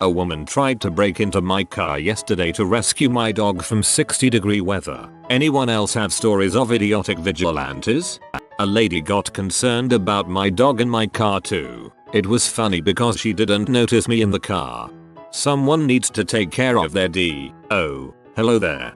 A woman tried to break into my car yesterday to rescue my dog from 60-degree weather. Anyone else have stories of idiotic vigilantes? A lady got concerned about my dog in my car too. It was funny because she didn't notice me in the car. Someone needs to take care of their D. Oh, hello there.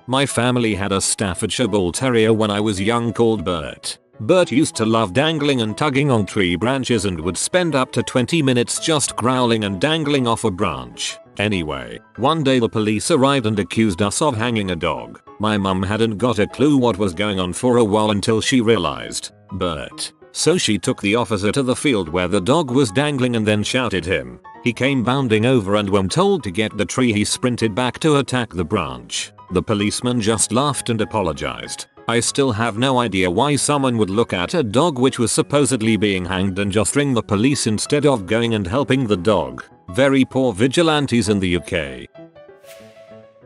My family had a Staffordshire Bull Terrier when I was young called Bert. Bert used to love dangling and tugging on tree branches and would spend up to 20 minutes just growling and dangling off a branch. Anyway, one day the police arrived and accused us of hanging a dog. My mum hadn't got a clue what was going on for a while until she realized Bert. So she took the officer to the field where the dog was dangling and then shouted him. He came bounding over and when told to get the tree he sprinted back to attack the branch. The policeman just laughed and apologized. I still have no idea why someone would look at a dog which was supposedly being hanged and just ring the police instead of going and helping the dog. Very poor vigilantes in the UK.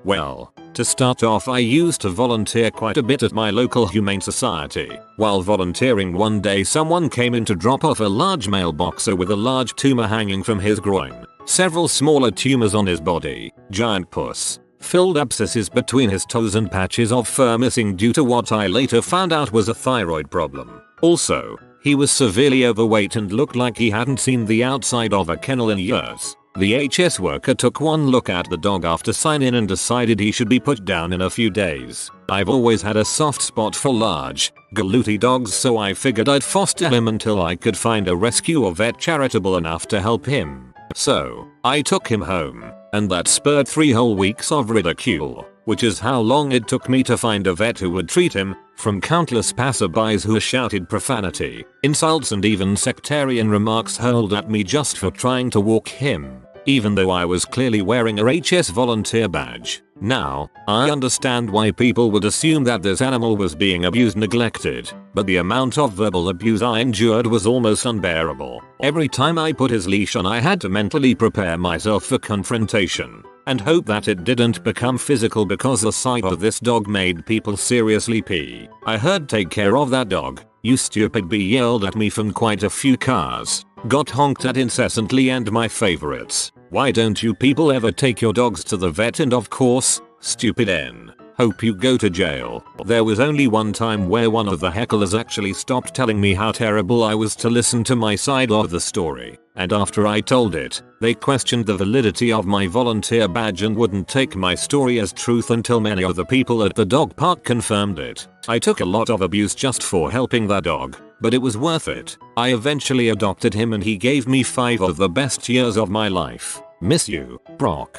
Well, to start off, I used to volunteer quite a bit at my local humane society. While volunteering one day, someone came in to drop off a large male boxer with a large tumor hanging from his groin, several smaller tumors on his body, giant pus, filled abscesses between his toes and patches of fur missing due to what I later found out was a thyroid problem. Also, he was severely overweight and looked like he hadn't seen the outside of a kennel in years. The HS worker took one look at the dog after sign-in and decided he should be put down in a few days. I've always had a soft spot for large, galootty dogs, so I figured I'd foster him until I could find a rescue or vet charitable enough to help him. So, I took him home, and that spurred 3 whole weeks of ridicule, which is how long it took me to find a vet who would treat him, from countless passerbys who shouted profanity, insults and even sectarian remarks hurled at me just for trying to walk him, even though I was clearly wearing a HS volunteer badge. Now, I understand why people would assume that this animal was being abused, neglected, but the amount of verbal abuse I endured was almost unbearable. Every time I put his leash on, I had to mentally prepare myself for confrontation and hope that it didn't become physical because the sight of this dog made people seriously pee. I heard "Take care of that dog, you stupid bee" yelled at me from quite a few cars, got honked at incessantly, and my favorites, "Why don't you people ever take your dogs to the vet?" and of course, "Stupid N. Hope you go to jail." There was only one time where one of the hecklers actually stopped telling me how terrible I was to listen to my side of the story, and after I told it, they questioned the validity of my volunteer badge and wouldn't take my story as truth until many of the people at the dog park confirmed it. I took a lot of abuse just for helping that dog, but it was worth it. I eventually adopted him and he gave me 5 of the best years of my life. Miss you, Brock.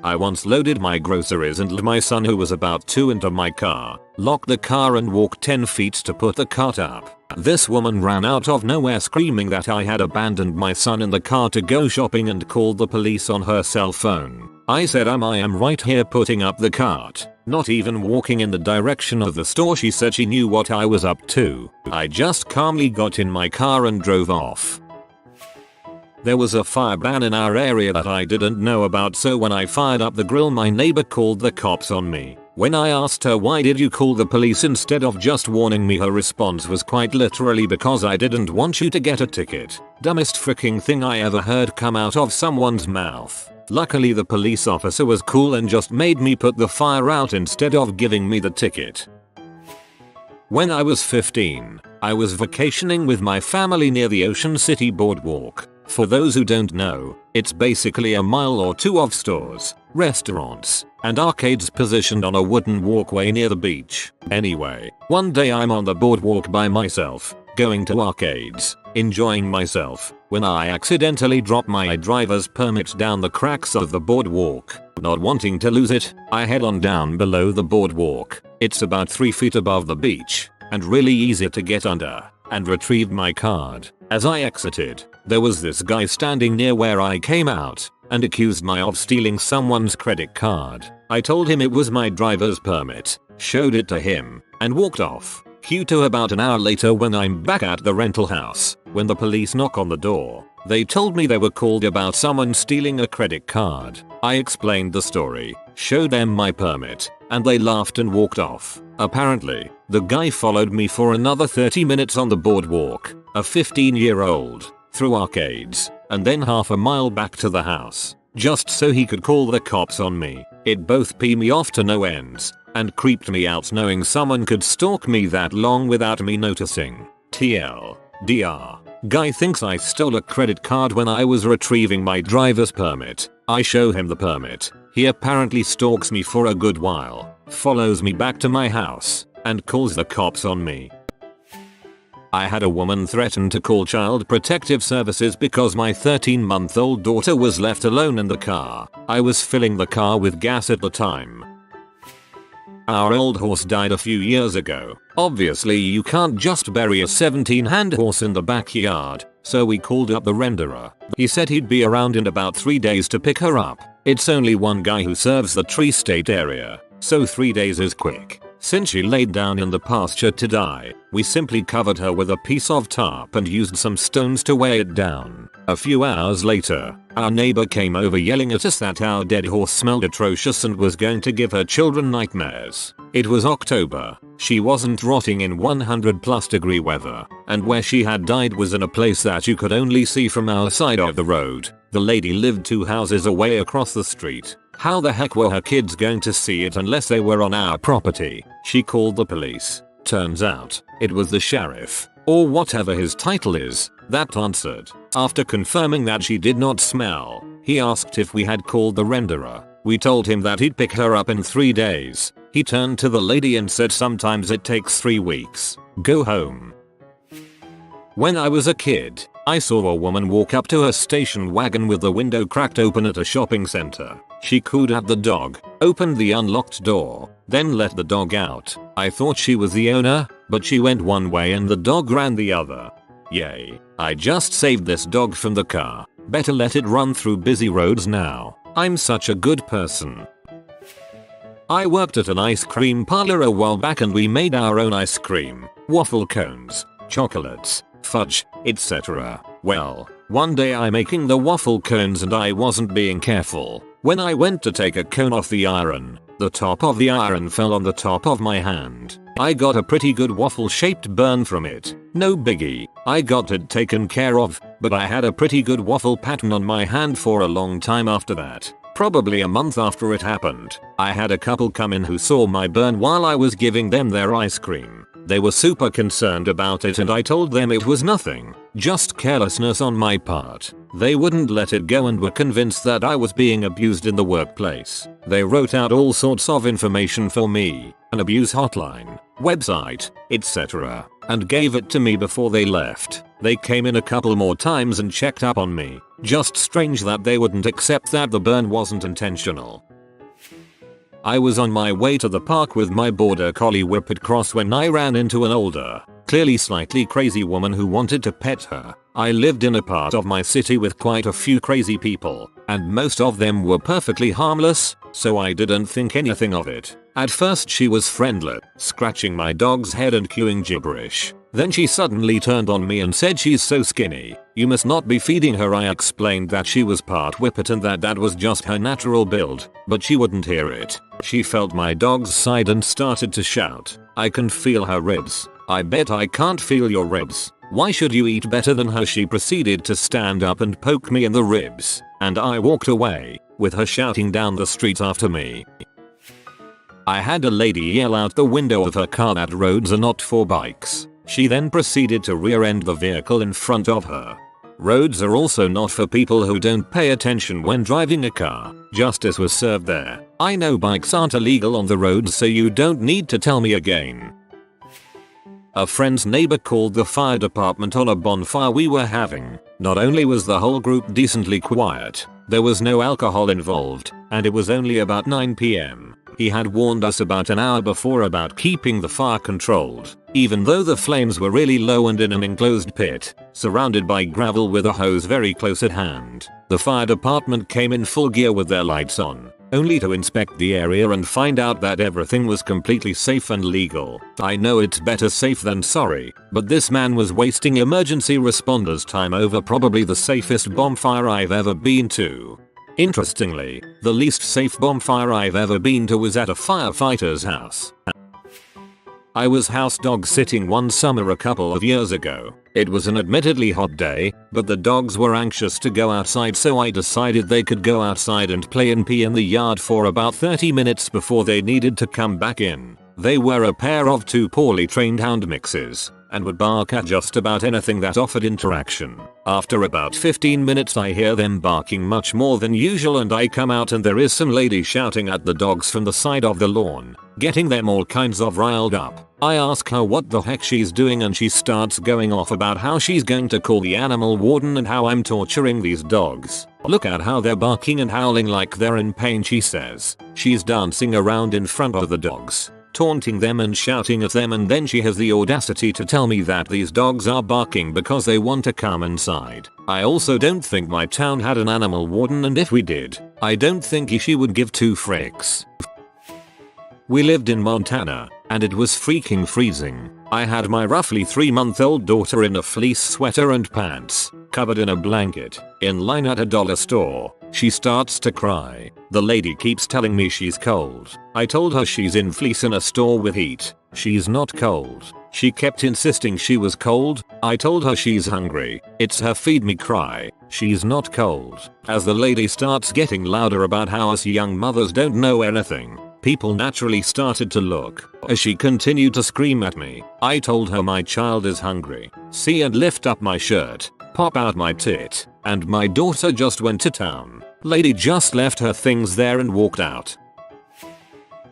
I once loaded my groceries and let my son, who was about 2, into my car, locked the car and walked 10 feet to put the cart up. This woman ran out of nowhere screaming that I had abandoned my son in the car to go shopping and called the police on her cell phone. I said I am right here putting up the cart, not even walking in the direction of the store. She said she knew what I was up to. I just calmly got in my car and drove off. There was a fire ban in our area that I didn't know about, so when I fired up the grill, my neighbor called the cops on me. When I asked her why did you call the police instead of just warning me, her response was quite literally, "Because I didn't want you to get a ticket." Dumbest freaking thing I ever heard come out of someone's mouth. Luckily the police officer was cool and just made me put the fire out instead of giving me the ticket. When I was 15, I was vacationing with my family near the Ocean City Boardwalk. For those who don't know, it's basically a mile or 2 of stores, restaurants, and arcades positioned on a wooden walkway near the beach. Anyway, one day I'm on the boardwalk by myself, going to arcades, enjoying myself, when I accidentally drop my driver's permit down the cracks of the boardwalk. Not wanting to lose it, I head on down below the boardwalk. It's about 3 feet above the beach, and really easy to get under, and retrieved my card. As I exited, there was this guy standing near where I came out, and accused me of stealing someone's credit card. I told him it was my driver's permit, showed it to him, and walked off. Cue to about an hour later when I'm back at the rental house, when the police knock on the door. They told me they were called about someone stealing a credit card. I explained the story, showed them my permit, and they laughed and walked off. Apparently, the guy followed me for another 30 minutes on the boardwalk, a 15-year-old, through arcades, and then half a mile back to the house, just so he could call the cops on me. It both pissed me off to no ends and creeped me out knowing someone could stalk me that long without me noticing. TLDR. Guy thinks I stole a credit card when I was retrieving my driver's permit. I show him the permit. He apparently stalks me for a good while, follows me back to my house, and calls the cops on me. I had a woman threaten to call Child Protective Services because my 13-month-old daughter was left alone in the car. I was filling the car with gas at the time. Our old horse died a few years ago. Obviously you can't just bury a 17-hand horse in the backyard, so we called up the renderer. He said he'd be around in about 3 days to pick her up. It's only one guy who serves the tri-state area, so 3 days is quick. Since she laid down in the pasture to die, we simply covered her with a piece of tarp and used some stones to weigh it down. A few hours later, our neighbor came over yelling at us that our dead horse smelled atrocious and was going to give her children nightmares. It was October, she wasn't rotting in 100+ degree weather, and where she had died was in a place that you could only see from our side of the road. The lady lived 2 houses away across the street. How the heck were her kids going to see it unless they were on our property? She called the police. Turns out, it was the sheriff, or whatever his title is, that answered. After confirming that she did not smell, he asked if we had called the renderer. We told him that he'd pick her up in 3 days. He turned to the lady and said sometimes it takes 3 weeks. Go home. When I was a kid, I saw a woman walk up to her station wagon with the window cracked open at a shopping center. She cooed at the dog, opened the unlocked door, then let the dog out. I thought she was the owner, but she went one way and the dog ran the other. Yay, I just saved this dog from the car. Better let it run through busy roads now. I'm such a good person. I worked at an ice cream parlor a while back and we made our own ice cream, waffle cones, chocolates, fudge, etc. Well, one day I'm making the waffle cones and I wasn't being careful. When I went to take a cone off the iron, the top of the iron fell on the top of my hand. I got a pretty good waffle-shaped burn from it. No biggie, I got it taken care of, but I had a pretty good waffle pattern on my hand for a long time after that. Probably a month after it happened, I had a couple come in who saw my burn while I was giving them their ice cream. They were super concerned about it and I told them it was nothing, just carelessness on my part. They wouldn't let it go and were convinced that I was being abused in the workplace. They wrote out all sorts of information for me, an abuse hotline, website, etc., and gave it to me before they left. They came in a couple more times and checked up on me. Just strange that they wouldn't accept that the burn wasn't intentional. I was on my way to the park with my border collie Whippet Cross when I ran into an older, clearly slightly crazy woman who wanted to pet her. I lived in a part of my city with quite a few crazy people, and most of them were perfectly harmless, so I didn't think anything of it. At first she was friendly, scratching my dog's head and cooing gibberish. Then she suddenly turned on me and said she's so skinny, you must not be feeding her. I explained that she was part Whippet and that was just her natural build, but she wouldn't hear it. She felt my dog's side and started to shout, I can feel her ribs. I bet I can't feel your ribs. Why should you eat better than her? She proceeded to stand up and poke me in the ribs, and I walked away, with her shouting down the street after me. I had a lady yell out the window of her car that roads are not for bikes. She then proceeded to rear-end the vehicle in front of her. Roads are also not for people who don't pay attention when driving a car. Justice was served there. I know bikes aren't illegal on the roads, so you don't need to tell me again. A friend's neighbor called the fire department on a bonfire we were having. Not only was the whole group decently quiet, there was no alcohol involved, and it was only about 9 p.m. He had warned us about an hour before about keeping the fire controlled, even though the flames were really low and in an enclosed pit, surrounded by gravel with a hose very close at hand. The fire department came in full gear with their lights on, only to inspect the area and find out that everything was completely safe and legal. I know it's better safe than sorry, but this man was wasting emergency responders' time over probably the safest bonfire I've ever been to. Interestingly, the least safe bonfire I've ever been to was at a firefighter's house. I was house dog sitting one summer a couple of years ago. It was an admittedly hot day, but the dogs were anxious to go outside, so I decided they could go outside and play and pee in the yard for about 30 minutes before they needed to come back in. They were a pair of two poorly trained hound mixes and would bark at just about anything that offered interaction. After about 15 minutes I hear them barking much more than usual, and I come out and there is some lady shouting at the dogs from the side of the lawn, getting them all kinds of riled up. I ask her what the heck she's doing, and she starts going off about how she's going to call the animal warden and how I'm torturing these dogs. Look at how they're barking and howling like they're in pain, she says. She's dancing around in front of the dogs, taunting them and shouting at them, and then she has the audacity to tell me that these dogs are barking because they want to come inside. I also don't think my town had an animal warden, and if we did, I don't think she would give two fricks. We lived in Montana, and it was freaking freezing. I had my roughly 3-month-old daughter in a fleece sweater and pants, covered in a blanket, in line at a dollar store. She starts to cry. The lady keeps telling me she's cold. I told her she's in fleece in a store with heat. She's not cold. She kept insisting she was cold. I told her she's hungry. It's her feed me cry. She's not cold. As the lady starts getting louder about how us young mothers don't know anything, people naturally started to look. As she continued to scream at me, I told her my child is hungry. See, and lift up my shirt, pop out my tit, and my daughter just went to town. Lady just left her things there and walked out.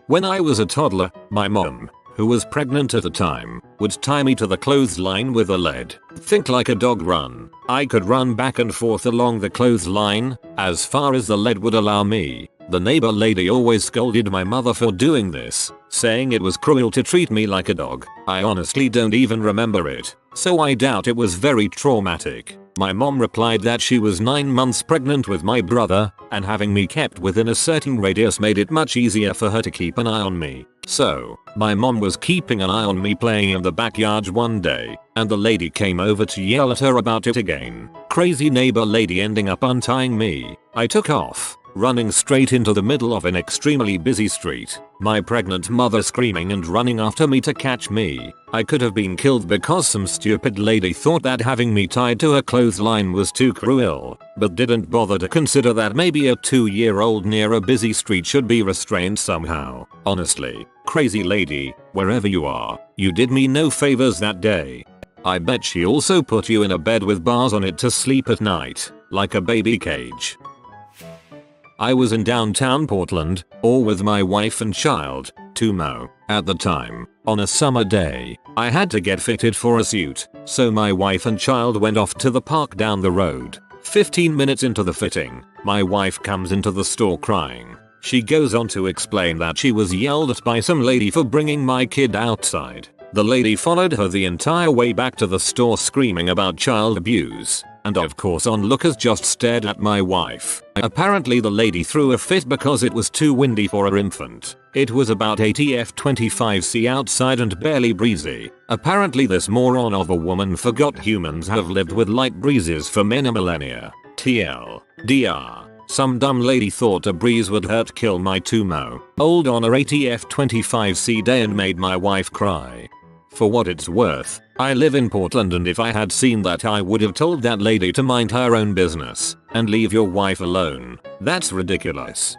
When I was a toddler, my mom, who was pregnant at the time, would tie me to the clothesline with a lead. Think like a dog run. I could run back and forth along the clothesline, as far as the lead would allow me. The neighbor lady always scolded my mother for doing this, saying it was cruel to treat me like a dog. I honestly don't even remember it, so I doubt it was very traumatic. My mom replied that she was 9 months pregnant with my brother, and having me kept within a certain radius made it much easier for her to keep an eye on me. So, my mom was keeping an eye on me playing in the backyard one day, and the lady came over to yell at her about it again. Crazy neighbor lady ending up untying me. I took off, running straight into the middle of an extremely busy street, my pregnant mother screaming and running after me to catch me. I could have been killed because some stupid lady thought that having me tied to a clothesline was too cruel, but didn't bother to consider that maybe a 2-year-old near a busy street should be restrained somehow. Honestly, crazy lady, wherever you are, you did me no favors that day. I bet she also put you in a bed with bars on it to sleep at night, like a baby cage. I was in downtown Portland, all with my wife and child, Tumo, at the time. On a summer day, I had to get fitted for a suit, so my wife and child went off to the park down the road. 15 minutes into the fitting, my wife comes into the store crying. She goes on to explain that she was yelled at by some lady for bringing my kid outside. The lady followed her the entire way back to the store screaming about child abuse. And of course onlookers just stared at my wife. Apparently the lady threw a fit because it was too windy for her infant. It was about 80°F outside and barely breezy. Apparently this moron of a woman forgot humans have lived with light breezes for many millennia. TLDR. Some dumb lady thought a breeze would hurt kill my Tumo. Old on her 80°F day and made my wife cry. For what it's worth, I live in Portland, and if I had seen that I would have told that lady to mind her own business and leave your wife alone. That's ridiculous.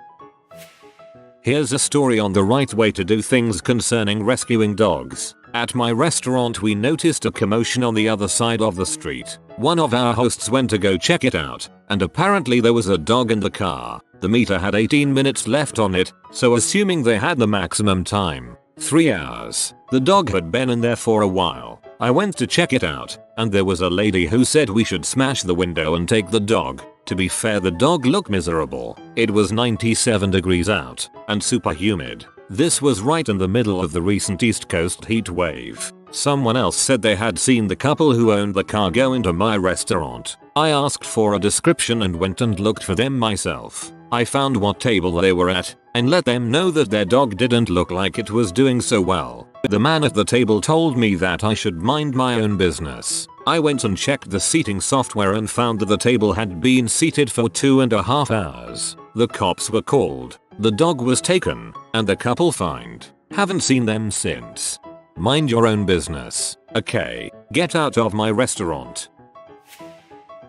Here's a story on the right way to do things concerning rescuing dogs. At my restaurant we noticed a commotion on the other side of the street. One of our hosts went to go check it out, and apparently there was a dog in the car. The meter had 18 minutes left on it, so assuming they had the maximum time, 3 hours, the dog had been in there for a while. I went to check it out, and there was a lady who said we should smash the window and take the dog. To be fair, the dog looked miserable. It was 97 degrees out, and super humid. This was right in the middle of the recent East Coast heat wave. Someone else said they had seen the couple who owned the car go into my restaurant. I asked for a description and went and looked for them myself. I found what table they were at, and let them know that their dog didn't look like it was doing so well. The man at the table told me that I should mind my own business. I went and checked the seating software and found that the table had been seated for 2.5 hours. The cops were called, the dog was taken, and the couple fined. Haven't seen them since. Mind your own business, okay? Get out of my restaurant.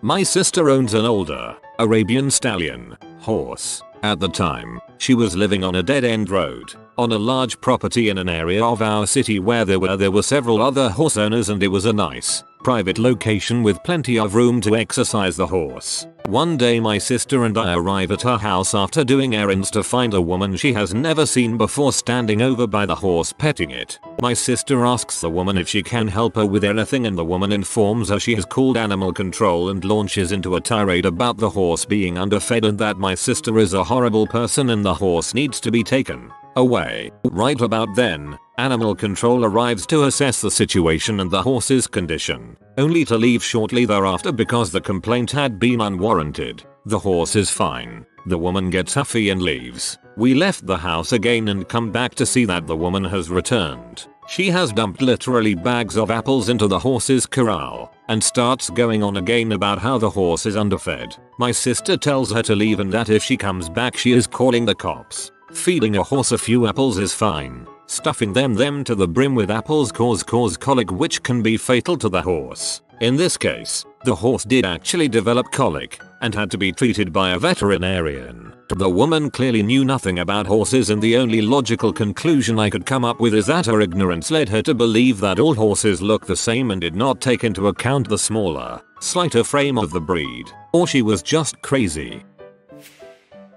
My sister owns an older Arabian stallion horse. At the time, she was living on a dead-end road on a large property in an area of our city where there were several other horse owners, and it was a nice, private location with plenty of room to exercise the horse. One day my sister and I arrive at her house after doing errands to find a woman she has never seen before standing over by the horse petting it. My sister asks the woman if she can help her with anything, and the woman informs her she has called animal control and launches into a tirade about the horse being underfed and that my sister is a horrible person and the horse needs to be taken away. Right about then, animal control arrives to assess the situation and the horse's condition, only to leave shortly thereafter because the complaint had been unwarranted. The horse is fine. The woman gets huffy and leaves. We left the house again and come back to see that the woman has returned. She has dumped literally bags of apples into the horse's corral and starts going on again about how the horse is underfed. My sister tells her to leave and that if she comes back she is calling the cops. Feeding a horse a few apples is fine. Stuffing them to the brim with apples cause colic, which can be fatal to the horse. In this case, the horse did actually develop colic and had to be treated by a veterinarian. The woman clearly knew nothing about horses, and the only logical conclusion I could come up with is that her ignorance led her to believe that all horses look the same and did not take into account the smaller, slighter frame of the breed. Or she was just crazy.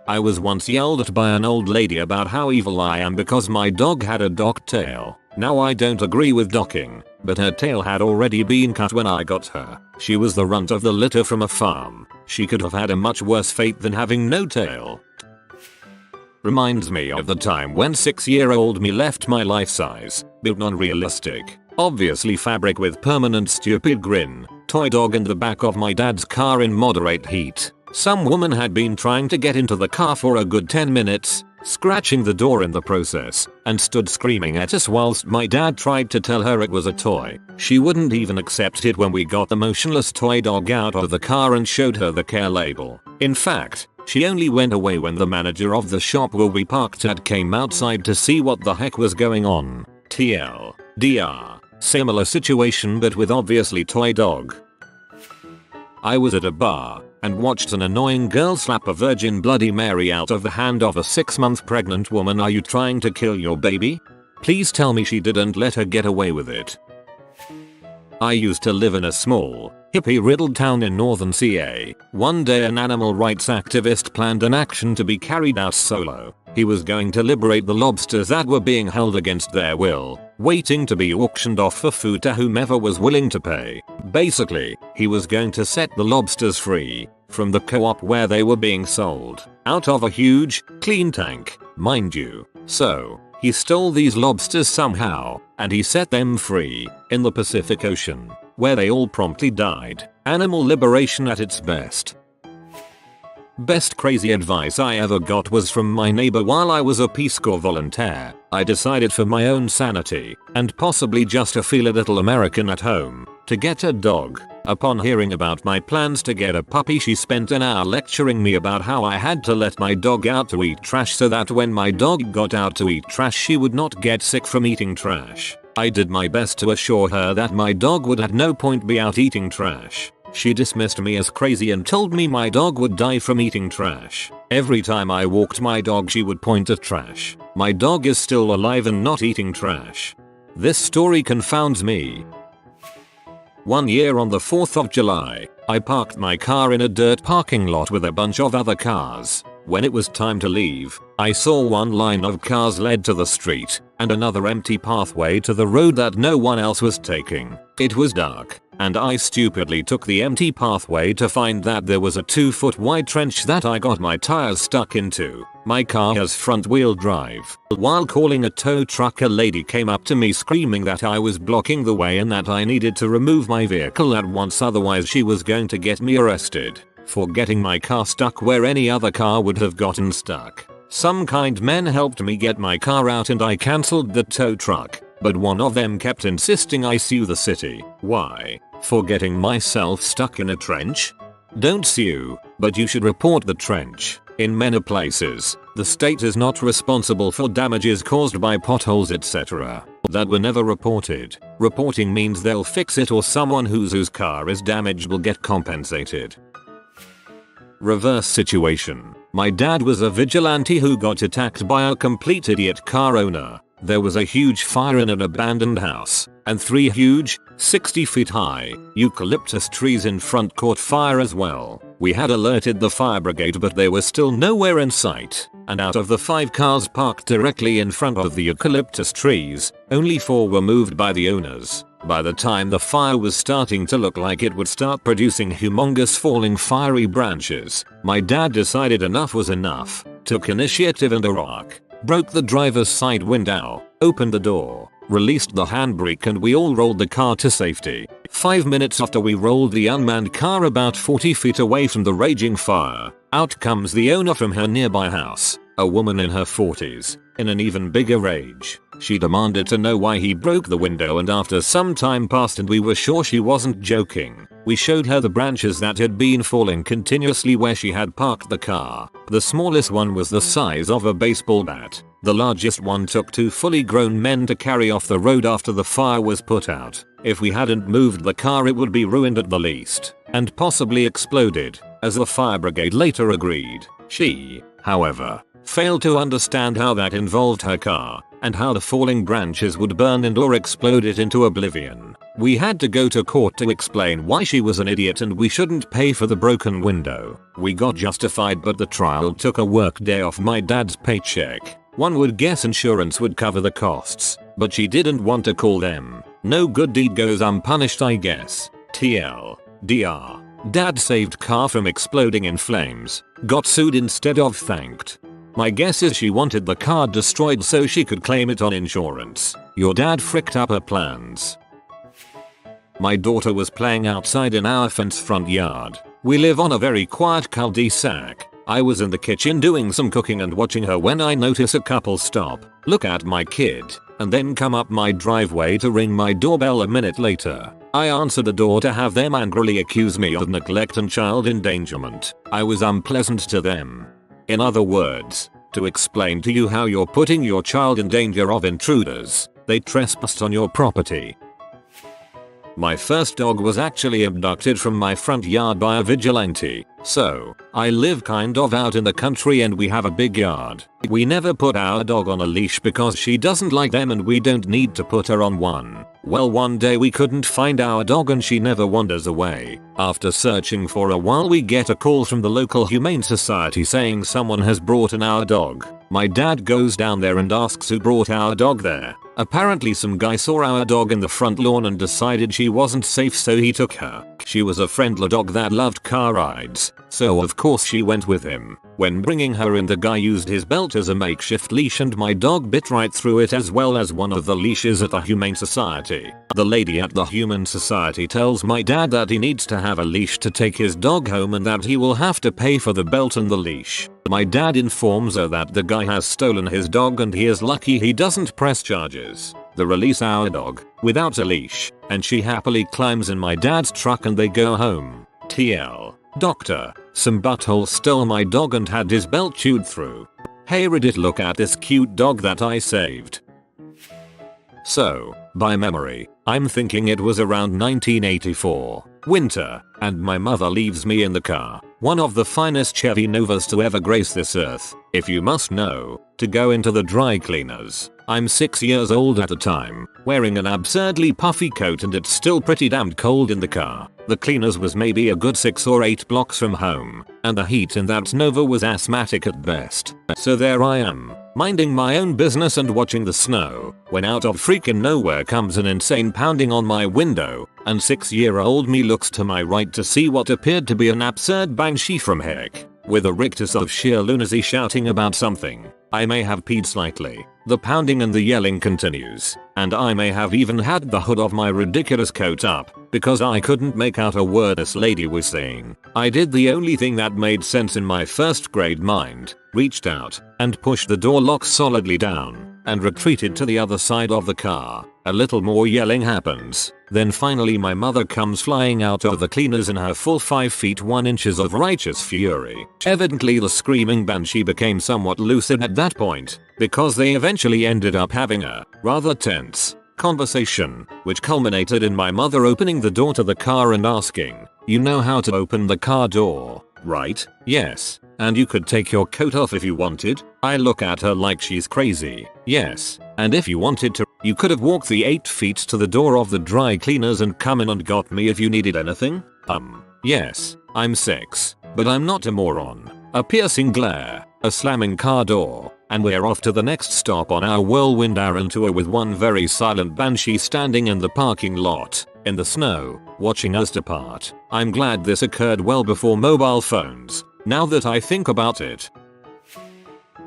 I was once yelled at by an old lady about how evil I am because my dog had a docked tail. Now I don't agree with docking, but her tail had already been cut when I got her. She was the runt of the litter from a farm. She could have had a much worse fate than having no tail. Reminds me of the time when 6-year-old me left my life-size, but non-realistic, obviously fabric with permanent stupid grin, toy dog in the back of my dad's car in moderate heat. Some woman had been trying to get into the car for a good 10 minutes, scratching the door in the process, and stood screaming at us whilst my dad tried to tell her it was a toy. She wouldn't even accept it when we got the motionless toy dog out of the car and showed her the care label. In fact, she only went away when the manager of the shop where we parked at came outside to see what the heck was going on. TLDR. Similar situation but with obviously toy dog. I was at a bar and watched an annoying girl slap a Virgin Bloody Mary out of the hand of a 6-month pregnant woman. Are you trying to kill your baby? Please tell me she didn't let her get away with it. I used to live in a small, hippie-riddled town in northern CA. One day an animal rights activist planned an action to be carried out solo. He was going to liberate the lobsters that were being held against their will, waiting to be auctioned off for food to whomever was willing to pay. Basically, he was going to set the lobsters free from the co-op where they were being sold, out of a huge, clean tank, mind you. So, he stole these lobsters somehow, and he set them free in the Pacific Ocean, where they all promptly died. Animal liberation at its best. Best crazy advice I ever got was from my neighbor while I was a Peace Corps volunteer. I decided for my own sanity, and possibly just to feel a little American at home, to get a dog. Upon hearing about my plans to get a puppy, she spent an hour lecturing me about how I had to let my dog out to eat trash so that when my dog got out to eat trash she would not get sick from eating trash. I did my best to assure her that my dog would at no point be out eating trash. She dismissed me as crazy and told me my dog would die from eating trash. Every time I walked my dog she would point at trash. My dog is still alive and not eating trash. This story confounds me. One year on the 4th of July, I parked my car in a dirt parking lot with a bunch of other cars. When it was time to leave, I saw one line of cars led to the street, and another empty pathway to the road that no one else was taking. It was dark, and I stupidly took the empty pathway to find that there was a 2-foot wide trench that I got my tires stuck into. My car has front wheel drive. While calling a tow truck, a lady came up to me screaming that I was blocking the way and that I needed to remove my vehicle at once, otherwise she was going to get me arrested for getting my car stuck where any other car would have gotten stuck. Some kind men helped me get my car out and I cancelled the tow truck, but one of them kept insisting I sue the city. Why? For getting myself stuck in a trench? Don't sue, but you should report the trench. In many places, the state is not responsible for damages caused by potholes, etc. that were never reported. Reporting means they'll fix it or someone whose car is damaged will get compensated. Reverse situation. My dad was a vigilante who got attacked by a complete idiot car owner. There was a huge fire in an abandoned house, and 3 huge, 60 feet high, eucalyptus trees in front caught fire as well. We had alerted the fire brigade but they were still nowhere in sight, and out of the 5 cars parked directly in front of the eucalyptus trees, only 4 were moved by the owners. By the time the fire was starting to look like it would start producing humongous falling fiery branches, my dad decided enough was enough, took initiative and a rock, broke the driver's side window, opened the door, released the handbrake and we all rolled the car to safety. 5 minutes after we rolled the unmanned car about 40 feet away from the raging fire, out comes the owner from her nearby house, a woman in her 40s, in an even bigger rage. She demanded to know why he broke the window and after some time passed and we were sure she wasn't joking, we showed her the branches that had been falling continuously where she had parked the car. The smallest one was the size of a baseball bat. The largest one took 2 fully grown men to carry off the road after the fire was put out. If we hadn't moved the car it would be ruined at the least, and possibly exploded, as the fire brigade later agreed. She, however, failed to understand how that involved her car, and how the falling branches would burn and or explode it into oblivion. We had to go to court to explain why she was an idiot and we shouldn't pay for the broken window. We got justified but the trial took a work day off my dad's paycheck. One would guess insurance would cover the costs, but she didn't want to call them. No good deed goes unpunished I guess. TLDR. Dad saved car from exploding in flames, got sued instead of thanked. My guess is she wanted the car destroyed so she could claim it on insurance. Your dad fricked up her plans. My daughter was playing outside in our fenced front yard. We live on a very quiet cul-de-sac. I was in the kitchen doing some cooking and watching her when I notice a couple stop, look at my kid, and then come up my driveway to ring my doorbell a minute later. I answered the door to have them angrily accuse me of neglect and child endangerment. I was unpleasant to them. In other words, to explain to you how you're putting your child in danger of intruders, they trespassed on your property. My first dog was actually abducted from my front yard by a vigilante, so I live kind of out in the country and we have a big yard. We never put our dog on a leash because she doesn't like them and we don't need to put her on one. Well, one day we couldn't find our dog and she never wanders away. After searching for a while we get a call from the local humane society saying someone has brought in our dog. My dad goes down there and asks who brought our dog there. Apparently some guy saw our dog in the front lawn and decided she wasn't safe so he took her. She was a friendly dog that loved car rides, so of course she went with him. When bringing her in the guy used his belt as a makeshift leash and my dog bit right through it as well as one of the leashes at the Humane Society. The lady at the Humane Society tells my dad that he needs to have a leash to take his dog home and that he will have to pay for the belt and the leash. My dad informs her that the guy has stolen his dog and he is lucky he doesn't press charges. They release our dog, without a leash, and she happily climbs in my dad's truck and they go home. TL. Doctor, some butthole stole my dog and had his belt chewed through. Hey Reddit, look at this cute dog that I saved. So, by memory, I'm thinking it was around 1984, winter, and my mother leaves me in the car, one of the finest Chevy Novas to ever grace this earth, if you must know, to go into the dry cleaners. I'm 6 years old at the time, wearing an absurdly puffy coat and it's still pretty damned cold in the car. The cleaners was maybe a good 6 or 8 blocks from home, and the heat in that Nova was asthmatic at best. So there I am, minding my own business and watching the snow, when out of freaking nowhere comes an insane pounding on my window, and 6-year-old me looks to my right to see what appeared to be an absurd banshee from heck, with a rictus of sheer lunacy shouting about something. I may have peed slightly. The pounding and the yelling continues, and I may have even had the hood of my ridiculous coat up, because I couldn't make out a word this lady was saying. I did the only thing that made sense in my first grade mind, reached out, and pushed the door lock solidly down, and retreated to the other side of the car. A little more yelling happens. Then finally my mother comes flying out of the cleaners in her full 5 feet 1 inches of righteous fury. Evidently the screaming banshee became somewhat lucid at that point, because they eventually ended up having a rather tense conversation, which culminated in my mother opening the door to the car and asking, "You know how to open the car door, right?" "Yes. And you could take your coat off if you wanted." I look at her like she's crazy. "Yes. And if you wanted to, you could have walked the 8 feet to the door of the dry cleaners and come in and got me if you needed anything." Yes. I'm 6. But I'm not a moron. A piercing glare, a slamming car door, and we're off to the next stop on our whirlwind errand tour with one very silent banshee standing in the parking lot, in the snow, watching us depart. I'm glad this occurred well before mobile phones, now that I think about it.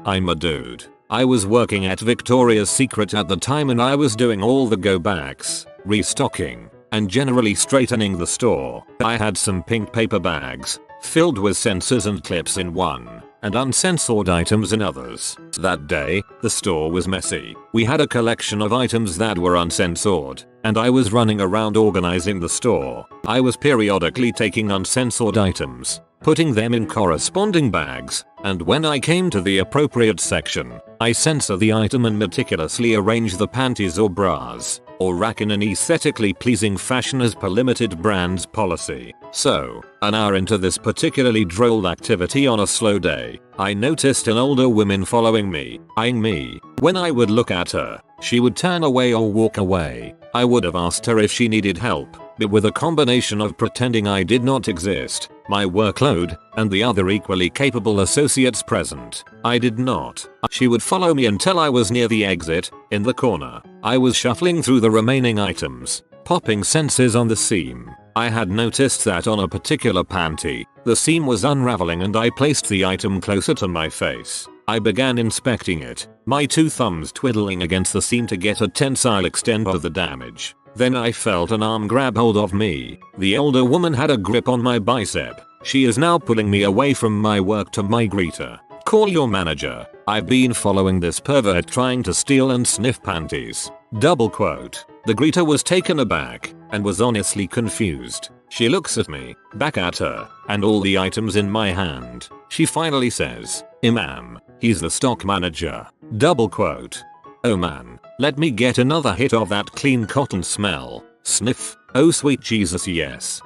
I'm a dude. I was working at Victoria's Secret at the time and I was doing all the go backs, restocking, and generally straightening the store. I had some pink paper bags, filled with sensors and clips in one, and uncensored items in others. That day, the store was messy. We had a collection of items that were uncensored, and I was running around organizing the store. I was periodically taking uncensored items, putting them in corresponding bags, and when I came to the appropriate section, I censor the item and meticulously arrange the panties or bras, or rack in an aesthetically pleasing fashion as per limited brands policy. So, an hour into this particularly droll activity on a slow day, I noticed an older woman following me, eyeing me. When I would look at her, she would turn away or walk away. I would have asked her if she needed help, but with a combination of pretending I did not exist, my workload, and the other equally capable associates present, I did not. She would follow me until I was near the exit, in the corner. I was shuffling through the remaining items, popping sensors on the seam. I had noticed that on a particular panty, the seam was unraveling and I placed the item closer to my face. I began inspecting it, my 2 thumbs twiddling against the seam to get a tensile extent of the damage. Then I felt an arm grab hold of me. The older woman had a grip on my bicep. She is now pulling me away from my work to my greeter. "Call your manager. I've been following this pervert trying to steal and sniff panties." Double quote. The greeter was taken aback and was honestly confused. She looks at me, back at her, and all the items in my hand. She finally says, "Ma'am, he's the stock manager." Double quote. "Oh man, let me get another hit of that clean cotton smell." Sniff. "Oh sweet Jesus, yes."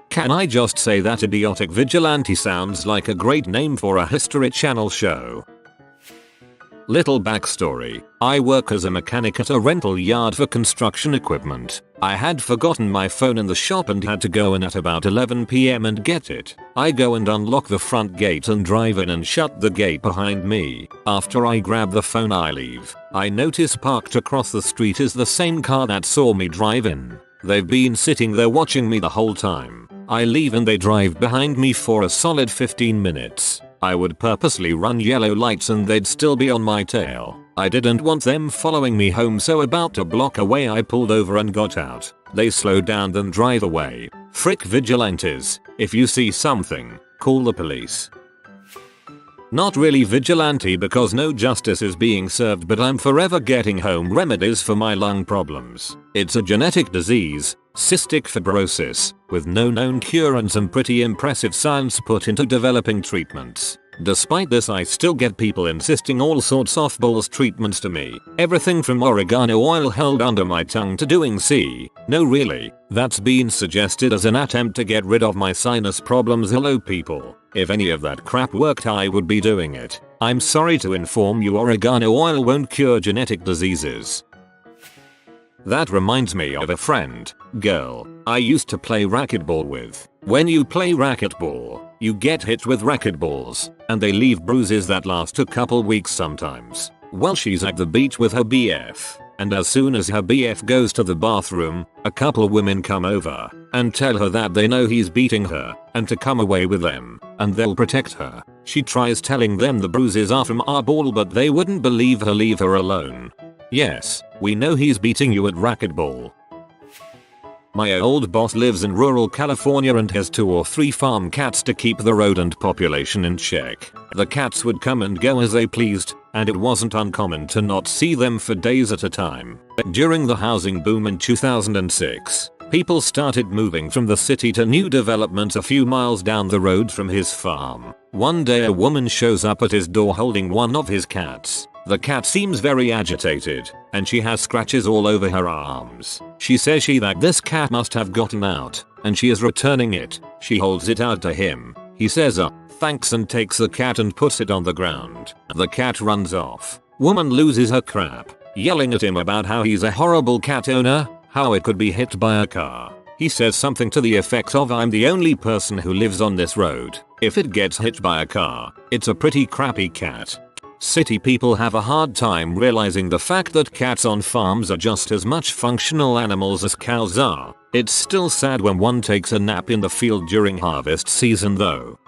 Can I just say that idiotic vigilante sounds like a great name for a History Channel show? Little backstory. I work as a mechanic at a rental yard for construction equipment. I had forgotten my phone in the shop and had to go in at about 11 PM and get it. I go and unlock the front gate and drive in and shut the gate behind me. After I grab the phone I leave. I notice parked across the street is the same car that saw me drive in. They've been sitting there watching me the whole time. I leave and they drive behind me for a solid 15 minutes. I would purposely run yellow lights and they'd still be on my tail. I didn't want them following me home, so about a block away I pulled over and got out. They slowed down then drive away. Frick vigilantes. If you see something, call the police. Not really vigilante because no justice is being served, but I'm forever getting home remedies for my lung problems. It's a genetic disease, cystic fibrosis, with no known cure and some pretty impressive science put into developing treatments. Despite this, I still get people insisting all sorts of balls treatments to me. Everything from oregano oil held under my tongue to doing no really, that's been suggested as an attempt to get rid of my sinus problems. Hello people. If any of that crap worked, I would be doing it. I'm sorry to inform you, oregano oil won't cure genetic diseases. That reminds me of a friend, girl, I used to play racquetball with. When you play racquetball, you get hit with racquetballs, and they leave bruises that last a couple weeks sometimes. Well, she's at the beach with her BF, and as soon as her BF goes to the bathroom, a couple women come over and tell her that they know he's beating her and to come away with them, and they'll protect her. She tries telling them the bruises are from our ball, but they wouldn't believe her. Leave her alone. Yes, we know he's beating you at racquetball. My old boss lives in rural California and has 2 or 3 farm cats to keep the rodent population in check. The cats would come and go as they pleased, and it wasn't uncommon to not see them for days at a time. During the housing boom in 2006, people started moving from the city to new developments a few miles down the road from his farm. One day a woman shows up at his door holding one of his cats. The cat seems very agitated, and she has scratches all over her arms. She says that this cat must have gotten out, and she is returning it. She holds it out to him. He says thanks and takes the cat and puts it on the ground. The cat runs off. Woman loses her crap, yelling at him about how he's a horrible cat owner, how it could be hit by a car. He says something to the effect of, I'm the only person who lives on this road. If it gets hit by a car, it's a pretty crappy cat. City people have a hard time realizing the fact that cats on farms are just as much functional animals as cows are. It's still sad when one takes a nap in the field during harvest season though.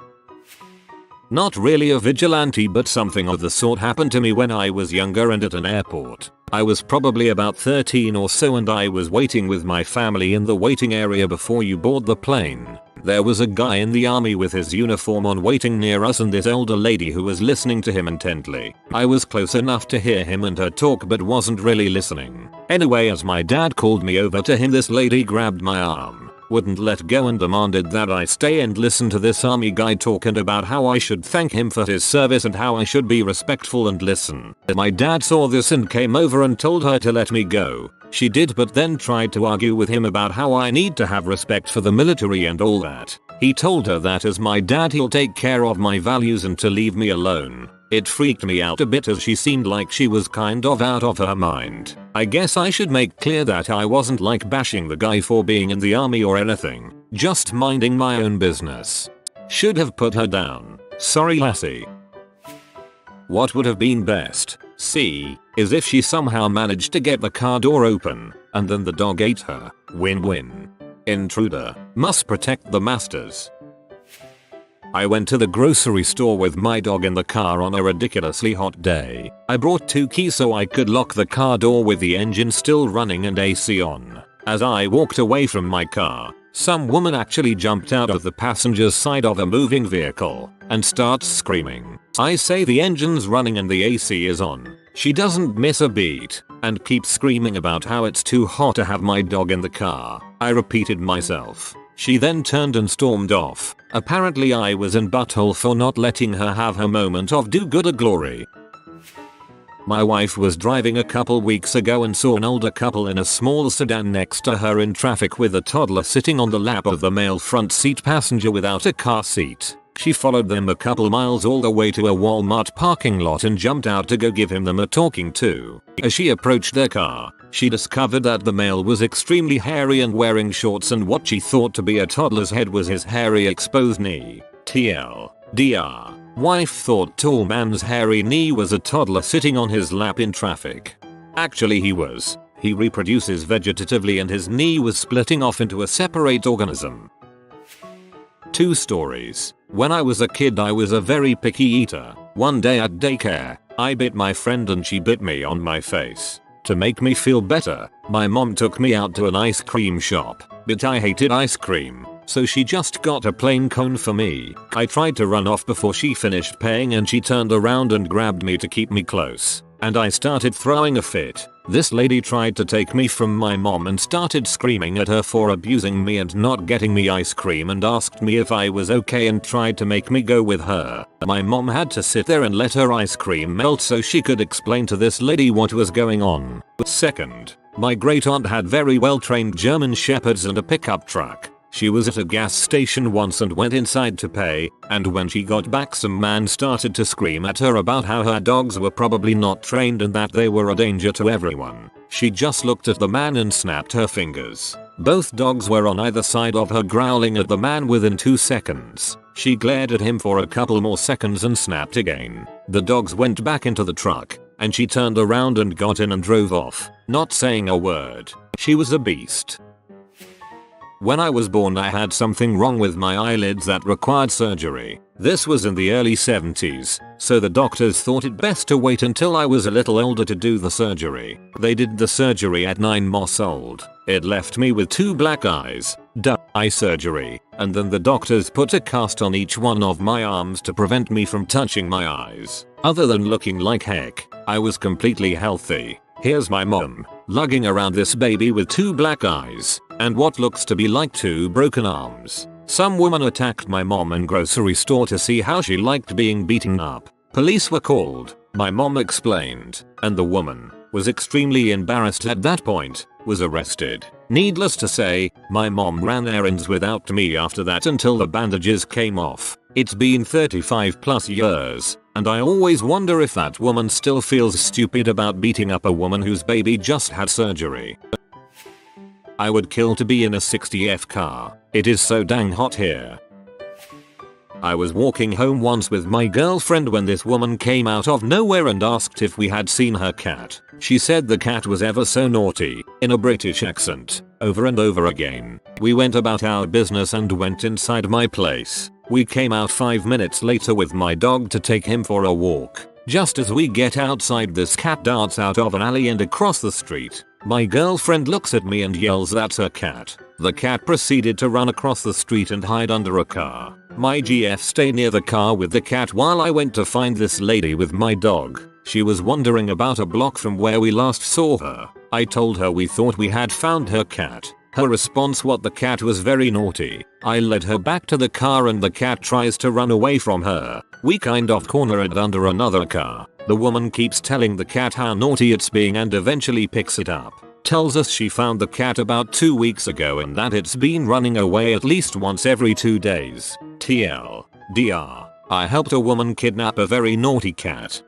Not really a vigilante, but something of the sort happened to me when I was younger and at an airport. I was probably about 13 or so, and I was waiting with my family in the waiting area before you board the plane. There was a guy in the army with his uniform on waiting near us, and this older lady who was listening to him intently. I was close enough to hear him and her talk but wasn't really listening. Anyway, as my dad called me over to him, this lady grabbed my arm, wouldn't let go, and demanded that I stay and listen to this army guy talking about how I should thank him for his service and how I should be respectful and listen. My dad saw this and came over and told her to let me go. She did, but then tried to argue with him about how I need to have respect for the military and all that. He told her that as my dad he'll take care of my values and to leave me alone. It freaked me out a bit as she seemed like she was kind of out of her mind. I guess I should make clear that I wasn't like bashing the guy for being in the army or anything, just minding my own business. Should have put her down. Sorry lassie. What would have been best, C, is if she somehow managed to get the car door open, and then the dog ate her. Win-win. Intruder. Must protect the masters. I went to the grocery store with my dog in the car on a ridiculously hot day. I brought 2 keys so I could lock the car door with the engine still running and AC on. As I walked away from my car, some woman actually jumped out of the passenger's side of a moving vehicle and starts screaming. I say the engine's running and the AC is on. She doesn't miss a beat and keeps screaming about how it's too hot to have my dog in the car. I repeated myself. She then turned and stormed off. Apparently I was in butthole for not letting her have her moment of do-gooder glory. My wife was driving a couple weeks ago and saw an older couple in a small sedan next to her in traffic with a toddler sitting on the lap of the male front seat passenger without a car seat. She followed them a couple miles all the way to a Walmart parking lot and jumped out to go give them a talking to. As she approached their car, she discovered that the male was extremely hairy and wearing shorts, and what she thought to be a toddler's head was his hairy exposed knee. TLDR. Wife thought tall man's hairy knee was a toddler sitting on his lap in traffic. Actually he was. He reproduces vegetatively and his knee was splitting off into a separate organism. 2 stories. When I was a kid I was a very picky eater. One day at daycare, I bit my friend and she bit me on my face. To make me feel better, my mom took me out to an ice cream shop, but I hated ice cream, so she just got a plain cone for me. I tried to run off before she finished paying and she turned around and grabbed me to keep me close, and I started throwing a fit. This lady tried to take me from my mom and started screaming at her for abusing me and not getting me ice cream, and asked me if I was okay and tried to make me go with her. My mom had to sit there and let her ice cream melt so she could explain to this lady what was going on. Second, my great aunt had very well trained German shepherds and a pickup truck. She was at a gas station once and went inside to pay, and when she got back some man started to scream at her about how her dogs were probably not trained and that they were a danger to everyone. She just looked at the man and snapped her fingers. Both dogs were on either side of her, growling at the man within 2 seconds. She glared at him for a couple more seconds and snapped again. The dogs went back into the truck, and she turned around and got in and drove off, not saying a word. She was a beast. When I was born I had something wrong with my eyelids that required surgery. This was in the early 70s, so the doctors thought it best to wait until I was a little older to do the surgery. They did the surgery at 9 months old. It left me with 2 black eyes. Eye surgery, and then the doctors put a cast on each one of my arms to prevent me from touching my eyes. Other than looking like heck, I was completely healthy. Here's my mom, lugging around this baby with 2 black eyes, and what looks to be like 2 broken arms. Some woman attacked my mom in grocery store to see how she liked being beaten up. Police were called. My mom explained, and the woman was extremely embarrassed at that point, was arrested. Needless to say, my mom ran errands without me after that until the bandages came off. It's been 35 plus years, and I always wonder if that woman still feels stupid about beating up a woman whose baby just had surgery. I would kill to be in a 60F car. It is so dang hot here. I was walking home once with my girlfriend when this woman came out of nowhere and asked if we had seen her cat. She said the cat was ever so naughty, in a British accent, over and over again. We went about our business and went inside my place. We came out 5 minutes later with my dog to take him for a walk. Just as we get outside, this cat darts out of an alley and across the street. My girlfriend looks at me and yells that's her cat. The cat proceeded to run across the street and hide under a car. My GF stayed near the car with the cat while I went to find this lady with my dog. She was wandering about a block from where we last saw her. I told her we thought we had found her cat. Her response was the cat was very naughty. I led her back to the car and the cat tries to run away from her. We kind of corner it under another car. The woman keeps telling the cat how naughty it's being and eventually picks it up. Tells us she found the cat about 2 weeks ago and that it's been running away at least once every 2 days. TLDR. I helped a woman kidnap a very naughty cat.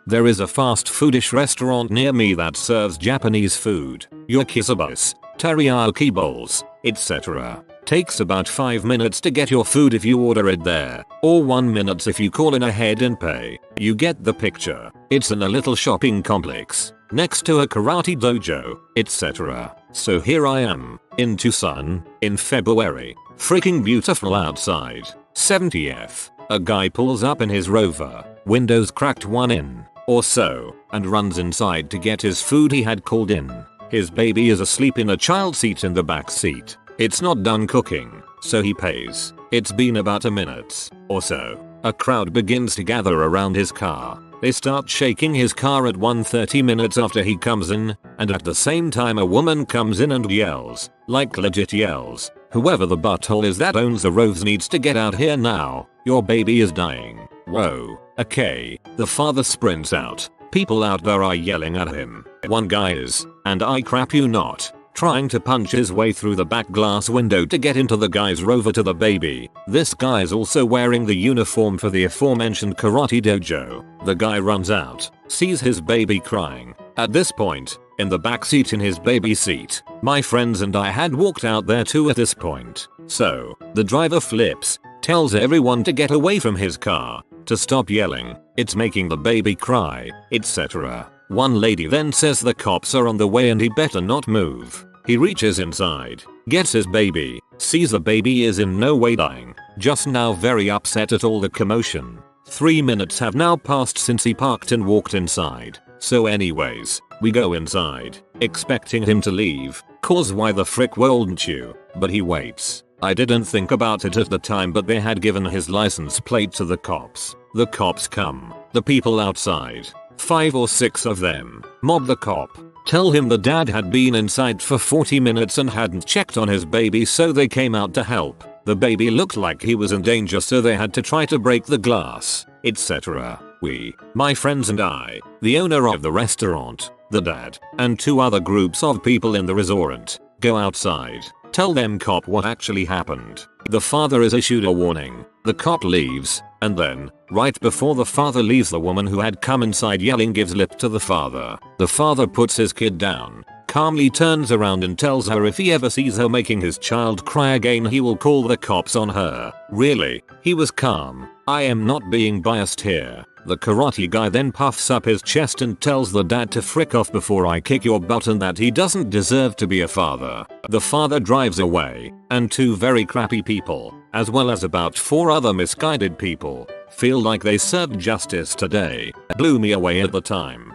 There is a fast foodish restaurant near me that serves Japanese food. Yakizabas, teriyaki bowls, etc. Takes about 5 minutes to get your food if you order it there, or 1 minute if you call in ahead and pay. You get the picture. It's in a little shopping complex, next to a karate dojo, etc. So here I am, in Tucson, in February. Freaking beautiful outside. 70F. A guy pulls up in his Rover, windows cracked one in, or so, and runs inside to get his food he had called in. His baby is asleep in a child seat in the back seat. It's not done cooking, so he pays. It's been about a minute or so. A crowd begins to gather around his car. They start shaking his car at 1:30 minutes after he comes in, and at the same time a woman comes in and yells, like legit yells, "Whoever the butthole is that owns the Roves needs to get out here now. Your baby is dying." Whoa, okay. The father sprints out. People out there are yelling at him. One guy is, and I crap you not, trying to punch his way through the back glass window to get into the guy's Rover to the baby. This guy is also wearing the uniform for the aforementioned karate dojo. The guy runs out, sees his baby crying. At this point, in the backseat in his baby seat, my friends and I had walked out there too at this point. So, the driver flips, tells everyone to get away from his car, to stop yelling, it's making the baby cry, etc. One lady then says the cops are on the way and he better not move. He reaches inside, gets his baby, sees the baby is in no way dying, just now very upset at all the commotion. 3 minutes have now passed since he parked and walked inside. So anyways, we go inside, expecting him to leave, cause why the frick wouldn't you? But he waits. I didn't think about it at the time, but they had given his license plate to the cops. The cops come. The people outside, 5 or 6 of them, mob the cop. Tell him the dad had been inside for 40 minutes and hadn't checked on his baby, so they came out to help. The baby looked like he was in danger, so they had to try to break the glass, etc. We, my friends and I, the owner of the restaurant, the dad, and 2 other groups of people in the resort, go outside. Tell them cop what actually happened. The father is issued a warning. The cop leaves, and then, right before the father leaves, the woman who had come inside yelling gives lip to the father. The father puts his kid down, calmly turns around and tells her if he ever sees her making his child cry again he will call the cops on her. Really, he was calm. I am not being biased here. The karate guy then puffs up his chest and tells the dad to frick off before I kick your butt and that he doesn't deserve to be a father. The father drives away, and 2 very crappy people, as well as about 4 other misguided people, feel like they served justice today. Blew me away at the time.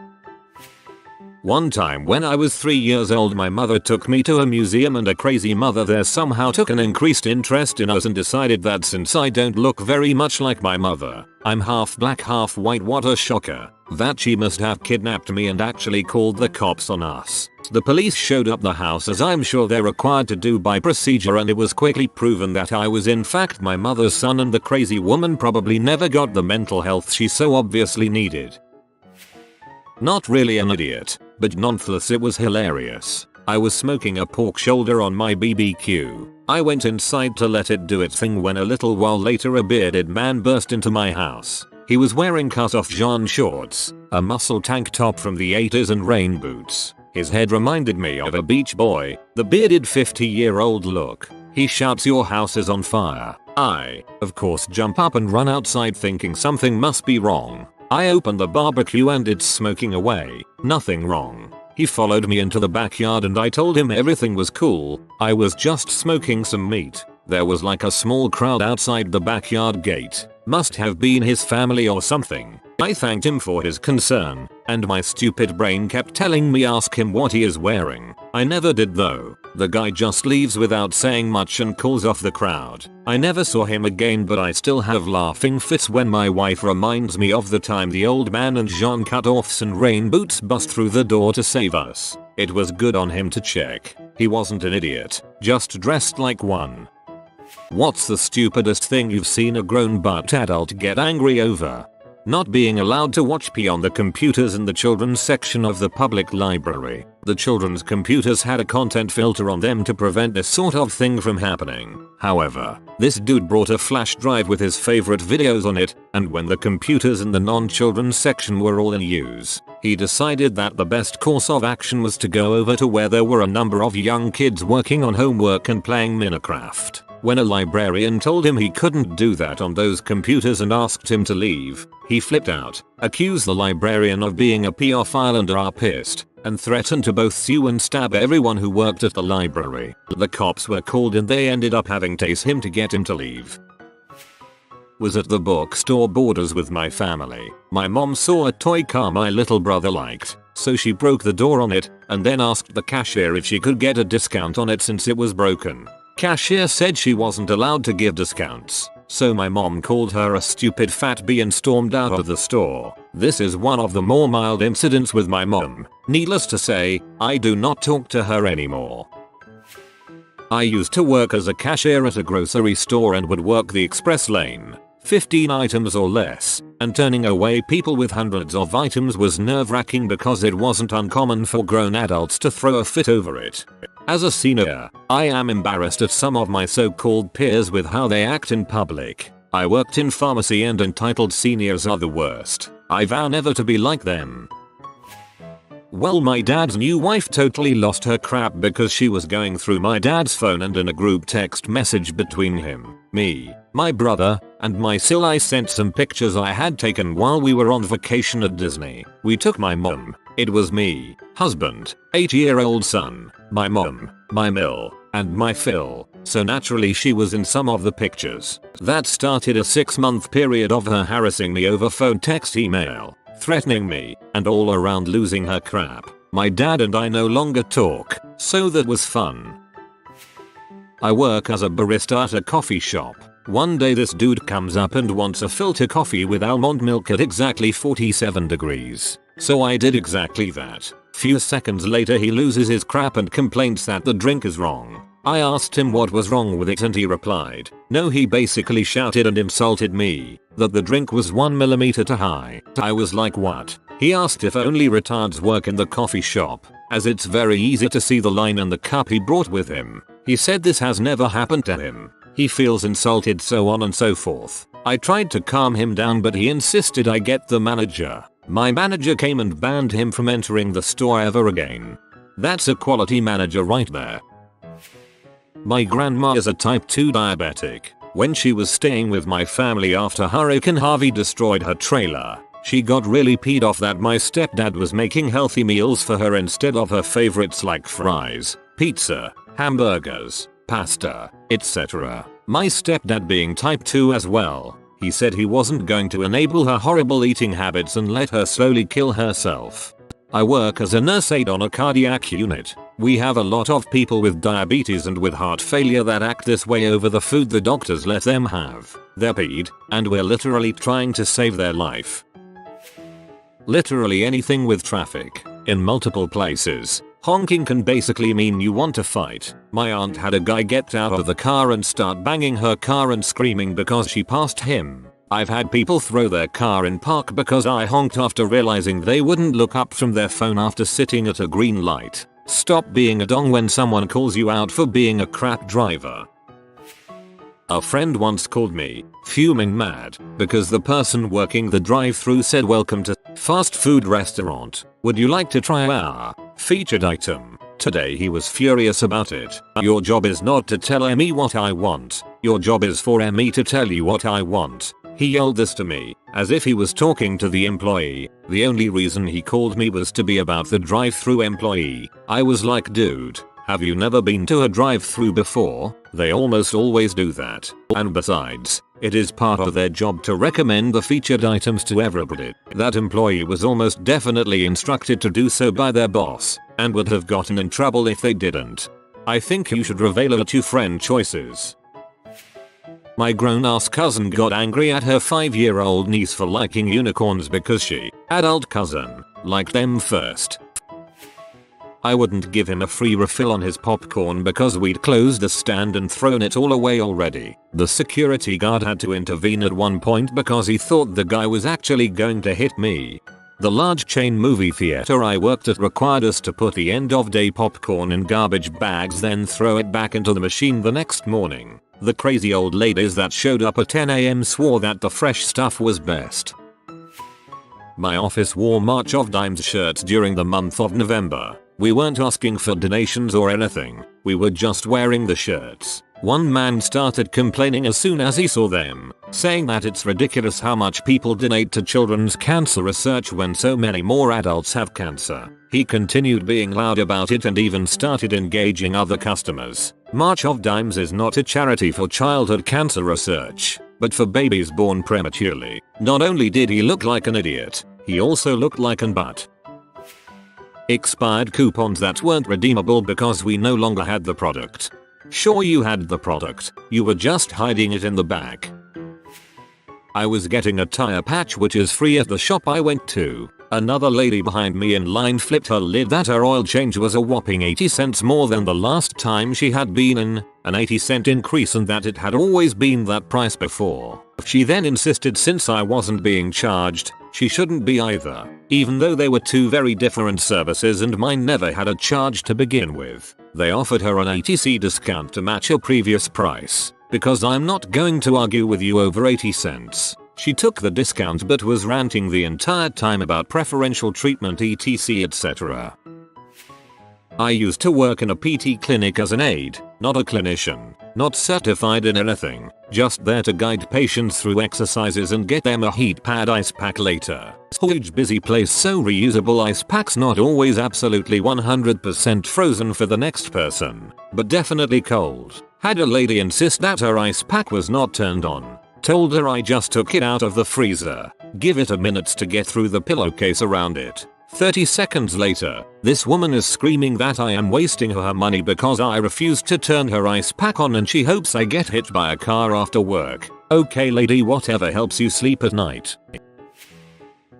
One time when I was 3 years old, my mother took me to a museum and a crazy mother there somehow took an increased interest in us and decided that since I don't look very much like my mother, I'm half black half white, what a shocker. That she must have kidnapped me and actually called the cops on us. The police showed up the house, as I'm sure they're required to do by procedure, and it was quickly proven that I was in fact my mother's son, and the crazy woman probably never got the mental health she so obviously needed. Not really an idiot, but nonetheless it was hilarious. I was smoking a pork shoulder on my BBQ. I went inside to let it do its thing when a little while later a bearded man burst into my house. He was wearing cut-off jean shorts, a muscle tank top from the 80s and rain boots. His head reminded me of a beach boy, the bearded 50-year-old look. He shouts, "Your house is on fire." I, of course, jump up and run outside thinking something must be wrong. I open the barbecue and it's smoking away. Nothing wrong. He followed me into the backyard and I told him everything was cool. I was just smoking some meat. There was like a small crowd outside the backyard gate. Must have been his family or something. I thanked him for his concern, and my stupid brain kept telling me ask him what he is wearing. I never did though. The guy just leaves without saying much and calls off the crowd. I never saw him again, but I still have laughing fits when my wife reminds me of the time the old man and Jean cut-offs and rain boots bust through the door to save us. It was good on him to check. He wasn't an idiot, just dressed like one. What's the stupidest thing you've seen a grown but adult get angry over? Not being allowed to watch P on the computers in the children's section of the public library. The children's computers had a content filter on them to prevent this sort of thing from happening. However, this dude brought a flash drive with his favorite videos on it, and when the computers in the non-children's section were all in use, he decided that the best course of action was to go over to where there were a number of young kids working on homework and playing Minecraft. When a librarian told him he couldn't do that on those computers and asked him to leave, he flipped out, accused the librarian of being a pedophile and rapist, and threatened to both sue and stab everyone who worked at the library. The cops were called and they ended up having to chase him to get him to leave. Was at the bookstore Borders with my family. My mom saw a toy car my little brother liked, so she broke the door on it and then asked the cashier if she could get a discount on it since it was broken. Cashier said she wasn't allowed to give discounts, so my mom called her a stupid fat bee and stormed out of the store. This is one of the more mild incidents with my mom. Needless to say, I do not talk to her anymore. I used to work as a cashier at a grocery store and would work the express lane, 15 items or less, and turning away people with hundreds of items was nerve-wracking because it wasn't uncommon for grown adults to throw a fit over it. As a senior, I am embarrassed at some of my so-called peers with how they act in public. I worked in pharmacy and entitled seniors are the worst. I vow never to be like them. Well, my dad's new wife totally lost her crap because she was going through my dad's phone, and in a group text message between him, me, my brother, and my sil I sent some pictures I had taken while we were on vacation at Disney. We took my mom, it was me, husband, 8-year-old son, my mom, my Mill, and my Phil, so naturally she was in some of the pictures. That started a 6-month period of her harassing me over phone, text, email, threatening me, and all around losing her crap. My dad and I no longer talk, so that was fun. I work as a barista at a coffee shop. One day this dude comes up and wants a filter coffee with almond milk at exactly 47 degrees. So I did exactly that. Few seconds later he loses his crap and complains that the drink is wrong. I asked him what was wrong with it and he replied, no, he basically shouted and insulted me, that the drink was 1mm too high. I was like, what? He asked if only retards work in the coffee shop, as it's very easy to see the line in the cup he brought with him. He said this has never happened to him. He feels insulted, so on and so forth. I tried to calm him down but he insisted I get the manager. My manager came and banned him from entering the store ever again. That's a quality manager right there. My grandma is a type 2 diabetic. When she was staying with my family after Hurricane Harvey destroyed her trailer, she got really peed off that my stepdad was making healthy meals for her instead of her favorites like fries, pizza, hamburgers, pasta, etc. My stepdad being type 2 as well, he said he wasn't going to enable her horrible eating habits and let her slowly kill herself. I work as a nurse aide on a cardiac unit. We have a lot of people with diabetes and with heart failure that act this way over the food the doctors let them have. they're peed, and we're literally trying to save their life. Literally anything with traffic, in multiple places. Honking can basically mean you want to fight. My aunt had a guy get out of the car and start banging her car and screaming because she passed him. I've had people throw their car in park because I honked after realizing they wouldn't look up from their phone after sitting at a green light. Stop being a dong when someone calls you out for being a crap driver. A friend once called me, fuming mad, because the person working the drive-thru said welcome to fast food restaurant. Would you like to try our featured item? Today he was furious about it. Your job is not to tell me what I want. Your job is for me to tell you what I want. He yelled this to me, as if he was talking to the employee. The only reason he called me was to be about the drive-thru employee. I was like, dude, have you never been to a drive-thru before? They almost always do that. And besides, it is part of their job to recommend the featured items to everybody. That employee was almost definitely instructed to do so by their boss, and would have gotten in trouble if they didn't. I think you should reveal it to friend choices. My grown-ass cousin got angry at her 5-year-old niece for liking unicorns because she, adult cousin, liked them first. I wouldn't give him a free refill on his popcorn because we'd closed the stand and thrown it all away already. The security guard had to intervene at one point because he thought the guy was actually going to hit me. The large chain movie theater I worked at required us to put the end-of-day popcorn in garbage bags, then throw it back into the machine the next morning. The crazy old ladies that showed up at 10 AM swore that the fresh stuff was best. My office wore March of Dimes shirts during the month of November. We weren't asking for donations or anything, we were just wearing the shirts. One man started complaining as soon as he saw them, saying that it's ridiculous how much people donate to children's cancer research when so many more adults have cancer. He continued being loud about it and even started engaging other customers. March of Dimes is not a charity for childhood cancer research, but for babies born prematurely. Not only did he look like an idiot, he also looked like an butt. Expired coupons that weren't redeemable because we no longer had the product. Sure, you had the product, you were just hiding it in the back. I was getting a tire patch which is free at the shop I went to. Another lady behind me in line flipped her lid that her oil change was a whopping 80 cents more than the last time she had been in, an 80-cent increase, and that it had always been that price before. She then insisted since I wasn't being charged, she shouldn't be either, even though they were two very different services and mine never had a charge to begin with. They offered her an 80c discount to match her previous price, because I'm not going to argue with you over 80 cents. She took the discount but was ranting the entire time about preferential treatment etc etc. I used to work in a PT clinic as an aide, not a clinician, not certified in anything, just there to guide patients through exercises and get them a heat pad ice pack later. Huge busy place, so reusable ice packs, not always absolutely 100% frozen for the next person, but definitely cold. Had a lady insist that her ice pack was not turned on. Told her I just took it out of the freezer. Give it a minute to get through the pillowcase around it. 30 seconds later, this woman is screaming that I am wasting her money because I refused to turn her ice pack on and she hopes I get hit by a car after work. Okay lady, whatever helps you sleep at night.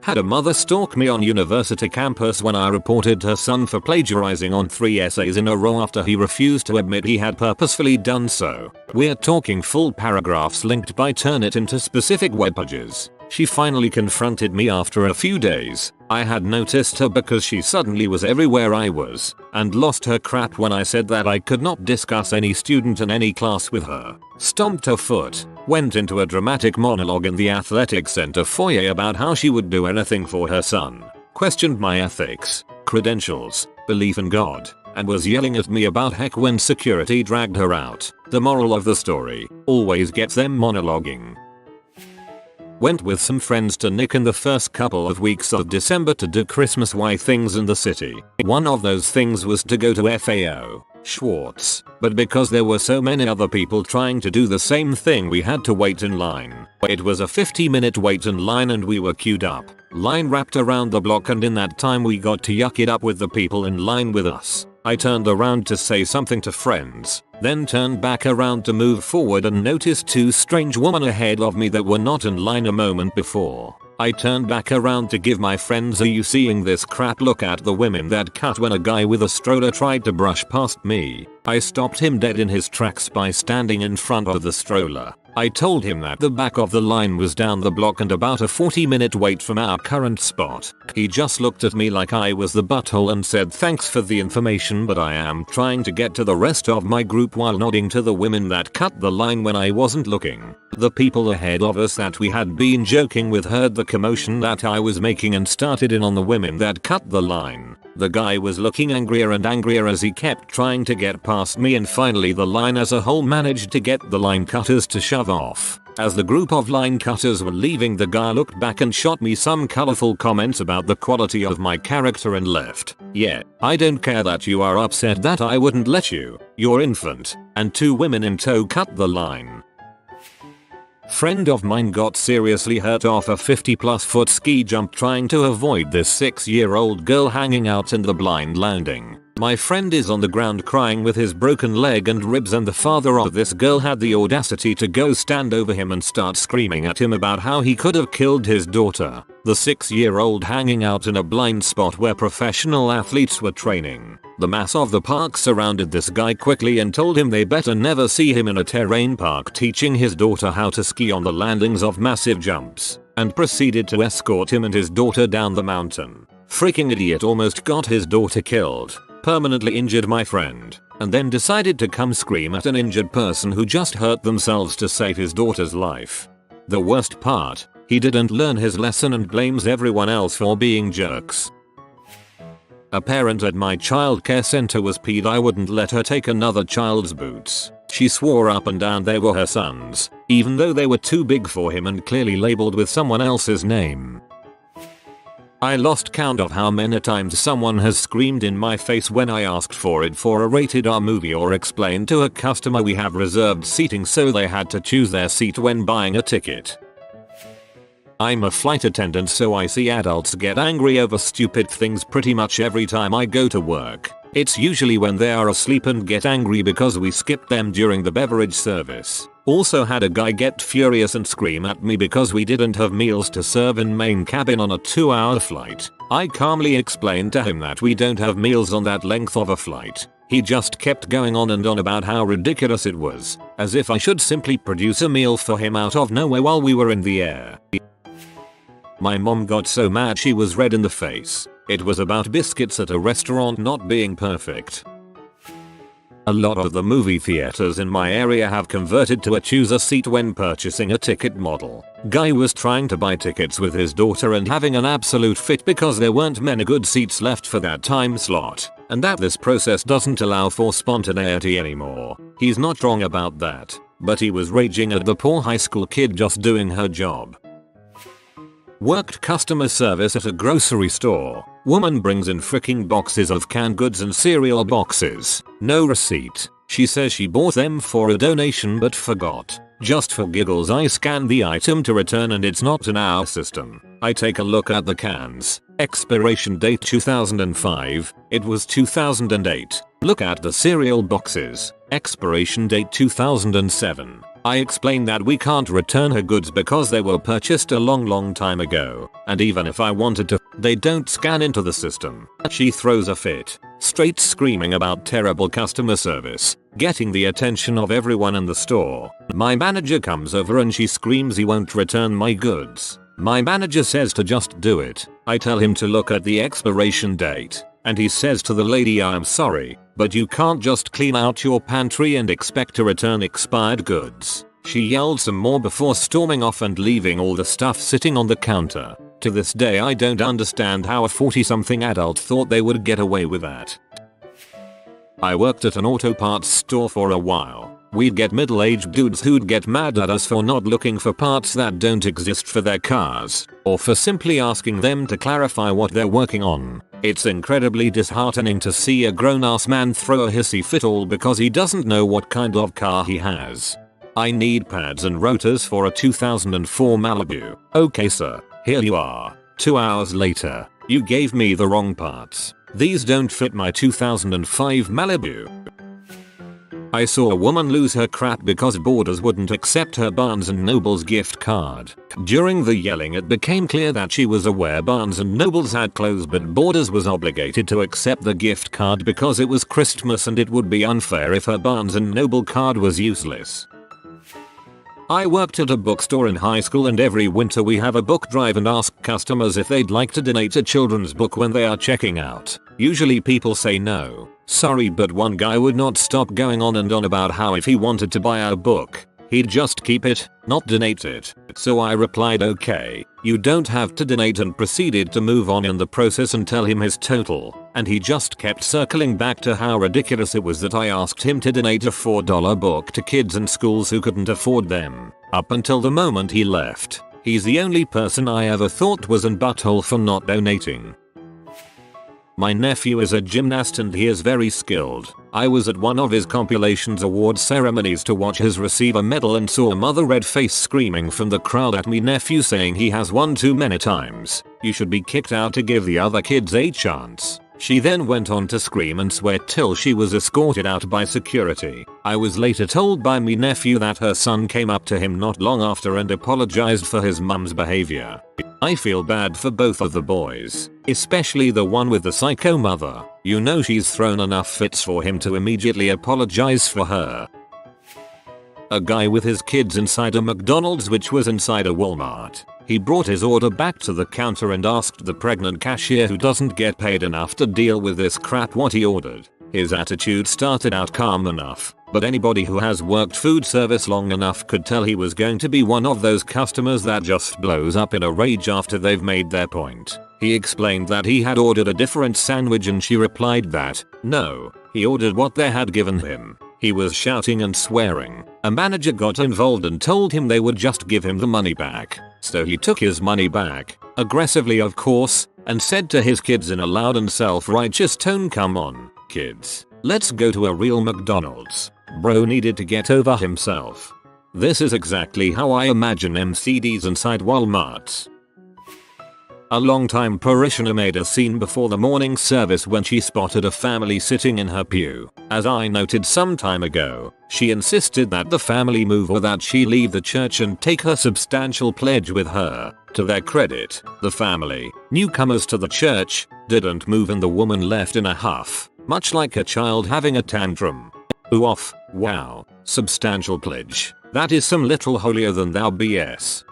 Had a mother stalk me on university campus when I reported her son for plagiarizing on 3 essays in a row after he refused to admit he had purposefully done so. We're talking full paragraphs linked by Turnitin into specific web pages. She finally confronted me after a few days. I had noticed her because she suddenly was everywhere I was, and lost her crap when I said that I could not discuss any student in any class with her. Stomped her foot, went into a dramatic monologue in the athletic center foyer about how she would do anything for her son, questioned my ethics, credentials, belief in God, and was yelling at me about heck when security dragged her out. The moral of the story, always gets them monologuing. Went with some friends to Nick in the first couple of weeks of December to do Christmas Y things in the city. One of those things was to go to FAO Schwartz, but because there were so many other people trying to do the same thing we had to wait in line. It was a 50-minute wait in line and we were queued up. Line wrapped around the block, and in that time we got to yuck it up with the people in line with us. I turned around to say something to friends, then turned back around to move forward and noticed two strange women ahead of me that were not in line a moment before. I turned back around to give my friends "Are you seeing this crap? Look at the women that cut" when a guy with a stroller tried to brush past me. I stopped him dead in his tracks by standing in front of the stroller. I told him that the back of the line was down the block and about a 40-minute wait from our current spot. He just looked at me like I was the butthole and said thanks for the information, but I am trying to get to the rest of my group while nodding to the women that cut the line when I wasn't looking. The people ahead of us that we had been joking with heard the commotion that I was making and started in on the women that cut the line. The guy was looking angrier and angrier as he kept trying to get past me, and finally the line as a whole managed to get the line cutters to shove off. As the group of line cutters were leaving, the guy looked back and shot me some colorful comments about the quality of my character and left. Yeah, I don't care that you are upset that I wouldn't let you, your infant, and two women in tow cut the line. Friend of mine got seriously hurt off a 50+ foot ski jump trying to avoid this 6-year-old girl hanging out in the blind landing. My friend is on the ground crying with his broken leg and ribs, and the father of this girl had the audacity to go stand over him and start screaming at him about how he could have killed his daughter. The 6-year-old hanging out in a blind spot where professional athletes were training. The mass of the park surrounded this guy quickly and told him they better never see him in a terrain park teaching his daughter how to ski on the landings of massive jumps, and proceeded to escort him and his daughter down the mountain. Freaking idiot almost got his daughter killed, permanently injured my friend, and then decided to come scream at an injured person who just hurt themselves to save his daughter's life. The worst part, he didn't learn his lesson and blames everyone else for being jerks. A parent at my childcare center was peed I wouldn't let her take another child's boots. She swore up and down they were her son's, even though they were too big for him and clearly labeled with someone else's name. I lost count of how many times someone has screamed in my face when I asked for it for a rated R movie or explained to a customer we have reserved seating so they had to choose their seat when buying a ticket. I'm a flight attendant, so I see adults get angry over stupid things pretty much every time I go to work. It's usually when they are asleep and get angry because we skipped them during the beverage service. Also had a guy get furious and scream at me because we didn't have meals to serve in main cabin on a 2-hour flight. I calmly explained to him that we don't have meals on that length of a flight. He just kept going on and on about how ridiculous it was, as if I should simply produce a meal for him out of nowhere while we were in the air. My mom got so mad she was red in the face. It was about biscuits at a restaurant not being perfect. A lot of the movie theaters in my area have converted to a choose a seat when purchasing a ticket model. Guy was trying to buy tickets with his daughter and having an absolute fit because there weren't many good seats left for that time slot, and that this process doesn't allow for spontaneity anymore. He's not wrong about that, but he was raging at the poor high school kid just doing her job. Worked customer service at a grocery store. Woman brings in freaking boxes of canned goods and cereal boxes. No receipt. She says she bought them for a donation but forgot. Just for giggles I scan the item to return and it's not in our system. I take a look at the cans. Expiration date 2005. It was 2008. Look at the cereal boxes. Expiration date 2007. I explain that we can't return her goods because they were purchased a long time ago, and even if I wanted to, they don't scan into the system. She throws a fit, straight screaming about terrible customer service, getting the attention of everyone in the store. My manager comes over and she screams he won't return my goods. My manager says to just do it. I tell him to look at the expiration date, and he says to the lady, I'm sorry, but you can't just clean out your pantry and expect to return expired goods. She yelled some more before storming off and leaving all the stuff sitting on the counter. To this day I don't understand how a 40-something adult thought they would get away with that. I worked at an auto parts store for a while. We'd get middle-aged dudes who'd get mad at us for not looking for parts that don't exist for their cars, or for simply asking them to clarify what they're working on. It's incredibly disheartening to see a grown-ass man throw a hissy fit all because he doesn't know what kind of car he has. I need pads and rotors for a 2004 Malibu. Okay sir, here you are. 2 hours later, you gave me the wrong parts. These don't fit my 2005 Malibu. I saw a woman lose her crap because Borders wouldn't accept her Barnes & Noble's gift card. During the yelling it became clear that she was aware Barnes & Noble's had closed, but Borders was obligated to accept the gift card because it was Christmas and it would be unfair if her Barnes & Noble card was useless. I worked at a bookstore in high school, and every winter we have a book drive and ask customers if they'd like to donate a children's book when they are checking out. Usually people say no, sorry, but one guy would not stop going on and on about how if he wanted to buy our book, he'd just keep it, not donate it. So I replied, okay, you don't have to donate, and proceeded to move on in the process and tell him his total, and he just kept circling back to how ridiculous it was that I asked him to donate a $4 book to kids in schools who couldn't afford them, up until the moment he left. He's the only person I ever thought was an butthole for not donating. My nephew is a gymnast and he is very skilled. I was at one of his compilations award ceremonies to watch his receive a medal and saw a mother red face screaming from the crowd at me nephew saying he has won too many times. You should be kicked out to give the other kids a chance. She then went on to scream and swear till she was escorted out by security. I was later told by me nephew that her son came up to him not long after and apologized for his mum's behavior. I feel bad for both of the boys, especially the one with the psycho mother. You know she's thrown enough fits for him to immediately apologize for her. A guy with his kids inside a McDonald's, which was inside a Walmart. He brought his order back to the counter and asked the pregnant cashier, who doesn't get paid enough to deal with this crap, what he ordered. His attitude started out calm enough, but anybody who has worked food service long enough could tell he was going to be one of those customers that just blows up in a rage after they've made their point. He explained that he had ordered a different sandwich and she replied that, no, he ordered what they had given him. He was shouting and swearing. A manager got involved and told him they would just give him the money back. So he took his money back, aggressively of course, and said to his kids in a loud and self-righteous tone, come on, kids, let's go to a real McDonald's. Bro needed to get over himself. This is exactly how I imagine MCDs inside Walmarts. A longtime parishioner made a scene before the morning service when she spotted a family sitting in her pew. As I noted some time ago, she insisted that the family move or that she leave the church and take her substantial pledge with her. To their credit, the family, newcomers to the church, didn't move and the woman left in a huff, much like a child having a tantrum. Ooh off, wow, substantial pledge. That is some little holier than thou BS.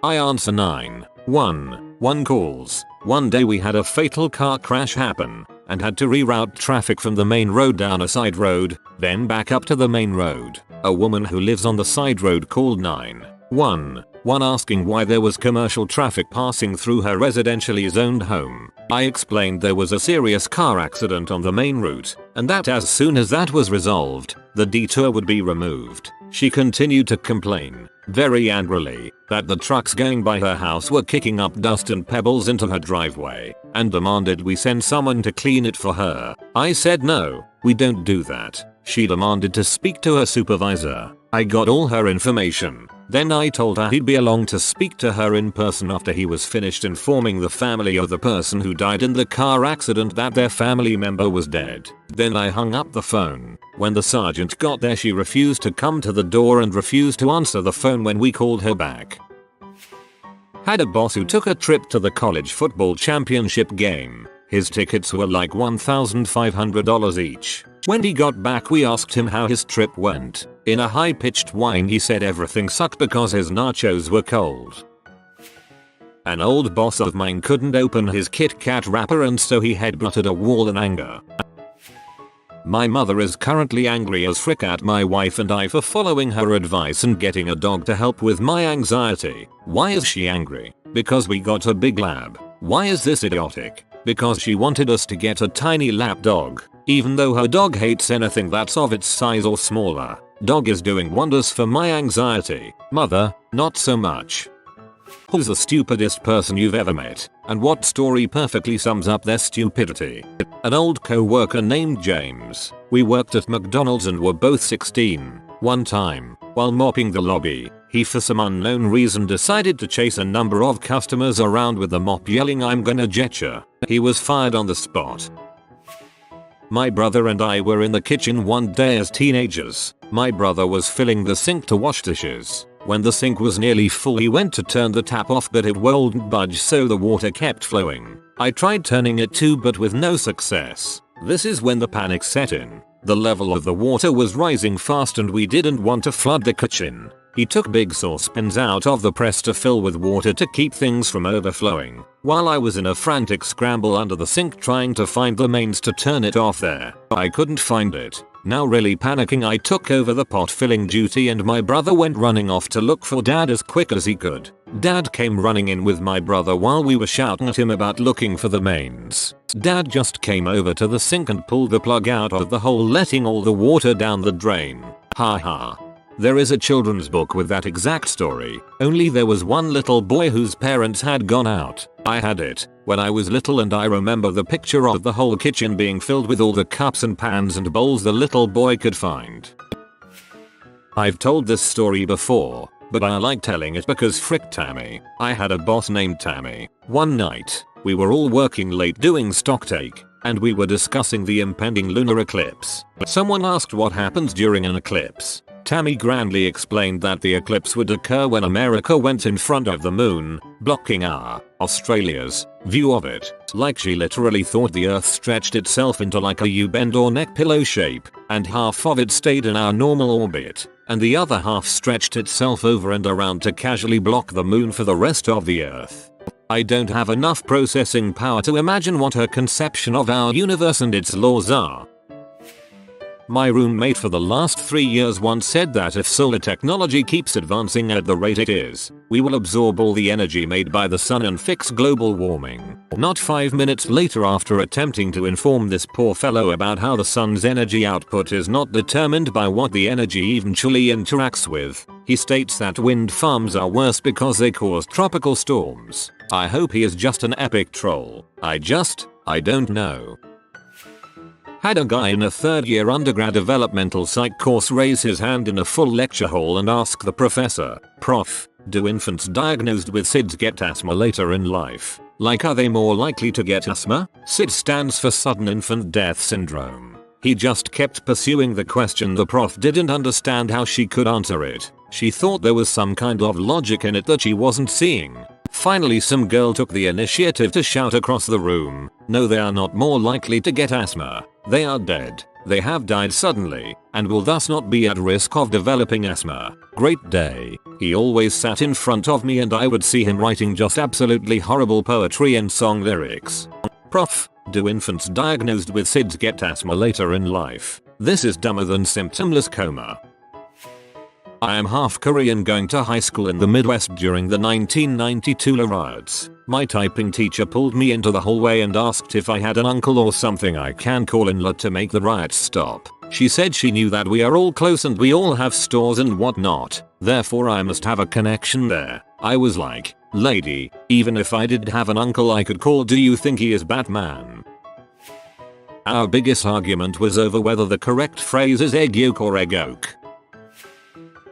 I answer 911 calls. One day we had a fatal car crash happen and had to reroute traffic from the main road down a side road, then back up to the main road. A woman who lives on the side road called 911 asking why there was commercial traffic passing through her residentially zoned home. I explained there was a serious car accident on the main route and that as soon as that was resolved, the detour would be removed. She continued to complain, very angrily, that the trucks going by her house were kicking up dust and pebbles into her driveway, and demanded we send someone to clean it for her. I said no, we don't do that. She demanded to speak to her supervisor. I got all her information. Then I told her he'd be along to speak to her in person after he was finished informing the family of the person who died in the car accident that their family member was dead. Then I hung up the phone. When the sergeant got there, she refused to come to the door and refused to answer the phone when we called her back. Had a boss who took a trip to the college football championship game. His tickets were like $1,500 each. When he got back, we asked him how his trip went. In a high-pitched whine he said everything sucked because his nachos were cold. An old boss of mine couldn't open his Kit Kat wrapper and so he headbutted a wall in anger. My mother is currently angry as frick at my wife and I for following her advice and getting a dog to help with my anxiety. Why is she angry? Because we got a big lab. Why is this idiotic? Because she wanted us to get a tiny lap dog, even though her dog hates anything that's of its size or smaller. Dog is doing wonders for my anxiety. Mother, not so much. Who's the stupidest person you've ever met? And what story perfectly sums up their stupidity? An old co-worker named James. We worked at McDonald's and were both 16. One time, while mopping the lobby, he for some unknown reason decided to chase a number of customers around with the mop yelling, "I'm gonna getcha." He was fired on the spot. My brother and I were in the kitchen one day as teenagers. My brother was filling the sink to wash dishes. When the sink was nearly full, he went to turn the tap off, but it wouldn't budge, so the water kept flowing. I tried turning it too, but with no success. This is when the panic set in. The level of the water was rising fast and we didn't want to flood the kitchen. He took big saucepans out of the press to fill with water to keep things from overflowing, while I was in a frantic scramble under the sink trying to find the mains to turn it off there. I couldn't find it. Now really panicking, I took over the pot filling duty and my brother went running off to look for Dad as quick as he could. Dad came running in with my brother while we were shouting at him about looking for the mains. Dad just came over to the sink and pulled the plug out of the hole, letting all the water down the drain. Ha ha. There is a children's book with that exact story, only there was one little boy whose parents had gone out. I had it when I was little and I remember the picture of the whole kitchen being filled with all the cups and pans and bowls the little boy could find. I've told this story before, but I like telling it because frick Tammy. I had a boss named Tammy. One night, we were all working late doing stocktake, and we were discussing the impending lunar eclipse. Someone asked what happens during an eclipse. Tammy grandly explained that the eclipse would occur when America went in front of the moon, blocking Australia's view of it. Like she literally thought the earth stretched itself into like a U-bend or neck pillow shape, and half of it stayed in our normal orbit, and the other half stretched itself over and around to casually block the moon for the rest of the earth. I don't have enough processing power to imagine what her conception of our universe and its laws are. My roommate for the last 3 years once said that if solar technology keeps advancing at the rate it is, we will absorb all the energy made by the sun and fix global warming. Not 5 minutes later, after attempting to inform this poor fellow about how the sun's energy output is not determined by what the energy eventually interacts with, he states that wind farms are worse because they cause tropical storms. I hope he is just an epic troll. I don't know. Had a guy in a third-year undergrad developmental psych course raise his hand in a full lecture hall and ask the professor, "Prof, do infants diagnosed with SIDS get asthma later in life? Like, are they more likely to get asthma?" SIDS stands for Sudden Infant Death Syndrome. He just kept pursuing the question. The prof didn't understand how she could answer it. She thought there was some kind of logic in it that she wasn't seeing. Finally, some girl took the initiative to shout across the room, "No, they are not more likely to get asthma. They are dead. They have died suddenly, and will thus not be at risk of developing asthma." Great day. He always sat in front of me and I would see him writing just absolutely horrible poetry and song lyrics. Prof, do infants diagnosed with SIDS get asthma later in life? This is dumber than symptomless coma. I am half Korean, going to high school in the Midwest during the 1992 riots. My typing teacher pulled me into the hallway and asked if I had an uncle or something I can call in to make the riots stop. She said she knew that we are all close and we all have stores and whatnot, therefore I must have a connection there. I was like, "Lady, even if I did have an uncle I could call, do you think he is Batman?" Our biggest argument was over whether the correct phrase is egg yolk or egg yolk.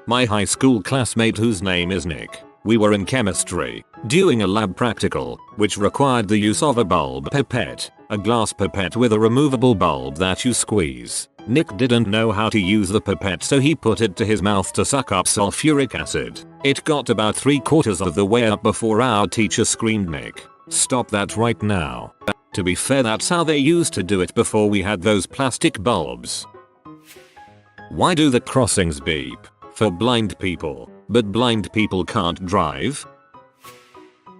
My high school classmate, whose name is Nick, we were in chemistry, doing a lab practical, which required the use of a bulb pipette, a glass pipette with a removable bulb that you squeeze. Nick didn't know how to use the pipette, so he put it to his mouth to suck up sulfuric acid. It got about 3/4 of the way up before our teacher screamed, "Nick, stop that right now." To be fair, that's how they used to do it before we had those plastic bulbs. Why do the crossings beep? For blind people, but blind people can't drive?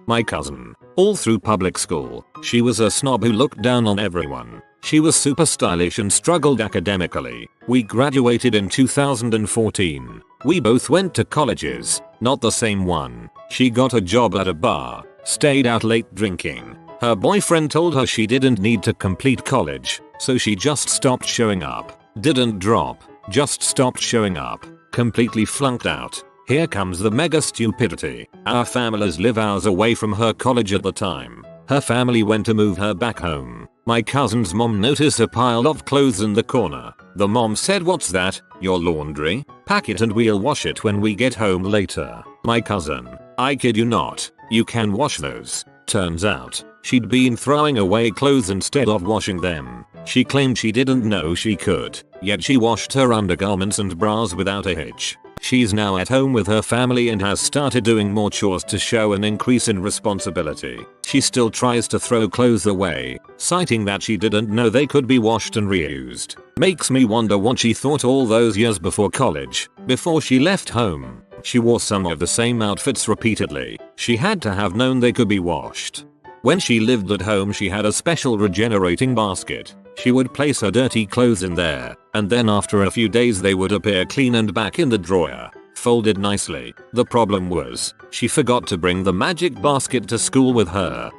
My cousin, all through public school, she was a snob who looked down on everyone. She was super stylish and struggled academically. We graduated in 2014. We both went to colleges, not the same one. She got a job at a bar, stayed out late drinking. Her boyfriend told her she didn't need to complete college, so she just stopped showing up. Didn't drop, just stopped showing up. Completely flunked out. Here comes the mega stupidity. Our families live hours away from her college at the time. Her family went to move her back home. My cousin's mom noticed a pile of clothes in the corner. The mom said, "What's that? Your laundry? Pack it and we'll wash it when we get home later." My cousin, I kid you not, "You can wash those." Turns out, She'd been throwing away clothes instead of washing them. She claimed she didn't know she could, yet she washed her undergarments and bras without a hitch. She's now at home with her family and has started doing more chores to show an increase in responsibility. She still tries to throw clothes away, citing that she didn't know they could be washed and reused. Makes me wonder what she thought all those years before college. Before she left home, she wore some of the same outfits repeatedly. She had to have known they could be washed. When she lived at home, she had a special regenerating basket. She would place her dirty clothes in there, and then after a few days they would appear clean and back in the drawer, folded nicely. The problem was, she forgot to bring the magic basket to school with her.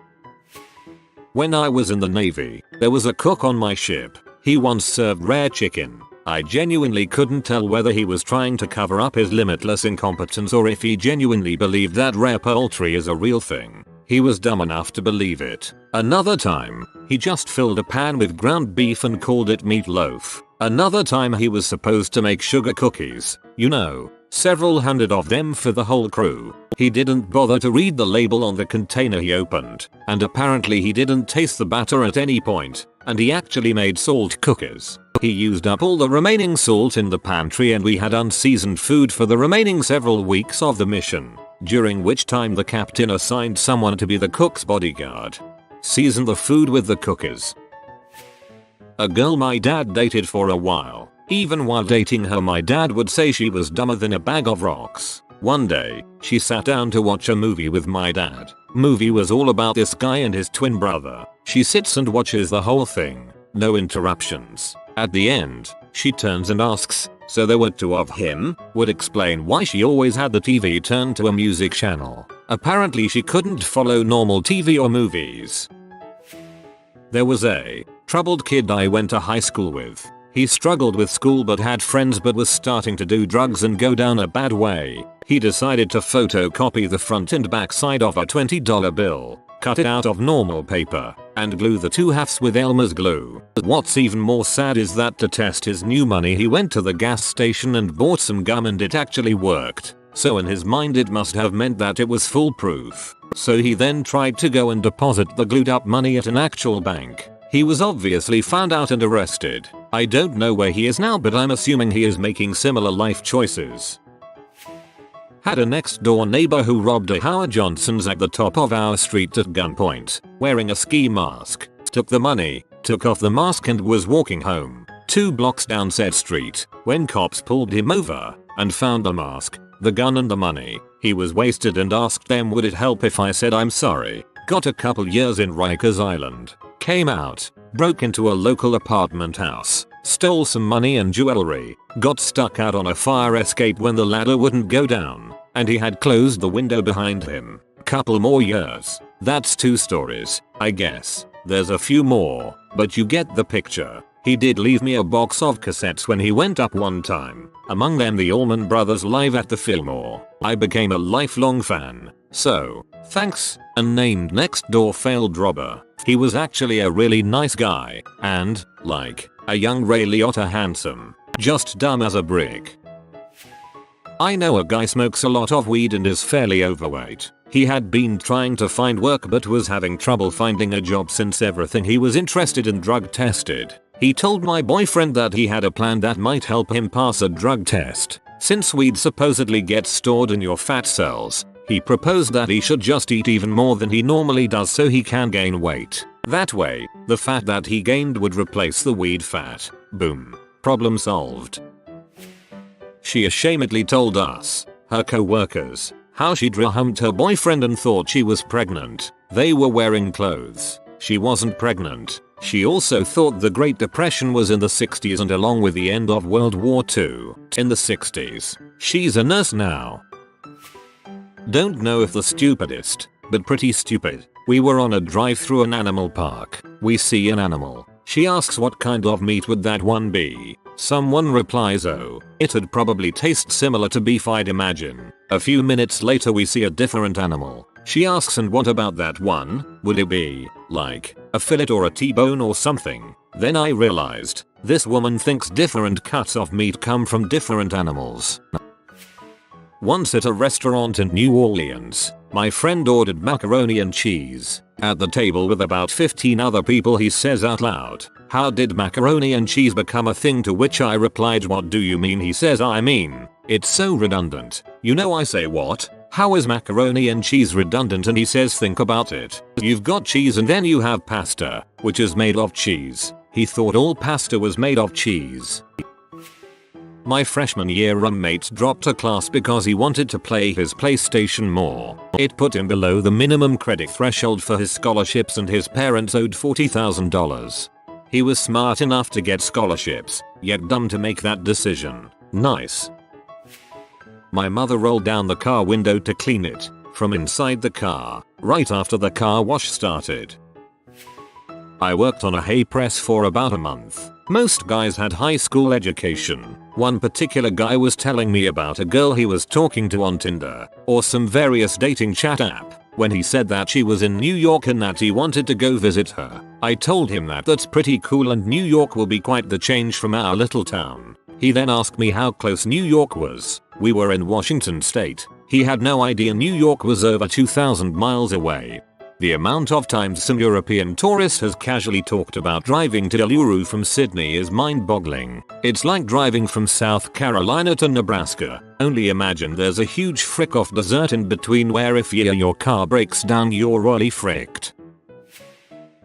When I was in the Navy, there was a cook on my ship. He once served rare chicken. I genuinely couldn't tell whether he was trying to cover up his limitless incompetence or if he genuinely believed that rare poultry is a real thing. He was dumb enough to believe it. Another time, he just filled a pan with ground beef and called it meatloaf. Another time he was supposed to make sugar cookies. You know, several hundred of them for the whole crew. He didn't bother to read the label on the container he opened, and apparently he didn't taste the batter at any point, and he actually made salt cookies. He used up all the remaining salt in the pantry and we had unseasoned food for the remaining several weeks of the mission, during which time the captain assigned someone to be the cook's bodyguard. Season the food with the cookies. A girl my dad dated for a while. Even while dating her, my dad would say she was dumber than a bag of rocks. One day, she sat down to watch a movie with my dad. Movie was all about this guy and his twin brother. She sits and watches the whole thing. No interruptions. At the end, she turns and asks, "So there were two of him?" Would explain why she always had the TV turned to a music channel. Apparently she couldn't follow normal TV or movies. There was a troubled kid I went to high school with. He struggled with school but had friends but was starting to do drugs and go down a bad way. He decided to photocopy the front and back side of a $20 bill, cut it out of normal paper, and glue the two halves with Elmer's glue. What's even more sad is that to test his new money he went to the gas station and bought some gum and it actually worked. So in his mind it must have meant that it was foolproof. So he then tried to go and deposit the glued up money at an actual bank. He was obviously found out and arrested. I don't know where he is now, but I'm assuming he is making similar life choices. Had a next door neighbor who robbed a Howard Johnson's at the top of our street at gunpoint, wearing a ski mask, took the money, took off the mask and was walking home, 2 blocks down said street, when cops pulled him over and found the mask, the gun and the money. He was wasted and asked them would it help if I said I'm sorry. Got a couple years in Rikers Island. Came out, broke into a local apartment house, stole some money and jewelry, got stuck out on a fire escape when the ladder wouldn't go down, and he had closed the window behind him. Couple more years. That's 2 stories, I guess. There's a few more, but you get the picture. He did leave me a box of cassettes when he went up one time, among them the Allman Brothers live at the Fillmore. I became a lifelong fan. So, thanks, unnamed next door failed robber. He was actually a really nice guy, and, like, a young Ray Liotta handsome. Just dumb as a brick. I know a guy smokes a lot of weed and is fairly overweight. He had been trying to find work but was having trouble finding a job since everything he was interested in drug tested. He told my boyfriend that he had a plan that might help him pass a drug test. Since weed supposedly gets stored in your fat cells, he proposed that he should just eat even more than he normally does so he can gain weight. That way, the fat that he gained would replace the weed fat. Boom. Problem solved. She ashamedly told us, her co-workers, how she humped her boyfriend and thought she was pregnant. They were wearing clothes. She wasn't pregnant. She also thought the Great Depression was in the 60s and along with the end of World War II, in the 60s. She's a nurse now. Don't know if the stupidest, but pretty stupid. We were on a drive through an animal park. We see an animal. She asks what kind of meat would that one be. Someone replies, oh, it'd probably taste similar to beef I'd imagine. A few minutes later we see a different animal. She asks, and what about that one? Would it be, like, a fillet or a T-bone or something? Then I realized, this woman thinks different cuts of meat come from different animals. Once at a restaurant in New Orleans, My friend ordered macaroni and cheese. At the table with about 15 other people he says out loud, "How did macaroni and cheese become a thing?" To which I replied, "What do you mean?" He says, "I mean, it's so redundant." You know, I say, "What? How is macaroni and cheese redundant?" And he says, "Think about it. You've got cheese and then you have pasta, which is made of cheese." He thought all pasta was made of cheese. My freshman year roommate dropped a class because he wanted to play his PlayStation more. It put him below the minimum credit threshold for his scholarships and his parents owed $40,000. He was smart enough to get scholarships, yet dumb to make that decision. Nice. My mother rolled down the car window to clean it from inside the car, right after the car wash started. I worked on a hay press for about a month. Most guys had high school education. One particular guy was telling me about a girl he was talking to on Tinder, or some various dating chat app, when he said that she was in New York and that he wanted to go visit her. I told him that that's pretty cool and New York will be quite the change from our little town. He then asked me how close New York was. We were in Washington state. He had no idea New York was over 2,000 miles away. The amount of times some European tourist has casually talked about driving to Uluru from Sydney is mind-boggling. It's like driving from South Carolina to Nebraska. Only imagine there's a huge frick-off desert in between where if your car breaks down you're really fricked.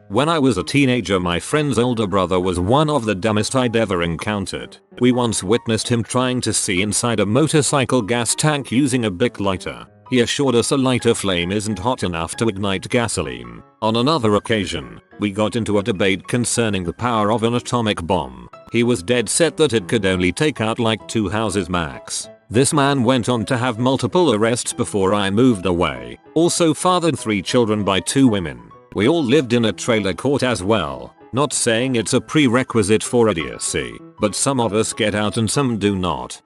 When I was a teenager, my friend's older brother was one of the dumbest I'd ever encountered. We once witnessed him trying to see inside a motorcycle gas tank using a Bic lighter. He assured us a lighter flame isn't hot enough to ignite gasoline. On another occasion, we got into a debate concerning the power of an atomic bomb. He was dead set that it could only take out like 2 houses max. This man went on to have multiple arrests before I moved away. Also fathered 3 children by 2 women. We all lived in a trailer court as well. Not saying it's a prerequisite for idiocy, but some of us get out and some do not.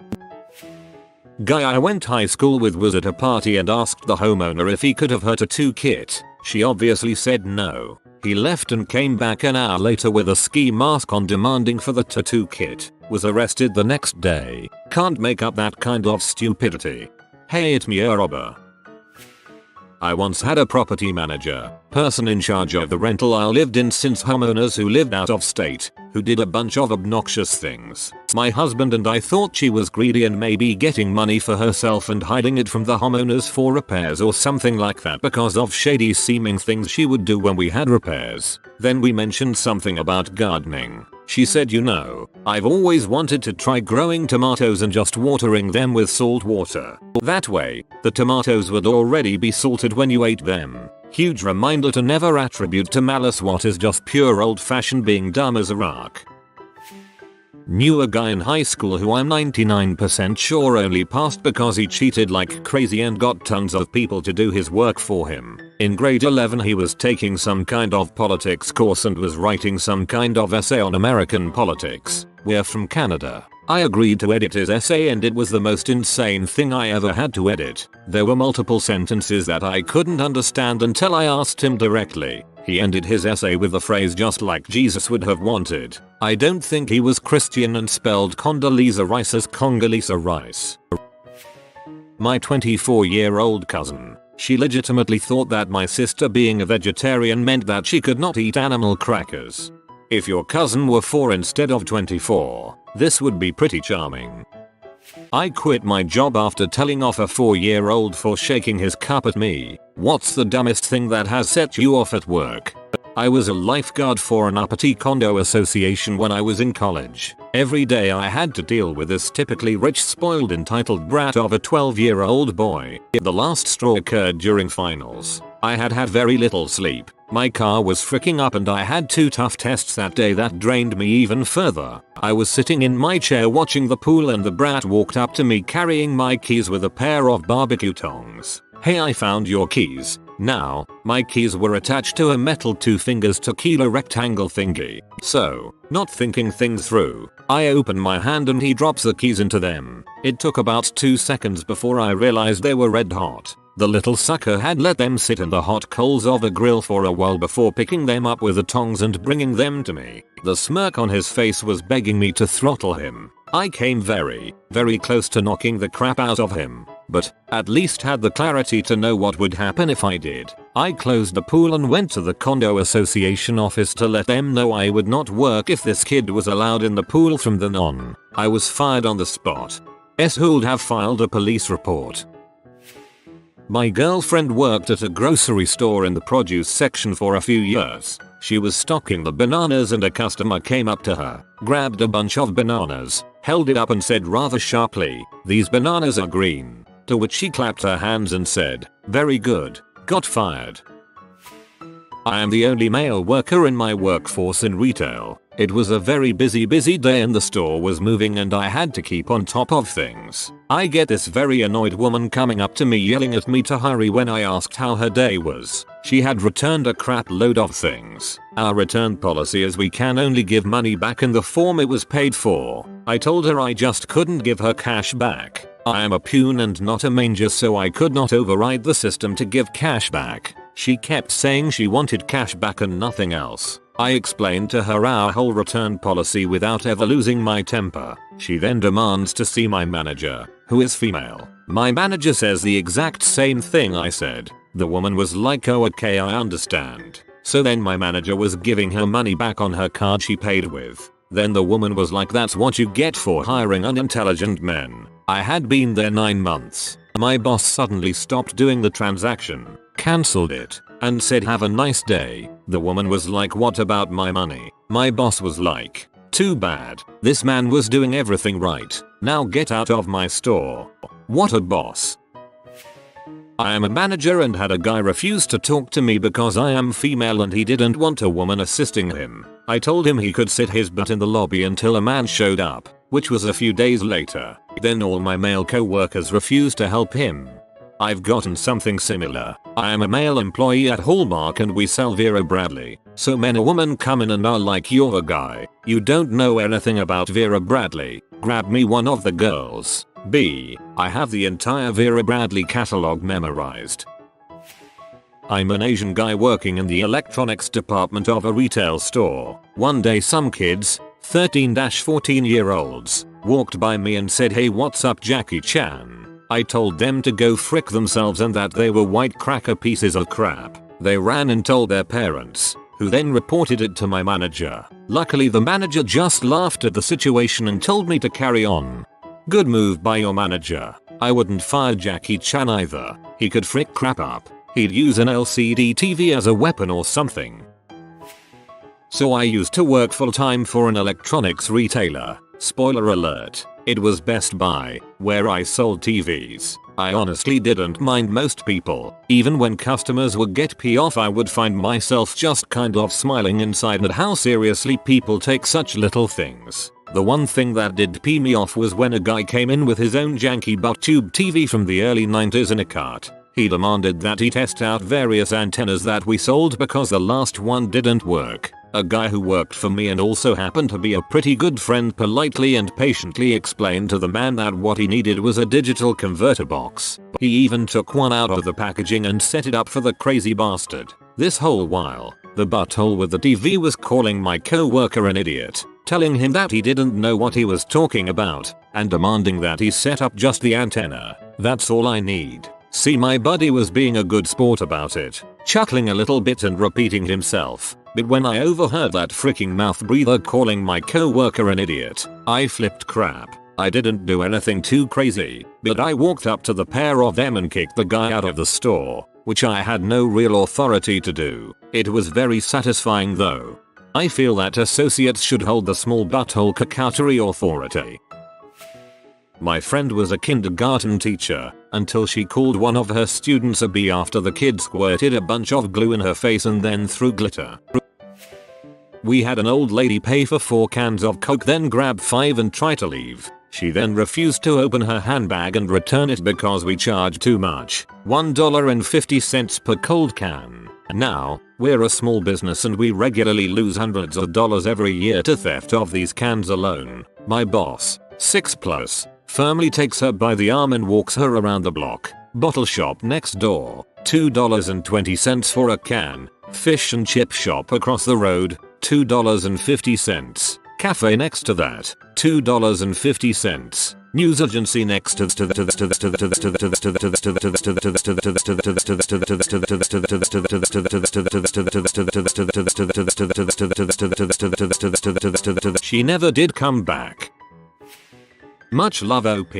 Guy I went high school with was at a party and asked the homeowner if he could have her tattoo kit. She obviously said no. He left and came back an hour later with a ski mask on demanding for the tattoo kit. Was arrested the next day. Can't make up that kind of stupidity. Hey, it's me, a robber. I once had a property manager, person in charge of the rental I lived in since homeowners who lived out of state, who did a bunch of obnoxious things. My husband and I thought she was greedy and maybe getting money for herself and hiding it from the homeowners for repairs or something like that because of shady seeming things she would do when we had repairs. Then we mentioned something about gardening. She said, "You know, I've always wanted to try growing tomatoes and just watering them with salt water. That way, the tomatoes would already be salted when you ate them." Huge reminder to never attribute to malice what is just pure old-fashioned being dumb as a rock. Knew a guy in high school who I'm 99% sure only passed because he cheated like crazy and got tons of people to do his work for him. In grade 11 he was taking some kind of politics course and was writing some kind of essay on American politics. We're from Canada. I agreed to edit his essay and it was the most insane thing I ever had to edit. There were multiple sentences that I couldn't understand until I asked him directly. He ended his essay with the phrase "just like Jesus would have wanted." I don't think he was Christian and spelled Condoleezza Rice as Congolese rice. My 24-year-old cousin. She legitimately thought that my sister being a vegetarian meant that she could not eat animal crackers. If your cousin were 4 instead of 24, this would be pretty charming. I quit my job after telling off a 4-year-old for shaking his cup at me. What's the dumbest thing that has set you off at work? I was a lifeguard for an uppity condo association when I was in college. Every day I had to deal with this typically rich, spoiled, entitled brat of a 12-year-old boy. The last straw occurred during finals. I had had very little sleep. My car was freaking up and I had 2 tough tests that day that drained me even further. I was sitting in my chair watching the pool and the brat walked up to me carrying my keys with a pair of barbecue tongs. "Hey, I found your keys." Now, my keys were attached to a metal 2 fingers tequila rectangle thingy. So, not thinking things through, I open my hand and he drops the keys into them. It took about 2 seconds before I realized they were red hot. The little sucker had let them sit in the hot coals of a grill for a while before picking them up with the tongs and bringing them to me. The smirk on his face was begging me to throttle him. I came very, very close to knocking the crap out of him. but at least had the clarity to know what would happen if I did. I closed the pool and went to the condo association office to let them know I would not work if this kid was allowed in the pool from then on. I was fired on the spot. Who'd have filed a police report. My girlfriend worked at a grocery store in the produce section for a few years. She was stocking the bananas and a customer came up to her, grabbed a bunch of bananas, held it up and said rather sharply, "These bananas are green." To which she clapped her hands and said, "Very good." Got fired. I am the only male worker in my workforce in retail. It was a very busy day and the store was moving and I had to keep on top of things. I get this very annoyed woman coming up to me yelling at me to hurry when I asked how her day was. She had returned a crap load of things. Our return policy is we can only give money back in the form it was paid for. I told her I just couldn't give her cash back. I am a pune and not a manger, so I could not override the system to give cash back. She kept saying she wanted cash back and nothing else. I explained to her our whole return policy without ever losing my temper. She then demands to see my manager, who is female. My manager says the exact same thing I said. The woman was like, "Oh okay, I understand." So then my manager was giving her money back on her card she paid with. Then the woman was like, "That's what you get for hiring unintelligent men." I had been there 9 months. My boss suddenly stopped doing the transaction, cancelled it, and said, "Have a nice day." The woman was like, "What about my money?" My boss was like, "Too bad. This man was doing everything right. Now get out of my store." What a boss. I am a manager and had a guy refuse to talk to me because I am female and he didn't want a woman assisting him. I told him he could sit his butt in the lobby until a man showed up, which was a few days later. Then all my male co-workers refused to help him. I've gotten something similar. I am a male employee at Hallmark and we sell Vera Bradley. So men or women come in and are like, "You're a guy. You don't know anything about Vera Bradley. Grab me one of the girls." B. I have the entire Vera Bradley catalog memorized. I'm an Asian guy working in the electronics department of a retail store. One day some kids, 13-14-year-olds, walked by me and said, "Hey, what's up, Jackie Chan?" I told them to go frick themselves and that they were white cracker pieces of crap. They ran and told their parents, who then reported it to my manager. Luckily the manager just laughed at the situation and told me to carry on. Good move by your manager. I wouldn't fire Jackie Chan either. He could frick crap up. He'd use an LCD TV as a weapon or something. So I used to work full time for an electronics retailer. Spoiler alert. It was Best Buy, where I sold TVs. I honestly didn't mind most people. Even when customers would get pee off, I would find myself just kind of smiling inside at how seriously people take such little things. The one thing that did pee me off was when a guy came in with his own janky butt tube TV from the early 90s in a cart. He demanded that he test out various antennas that we sold because the last one didn't work. A guy who worked for me and also happened to be a pretty good friend politely and patiently explained to the man that what he needed was a digital converter box. He even took one out of the packaging and set it up for the crazy bastard. This whole while, the butthole with the TV was calling my co-worker an idiot, telling him that he didn't know what he was talking about, and demanding that he set up just the antenna. That's all I need. See, my buddy was being a good sport about it, chuckling a little bit and repeating himself. But when I overheard that freaking mouth breather calling my co-worker an idiot, I flipped crap. I didn't do anything too crazy, but I walked up to the pair of them and kicked the guy out of the store, which I had no real authority to do. It was very satisfying though. I feel that associates should hold the small butthole cacouterie authority. My friend was a kindergarten teacher until she called one of her students a bee after the kid squirted a bunch of glue in her face and then threw glitter. We had an old lady pay for 4 cans of Coke, then grab 5 and try to leave. She then refused to open her handbag and return it because we charged too much, $1.50 per cold can. Now, we're a small business and we regularly lose hundreds of dollars every year to theft of these cans alone. My boss, 6+, firmly takes her by the arm and walks her around the block. Bottle shop next door, $2.20 for a can. Fish and chip shop across the road, $2.50. Cafe next to that, $2.50. News agency next to she never did come back. Much love OP.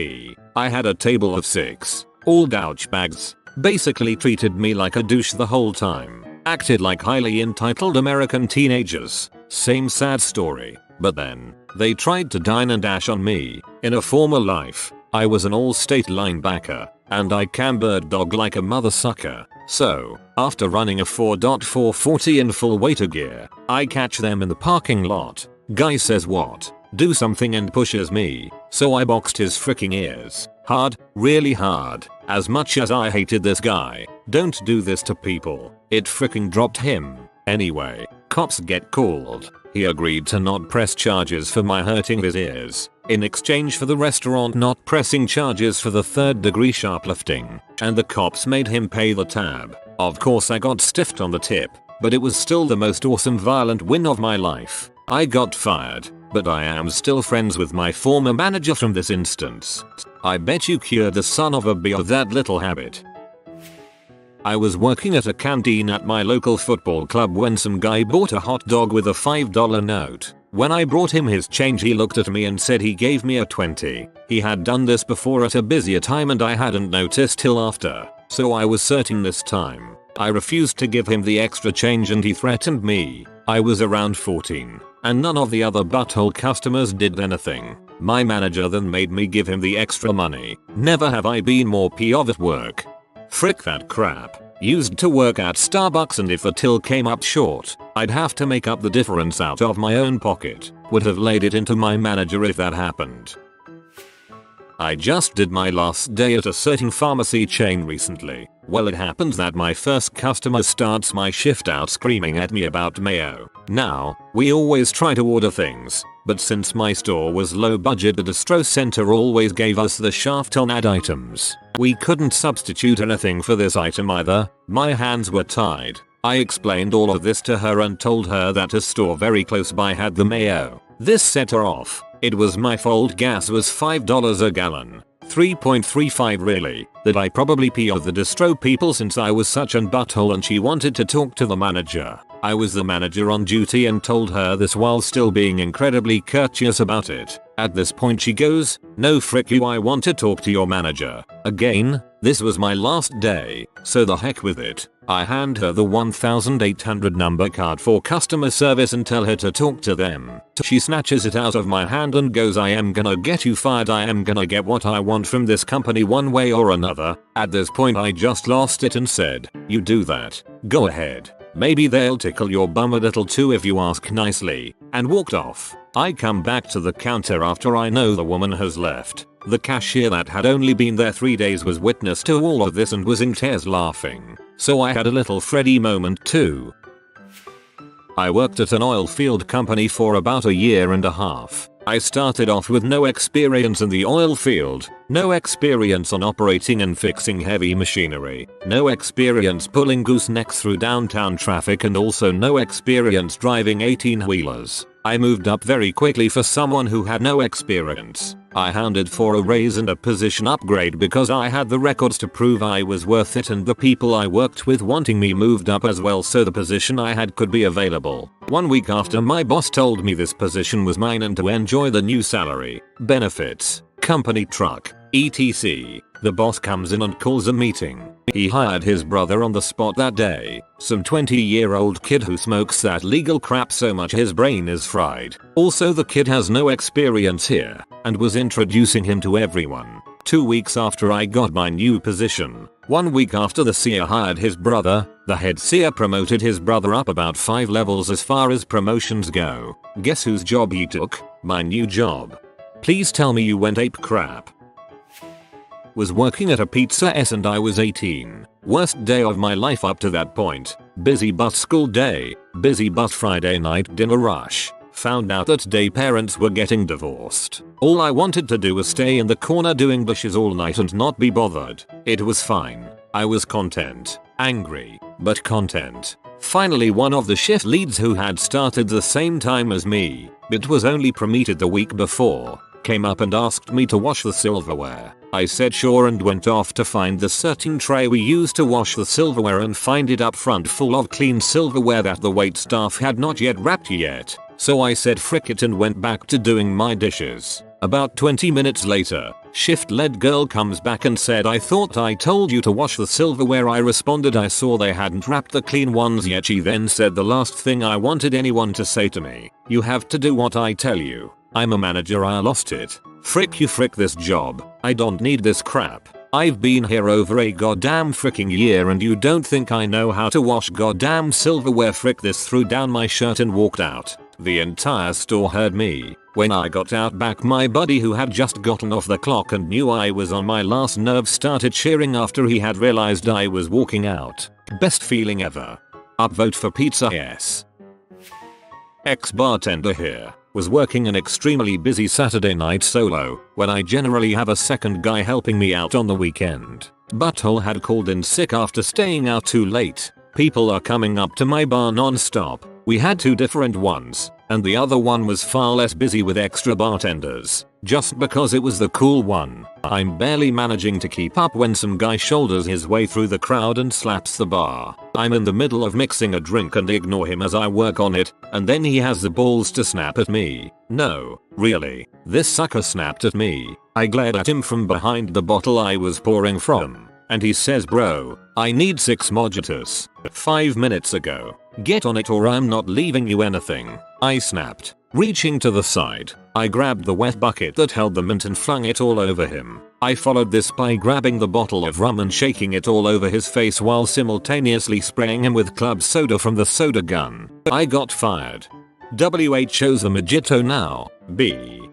I had a table of 6, all douchebags. Basically treated me like a douche the whole time. Acted like highly entitled American teenagers. Same sad story. But then, they tried to dine and dash on me. In a former life, I was an all-state linebacker, and I cambered dog like a mother sucker. So, after running a 4.440 in full waiter gear, I catch them in the parking lot. Guy says what? Do something and pushes me. So I boxed his freaking ears. Hard, really hard. As much as I hated this guy, don't do this to people. It freaking dropped him. Anyway, cops get called. He agreed to not press charges for my hurting his ears, in exchange for the restaurant not pressing charges for the 3rd-degree shoplifting, and the cops made him pay the tab. Of course I got stiffed on the tip, but it was still the most awesome violent win of my life. I got fired, but I am still friends with my former manager from this instance. I bet you cured the son of a bee of that little habit. I was working at a canteen at my local football club when some guy bought a hot dog with a $5 note. When I brought him his change, he looked at me and said he gave me a 20. He had done this before at a busier time and I hadn't noticed till after, so I was certain this time. I refused to give him the extra change and he threatened me. I was around 14, and none of the other butthole customers did anything. My manager then made me give him the extra money. Never have I been more POV at work. Frick that crap. Used to work at Starbucks, and if the till came up short, I'd have to make up the difference out of my own pocket. Would have laid it into my manager if that happened. I just did my last day at a certain pharmacy chain recently. Well, it happens that my first customer starts my shift out screaming at me about mayo. Now, we always try to order things, but since my store was low budget, the distro center always gave us the shaft on ad items. We couldn't substitute anything for this item either. My hands were tied. I explained all of this to her and told her that a store very close by had the mayo. This set her off. It was my fault. Gas was $5 a gallon. 3.35 really. That I probably PO'd the distro people since I was such an butthole and she wanted to talk to the manager. I was the manager on duty and told her this while still being incredibly courteous about it. At this point she goes, "No frick you, I want to talk to your manager." Again, this was my last day, so the heck with it. I hand her the 1800 number card for customer service and tell her to talk to them. She snatches it out of my hand and goes, "I am gonna get you fired. I am gonna get what I want from this company one way or another." At this point I just lost it and said, "You do that. Go ahead. Maybe they'll tickle your bum a little too if you ask nicely," and walked off. I come back to the counter after I know the woman has left. The cashier that had only been there 3 days was witness to all of this and was in tears laughing. So I had a little Freddy moment too. I worked at an oil field company for about a year and a half. I started off with no experience in the oil field, no experience on operating and fixing heavy machinery, no experience pulling goosenecks through downtown traffic, and also no experience driving 18-wheelers. I moved up very quickly for someone who had no experience. I hounded for a raise and a position upgrade because I had the records to prove I was worth it, and the people I worked with wanting me moved up as well so the position I had could be available. 1 week after my boss told me this position was mine and to enjoy the new salary, benefits, company truck, etc., the boss comes in and calls a meeting. He hired his brother on the spot that day, some 20-year-old kid who smokes that legal crap so much his brain is fried. Also, the kid has no experience here, and was introducing him to everyone. 2 weeks after I got my new position, 1 week after the seer hired his brother, the head seer promoted his brother up about 5 levels as far as promotions go. Guess whose job he took? My new job. Please tell me you went ape crap. Was working at a Pizza S and I was 18. Worst day of my life up to that point. Busy bus school day, busy bus Friday night dinner rush. Found out that day parents were getting divorced. All I wanted to do was stay in the corner doing dishes all night and not be bothered. It was fine. I was content. Angry, but content. Finally, one of the shift leads who had started the same time as me, but was only promoted the week before, came up and asked me to wash the silverware. I said sure and went off to find the certain tray we used to wash the silverware and find it up front full of clean silverware that the waitstaff had not yet wrapped yet. So I said frick it and went back to doing my dishes. About 20 minutes later, shift lead girl comes back and said I thought I told you to wash the silverware. I responded I saw they hadn't wrapped the clean ones yet. She then said the last thing I wanted anyone to say to me. You have to do what I tell you. I'm a manager, I lost it. Frick you, frick this job. I don't need this crap. I've been here over a goddamn fricking year and you don't think I know how to wash goddamn silverware. Frick this. Threw down my shirt and walked out. The entire store heard me. When I got out back, my buddy who had just gotten off the clock and knew I was on my last nerve started cheering after he had realized I was walking out. Best feeling ever. Upvote for pizza. Yes. Ex-bartender here. Was working an extremely busy Saturday night solo when I generally have a second guy helping me out on the weekend. Butthole had called in sick after staying out too late. People are coming up to my bar non-stop. We had 2 different ones, and the other one was far less busy with extra bartenders, just because it was the cool one. I'm barely managing to keep up when some guy shoulders his way through the crowd and slaps the bar. I'm in the middle of mixing a drink and ignore him as I work on it, and then he has the balls to snap at me. No, really, this sucker snapped at me. I glared at him from behind the bottle I was pouring from, and he says bro, I need 6 mojitos. 5 minutes ago. Get on it or I'm not leaving you anything. I snapped. Reaching to the side, I grabbed the wet bucket that held the mint and flung it all over him. I followed this by grabbing the bottle of rum and shaking it all over his face while simultaneously spraying him with club soda from the soda gun. I got fired. WHO's a mojito now. B.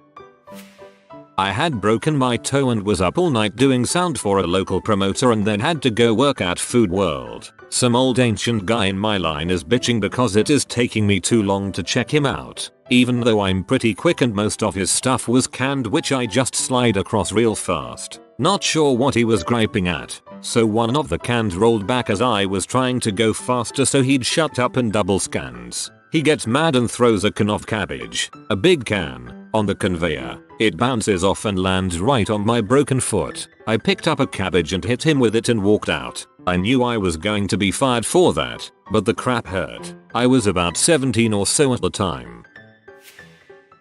I had broken my toe and was up all night doing sound for a local promoter and then had to go work at Food World. Some old ancient guy in my line is bitching because it is taking me too long to check him out, even though I'm pretty quick and most of his stuff was canned, which I just slide across real fast. Not sure what he was griping at, so one of the cans rolled back as I was trying to go faster so he'd shut up and double scans. He gets mad and throws a can of cabbage, a big can, on the conveyor. It bounces off and lands right on my broken foot. I picked up a cabbage and hit him with it and walked out. I knew I was going to be fired for that, but the crap hurt. I was about 17 or so at the time.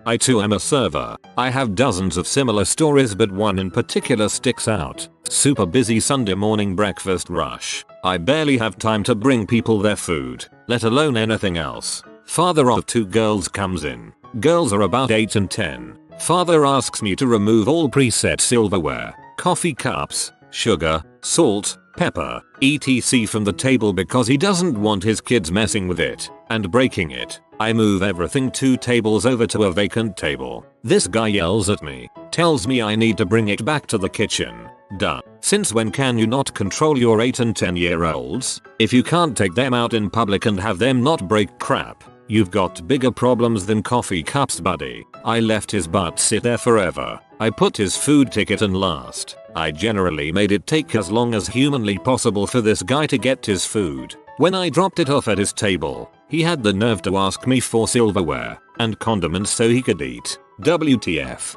I too am a server. I have dozens of similar stories, but one in particular sticks out. Super busy Sunday morning breakfast rush. I barely have time to bring people their food, let alone anything else. Father of 2 girls comes in. Girls are about 8 and 10. Father asks me to remove all preset silverware, coffee cups, sugar, salt, pepper, etc. from the table because he doesn't want his kids messing with it and breaking it. I move everything 2 tables over to a vacant table. This guy yells at me, tells me I need to bring it back to the kitchen. Duh. Since when can you not control your 8 and 10-year-olds? If you can't take them out in public and have them not break crap, you've got bigger problems than coffee cups, buddy. I left his butt sit there forever. I put his food ticket in last. I generally made it take as long as humanly possible for this guy to get his food. When I dropped it off at his table, he had the nerve to ask me for silverware and condiments so he could eat. WTF.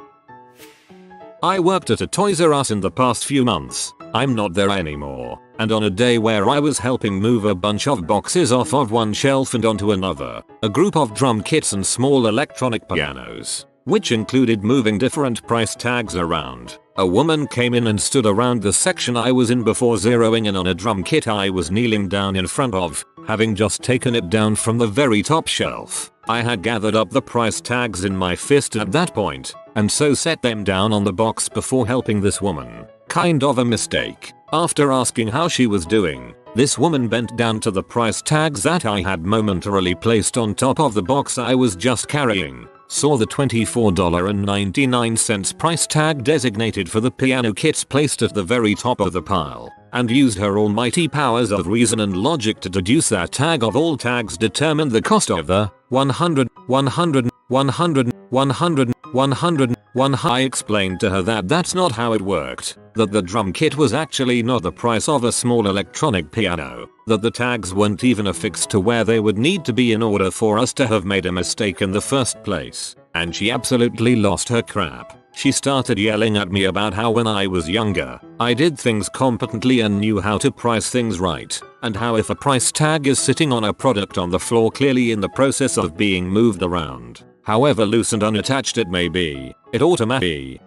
I worked at a Toys R Us in the past few months. I'm not there anymore. And on a day where I was helping move a bunch of boxes off of one shelf and onto another, a group of drum kits and small electronic pianos, which included moving different price tags around, a woman came in and stood around the section I was in before zeroing in on a drum kit I was kneeling down in front of, having just taken it down from the very top shelf. I had gathered up the price tags in my fist at that point, and so set them down on the box before helping this woman. Kind of a mistake. After asking how she was doing, this woman bent down to the price tags that I had momentarily placed on top of the box I was just carrying, saw the $24.99 price tag designated for the piano kits placed at the very top of the pile, and used her almighty powers of reason and logic to deduce that tag of all tags determined the cost of the 100. I explained to her that that's not how it worked, that the drum kit was actually not the price of a small electronic piano, that the tags weren't even affixed to where they would need to be in order for us to have made a mistake in the first place, and she absolutely lost her crap. She started yelling at me about how when I was younger, I did things competently and knew how to price things right, and how if a price tag is sitting on a product on the floor clearly in the process of being moved around, however loose and unattached it may be, it automatically.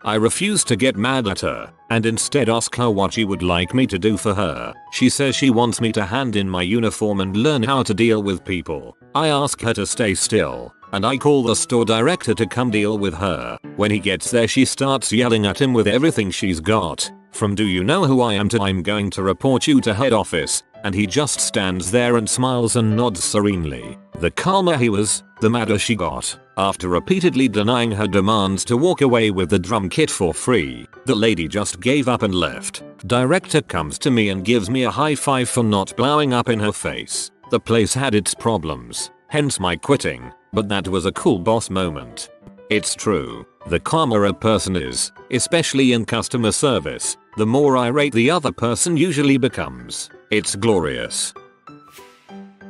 I refused to get mad at her, and instead ask her what she would like me to do for her. She says she wants me to hand in my uniform and learn how to deal with people. I ask her to stay still, and I call the store director to come deal with her. When he gets there she starts yelling at him with everything she's got, from "Do you know who I am?" to "I'm going to report you to head office," and he just stands there and smiles and nods serenely. The calmer he was, the madder she got. After repeatedly denying her demands to walk away with the drum kit for free, the lady just gave up and left. Director comes to me and gives me a high five for not blowing up in her face. The place had its problems, hence my quitting, but that was a cool boss moment. It's true, the calmer a person is, especially in customer service, the more irate the other person usually becomes. It's glorious.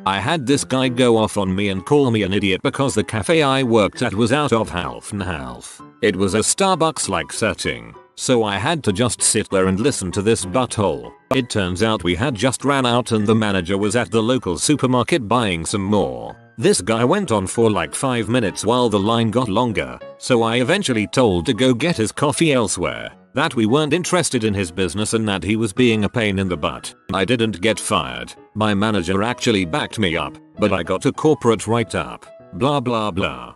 I had this guy go off on me and call me an idiot because the cafe I worked at was out of half and half. It was a Starbucks-like setting, so I had to just sit there and listen to this butthole. It turns out we had just ran out and the manager was at the local supermarket buying some more. This guy went on for like 5 minutes while the line got longer, so I eventually told to go get his coffee elsewhere, that we weren't interested in his business and that he was being a pain in the butt. I didn't get fired. My manager actually backed me up, but I got a corporate write-up. Blah blah blah.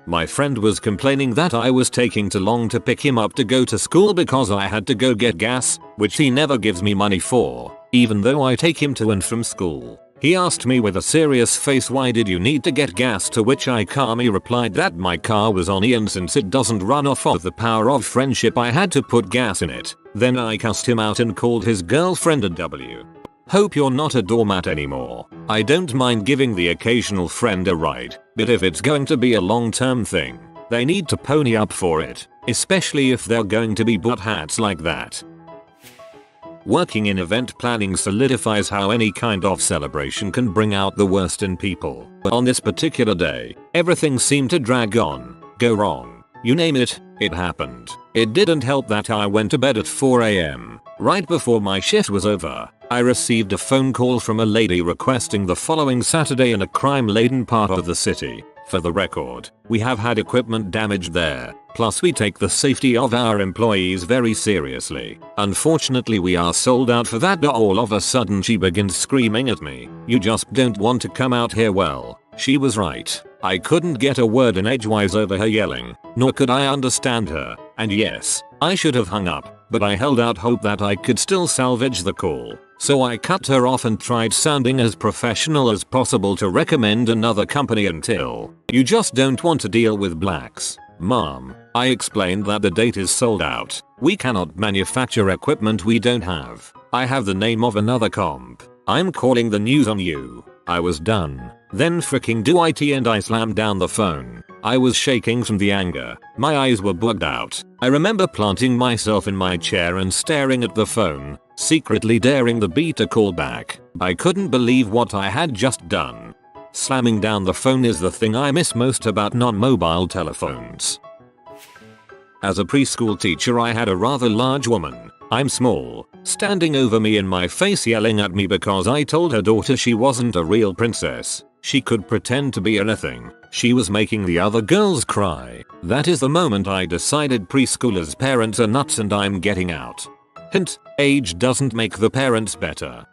My friend was complaining that I was taking too long to pick him up to go to school because I had to go get gas, which he never gives me money for, even though I take him to and from school. He asked me with a serious face, "Why did you need to get gas?" To which I calmly replied that my car was on E and since it doesn't run off of the power of friendship I had to put gas in it. Then I cussed him out and called his girlfriend a W. Hope you're not a doormat anymore. I don't mind giving the occasional friend a ride, but if it's going to be a long-term thing, they need to pony up for it, especially if they're going to be butt hats like that. Working in event planning solidifies how any kind of celebration can bring out the worst in people. But on this particular day, everything seemed to drag on, go wrong. You name it, it happened. It didn't help that I went to bed at 4 AM. Right before my shift was over, I received a phone call from a lady requesting the following Saturday in a crime-laden part of the city. For the record, we have had equipment damage there, plus we take the safety of our employees very seriously. Unfortunately we are sold out for that. All of a sudden she begins screaming at me, "You just don't want to come out here." Well, she was right. I couldn't get a word in edgewise over her yelling, nor could I understand her, and yes, I should have hung up, but I held out hope that I could still salvage the call. So I cut her off and tried sounding as professional as possible to recommend another company until, "You just don't want to deal with blacks, mom." I explained that the date is sold out. We cannot manufacture equipment we don't have. I have the name of another comp. I'm calling the news on you. I was done. Then fricking do it and I slammed down the phone. I was shaking from the anger. My eyes were bugged out. I remember planting myself in my chair and staring at the phone, secretly daring the bee to call back. I couldn't believe what I had just done. Slamming down the phone is the thing I miss most about non-mobile telephones. As a preschool teacher I had a rather large woman, I'm small, standing over me in my face yelling at me because I told her daughter she wasn't a real princess. She could pretend to be anything. She was making the other girls cry. That is the moment I decided preschoolers' parents are nuts and I'm getting out. Hint, age doesn't make the parents better.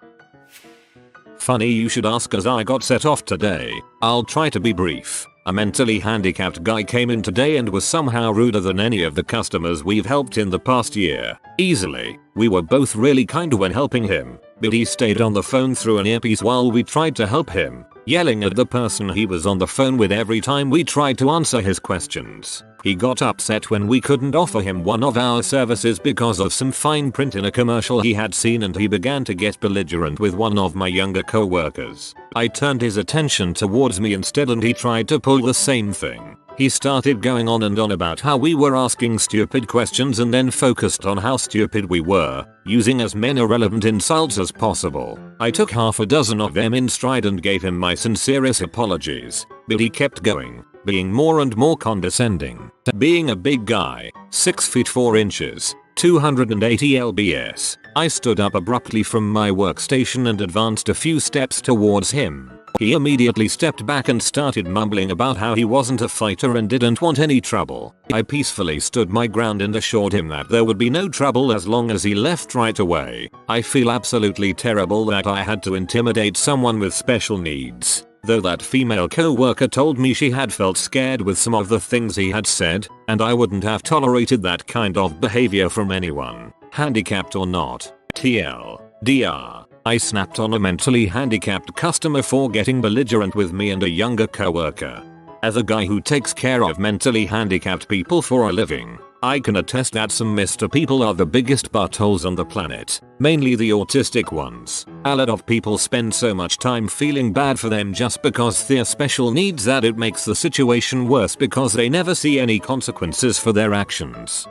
Funny you should ask as I got set off today. I'll try to be brief. A mentally handicapped guy came in today and was somehow ruder than any of the customers we've helped in the past year. Easily. We were both really kind when helping him, but he stayed on the phone through an earpiece while we tried to help him, yelling at the person he was on the phone with every time we tried to answer his questions. He got upset when we couldn't offer him one of our services because of some fine print in a commercial he had seen, and he began to get belligerent with one of my younger co-workers. I turned his attention towards me instead and he tried to pull the same thing. He started going on and on about how we were asking stupid questions and then focused on how stupid we were, using as many irrelevant insults as possible. I took half a dozen of them in stride and gave him my sincerest apologies. but he kept going, being more and more condescending. Being a big guy, 6 feet 4 inches, 280 lbs, I stood up abruptly from my workstation and advanced a few steps towards him. He immediately stepped back and started mumbling about how he wasn't a fighter and didn't want any trouble. I peacefully stood my ground and assured him that there would be no trouble as long as he left right away. I feel absolutely terrible that I had to intimidate someone with special needs, though that female co-worker told me she had felt scared with some of the things he had said, and I wouldn't have tolerated that kind of behavior from anyone, handicapped or not. TLDR. I snapped on a mentally handicapped customer for getting belligerent with me and a younger coworker. As a guy who takes care of mentally handicapped people for a living, I can attest that some Mr. people are the biggest buttholes on the planet, mainly the autistic ones. A lot of people spend so much time feeling bad for them just because they're special needs that it makes the situation worse because they never see any consequences for their actions.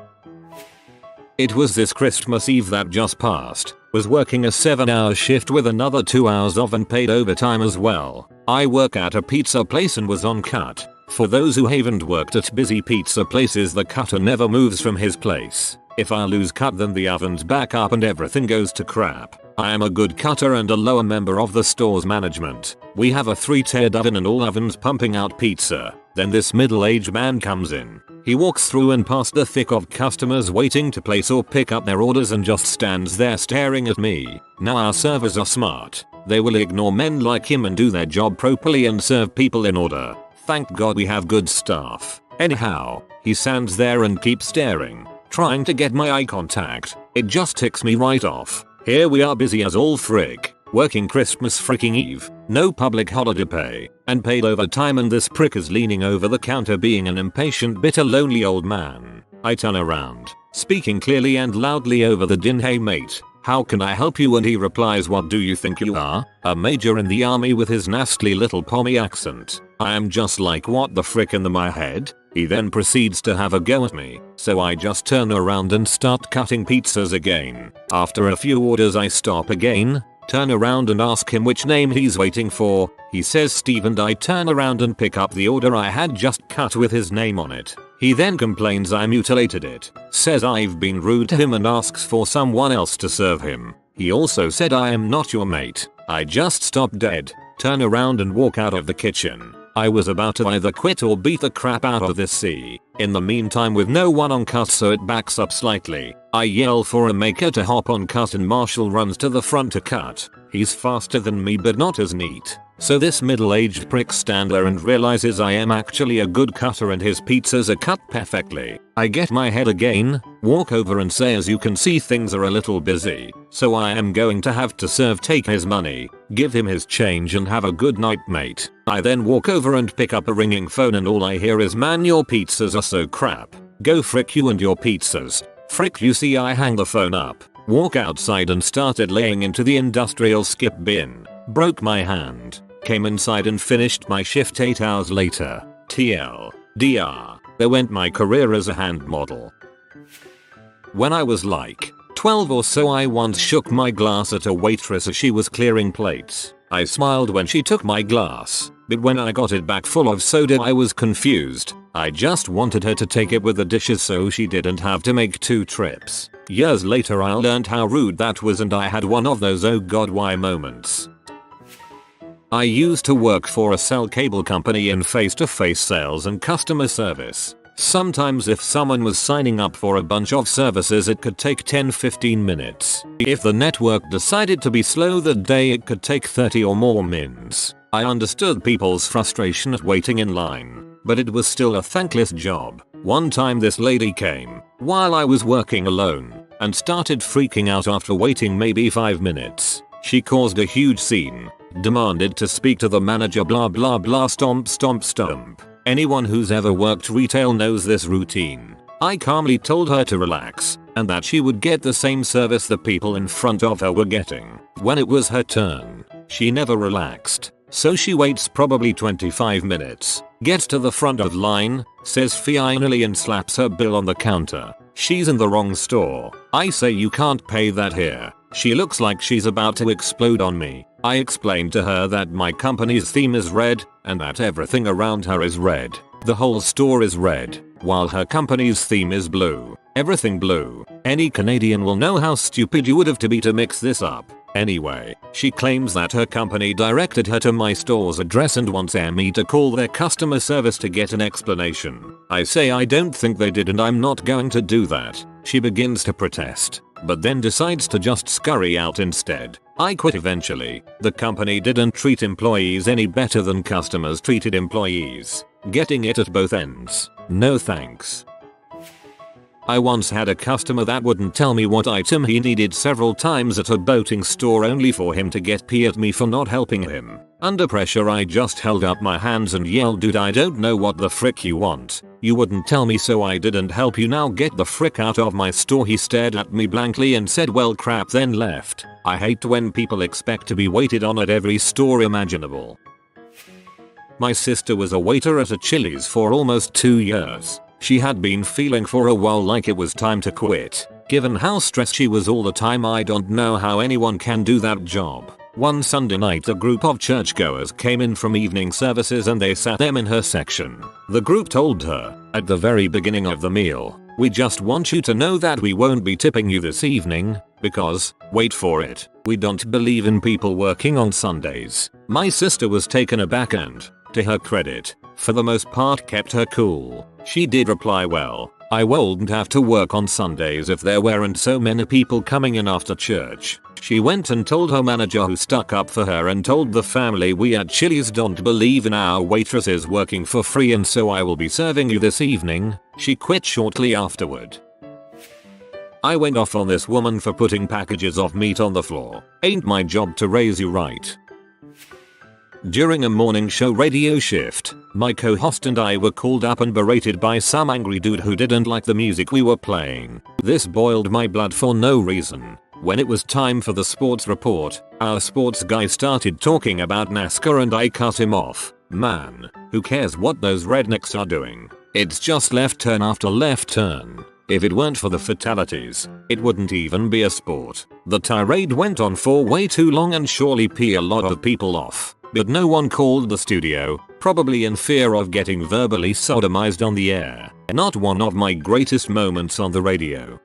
It was this Christmas Eve that just passed. Was working a 7-hour shift with another 2 hours off and paid overtime as well. I work at a pizza place and was on cut. For those who haven't worked at busy pizza places, the cutter never moves from his place. If I lose cut, then the oven's back up and everything goes to crap. I am a good cutter and a lower member of the store's management. We have a 3-tiered oven and all ovens pumping out pizza. Then this middle-aged man comes in. He walks through and past the thick of customers waiting to place or pick up their orders and just stands there staring at me. Now our servers are smart. They will ignore men like him and do their job properly and serve people in order. Thank God we have good staff. Anyhow, he stands there and keeps staring, trying to get my eye contact. It just ticks me right off. Here we are busy as all frick, working Christmas freaking Eve, no public holiday pay, and paid overtime, and this prick is leaning over the counter being an impatient, bitter, lonely old man. I turn around, speaking clearly and loudly over the din, "Hey mate, how can I help you?" And he replies, "What do you think you are, a major in the army?" with his nasty little pommy accent. I am just like, what the frick in my head? He then proceeds to have a go at me, so I just turn around and start cutting pizzas again. After a few orders I stop again, turn around and ask him which name he's waiting for. He says Steve, and I turn around and pick up the order I had just cut with his name on it. He then complains I mutilated it, says I've been rude to him and asks for someone else to serve him. He also said I am not your mate. I just stop dead, turn around and walk out of the kitchen. I was about to either quit or beat the crap out of this C. In the meantime, with no one on cut so it backs up slightly, I yell for a maker to hop on cut and Marshall runs to the front to cut. He's faster than me but not as neat. So this middle-aged prick stands there and realizes I am actually a good cutter and his pizzas are cut perfectly. I get my head again, walk over and say, "As you can see, things are a little busy, so I am going to have to take his money, give him his change and have a good night mate." I then walk over and pick up a ringing phone and all I hear is, "Man, your pizzas are so crap. Go frick you and your pizzas." Frick you. See, I hang the phone up, walk outside and started laying into the industrial skip bin. Broke my hand. Came inside and finished my shift 8 hours later. TLDR. There went my career as a hand model. When I was like 12 or so, I once shook my glass at a waitress as she was clearing plates. I smiled when she took my glass, but when I got it back full of soda I was confused. I just wanted her to take it with the dishes so she didn't have to make 2 trips. Years later I learned how rude that was and I had one of those oh god why moments. I used to work for a cell cable company in face-to-face sales and customer service. Sometimes if someone was signing up for a bunch of services it could take 10-15 minutes. If the network decided to be slow that day it could take 30 or more mins. I understood people's frustration at waiting in line, but it was still a thankless job. One time this lady came while I was working alone and started freaking out after waiting maybe 5 minutes. She caused a huge scene, demanded to speak to the manager, blah blah blah, stomp stomp stomp. Anyone who's ever worked retail knows this routine. I calmly told her to relax and that she would get the same service the people in front of her were getting. When it was her turn, she never relaxed. So she waits probably 25 minutes, gets to the front of the line, says finally and slaps her bill on the counter. She's in the wrong store. I say you can't pay that here. She looks like she's about to explode on me. I explained to her that my company's theme is red and that everything around her is red. The whole store is red, while her company's theme is blue. Everything blue. Any Canadian will know how stupid you would have to be to mix this up. Anyway, she claims that her company directed her to my store's address and wants me to call their customer service to get an explanation. I say I don't think they did and I'm not going to do that. She begins to protest, but then decides to just scurry out instead. I quit eventually. The company didn't treat employees any better than customers treated employees. Getting it at both ends. No thanks. I once had a customer that wouldn't tell me what item he needed several times at a boating store only for him to get pissed at me for not helping him. Under pressure I just held up my hands and yelled, "Dude, I don't know what the frick you want. You wouldn't tell me so I didn't help you, now get the frick out of my store." He stared at me blankly and said, "Well crap," then left. I hate when people expect to be waited on at every store imaginable. My sister was a waiter at a Chili's for almost 2 years. She had been feeling for a while like it was time to quit. Given how stressed she was all the time, I don't know how anyone can do that job. One Sunday night a group of churchgoers came in from evening services and they sat them in her section. The group told her, at the very beginning of the meal, "We just want you to know that we won't be tipping you this evening, because, wait for it, we don't believe in people working on Sundays." My sister was taken aback and, to her credit, for the most part kept her cool. She did reply, "Well, I wouldn't have to work on Sundays if there weren't so many people coming in after church." She went and told her manager, who stuck up for her and told the family, "We at Chili's don't believe in our waitresses working for free and so I will be serving you this evening." She quit shortly afterward. I went off on this woman for putting packages of meat on the floor. Ain't my job to raise you right. During a morning show radio shift, my co-host and I were called up and berated by some angry dude who didn't like the music we were playing. This boiled my blood for no reason. When it was time for the sports report, our sports guy started talking about NASCAR and I cut him off. "Man, who cares what those rednecks are doing? It's just left turn after left turn. If it weren't for the fatalities, it wouldn't even be a sport." The tirade went on for way too long and surely pissed a lot of people off. But no one called the studio, probably in fear of getting verbally sodomized on the air. Not one of my greatest moments on the radio.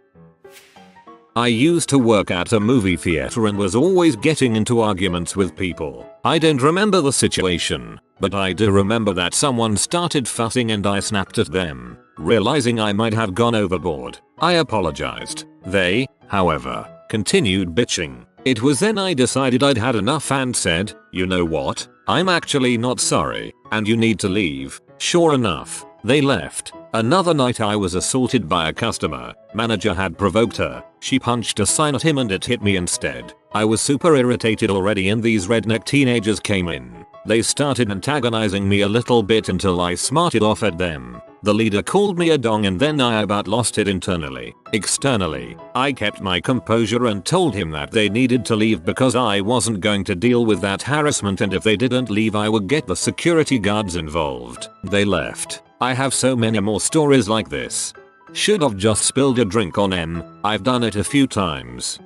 I used to work at a movie theater and was always getting into arguments with people. I don't remember the situation, but I do remember that someone started fussing and I snapped at them. Realizing I might have gone overboard, I apologized. They, however, continued bitching. It was then I decided I'd had enough and said, "You know what? I'm actually not sorry, and you need to leave." Sure enough, they left. Another night I was assaulted by a customer. Manager had provoked her. She punched a sign at him and it hit me instead. I was super irritated already and these redneck teenagers came in. They started antagonizing me a little bit until I smarted off at them. The leader called me a dong and then I about lost it internally. Externally, I kept my composure and told him that they needed to leave because I wasn't going to deal with that harassment and if they didn't leave I would get the security guards involved. They left. I have so many more stories like this. Should have just spilled a drink on them. I've done it a few times.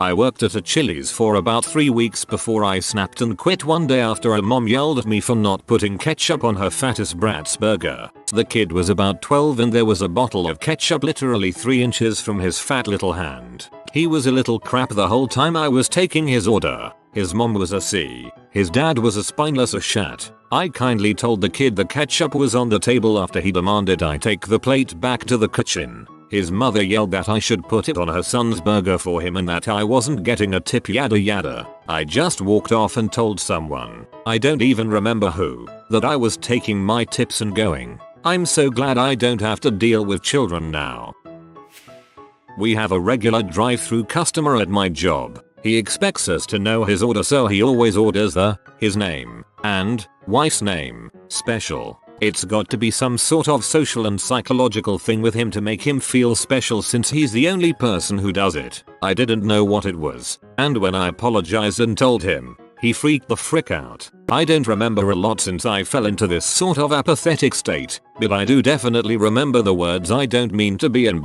I worked at a Chili's for about 3 weeks before I snapped and quit one day after a mom yelled at me for not putting ketchup on her fattest brat's burger. The kid was about 12 and there was a bottle of ketchup literally 3 inches from his fat little hand. He was a little crap the whole time I was taking his order. His mom was a C. His dad was a spineless shat. I kindly told the kid the ketchup was on the table after he demanded I take the plate back to the kitchen. His mother yelled that I should put it on her son's burger for him and that I wasn't getting a tip, yada yada. I just walked off and told someone, I don't even remember who, that I was taking my tips and going. I'm so glad I don't have to deal with children now. We have a regular drive-through customer at my job. He expects us to know his order so he always orders his name, and, wife's name, special. It's got to be some sort of social and psychological thing with him to make him feel special since he's the only person who does it. I didn't know what it was, and when I apologized and told him, he freaked the frick out. I don't remember a lot since I fell into this sort of apathetic state, but I do definitely remember the words I don't mean to be in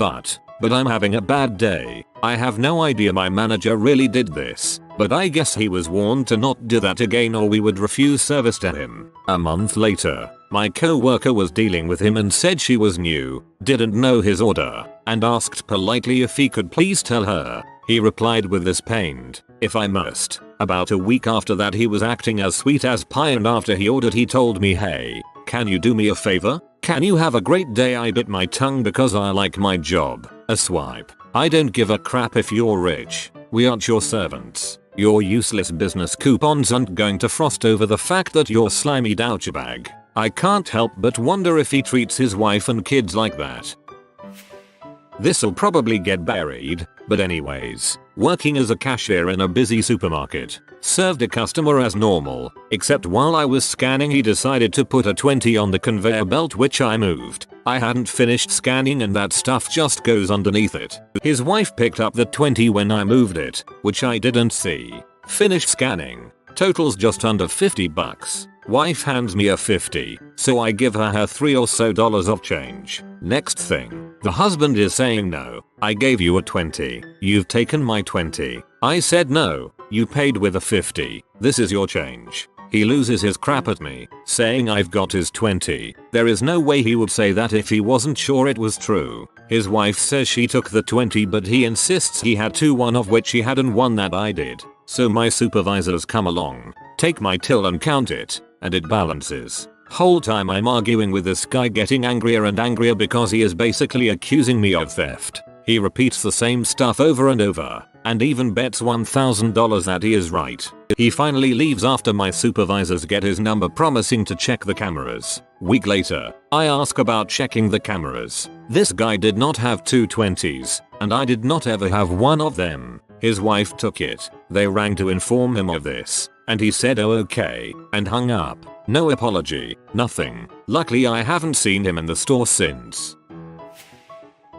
but I'm having a bad day. I have no idea my manager really did this. but I guess he was warned to not do that again or we would refuse service to him. A month later, my co-worker was dealing with him and said she was new, didn't know his order, and asked politely if he could please tell her. He replied with this pained, "If I must." About a week after that he was acting as sweet as pie, and after he ordered he told me, "Hey, can you do me a favor? Can you have a great day?" I bit my tongue because I like my job. A swipe. "I don't give a crap if you're rich. We aren't your servants. Your useless business coupons aren't going to frost over the fact that you're slimy douchebag." I can't help but wonder if he treats his wife and kids like that. This'll probably get buried, but anyways, working as a cashier in a busy supermarket, served a customer as normal, except while I was scanning he decided to put a 20 on the conveyor belt which I moved. I hadn't finished scanning and that stuff just goes underneath it. His wife picked up the 20 when I moved it, which I didn't see. Finished scanning. Totals just under $50. Wife hands me a 50, so I give her $3 or so of change. Next thing, the husband is saying, "No, I gave you a 20. You've taken my 20. I said no, you paid with a 50. This is your change." He loses his crap at me, saying I've got his 20. There is no way he would say that if he wasn't sure it was true. His wife says she took the 20 but he insists he had two, one of which he had and one that I did. So my supervisors come along, take my till and count it, and it balances. Whole time I'm arguing with this guy, getting angrier and angrier because he is basically accusing me of theft. He repeats the same stuff over and over, and even bets $1,000 that he is right. He finally leaves after my supervisors get his number, promising to check the cameras. Week later, I ask about checking the cameras. This guy did not have two 20s, and I did not ever have one of them. His wife took it. They rang to inform him of this, and he said "Oh okay," and hung up. No apology, nothing. Luckily I haven't seen him in the store since.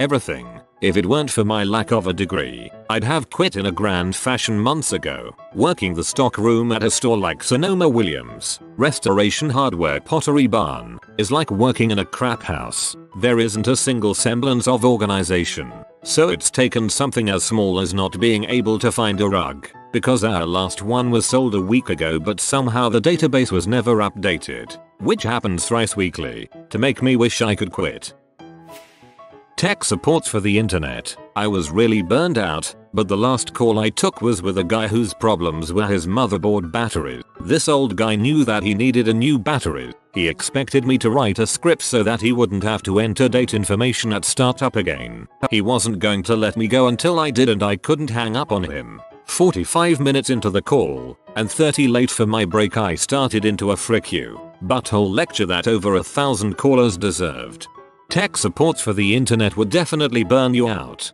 Everything. If it weren't for my lack of a degree, I'd have quit in a grand fashion months ago. Working the stock room at a store like Sonoma Williams, Restoration Hardware Pottery Barn, is like working in a crap house. There isn't a single semblance of organization. So it's taken something as small as not being able to find a rug, because our last one was sold a week ago but somehow the database was never updated, which happens thrice weekly, to make me wish I could quit. Tech support for the internet. I was really burned out, but the last call I took was with a guy whose problems were his motherboard batteries. This old guy knew that he needed a new battery. He expected me to write a script so that he wouldn't have to enter date information at startup again. He wasn't going to let me go until I did, and I couldn't hang up on him. 45 minutes into the call, and 30 late for my break, I started into a frick you butthole lecture that over 1,000 callers deserved. Tech support for the internet would definitely burn you out.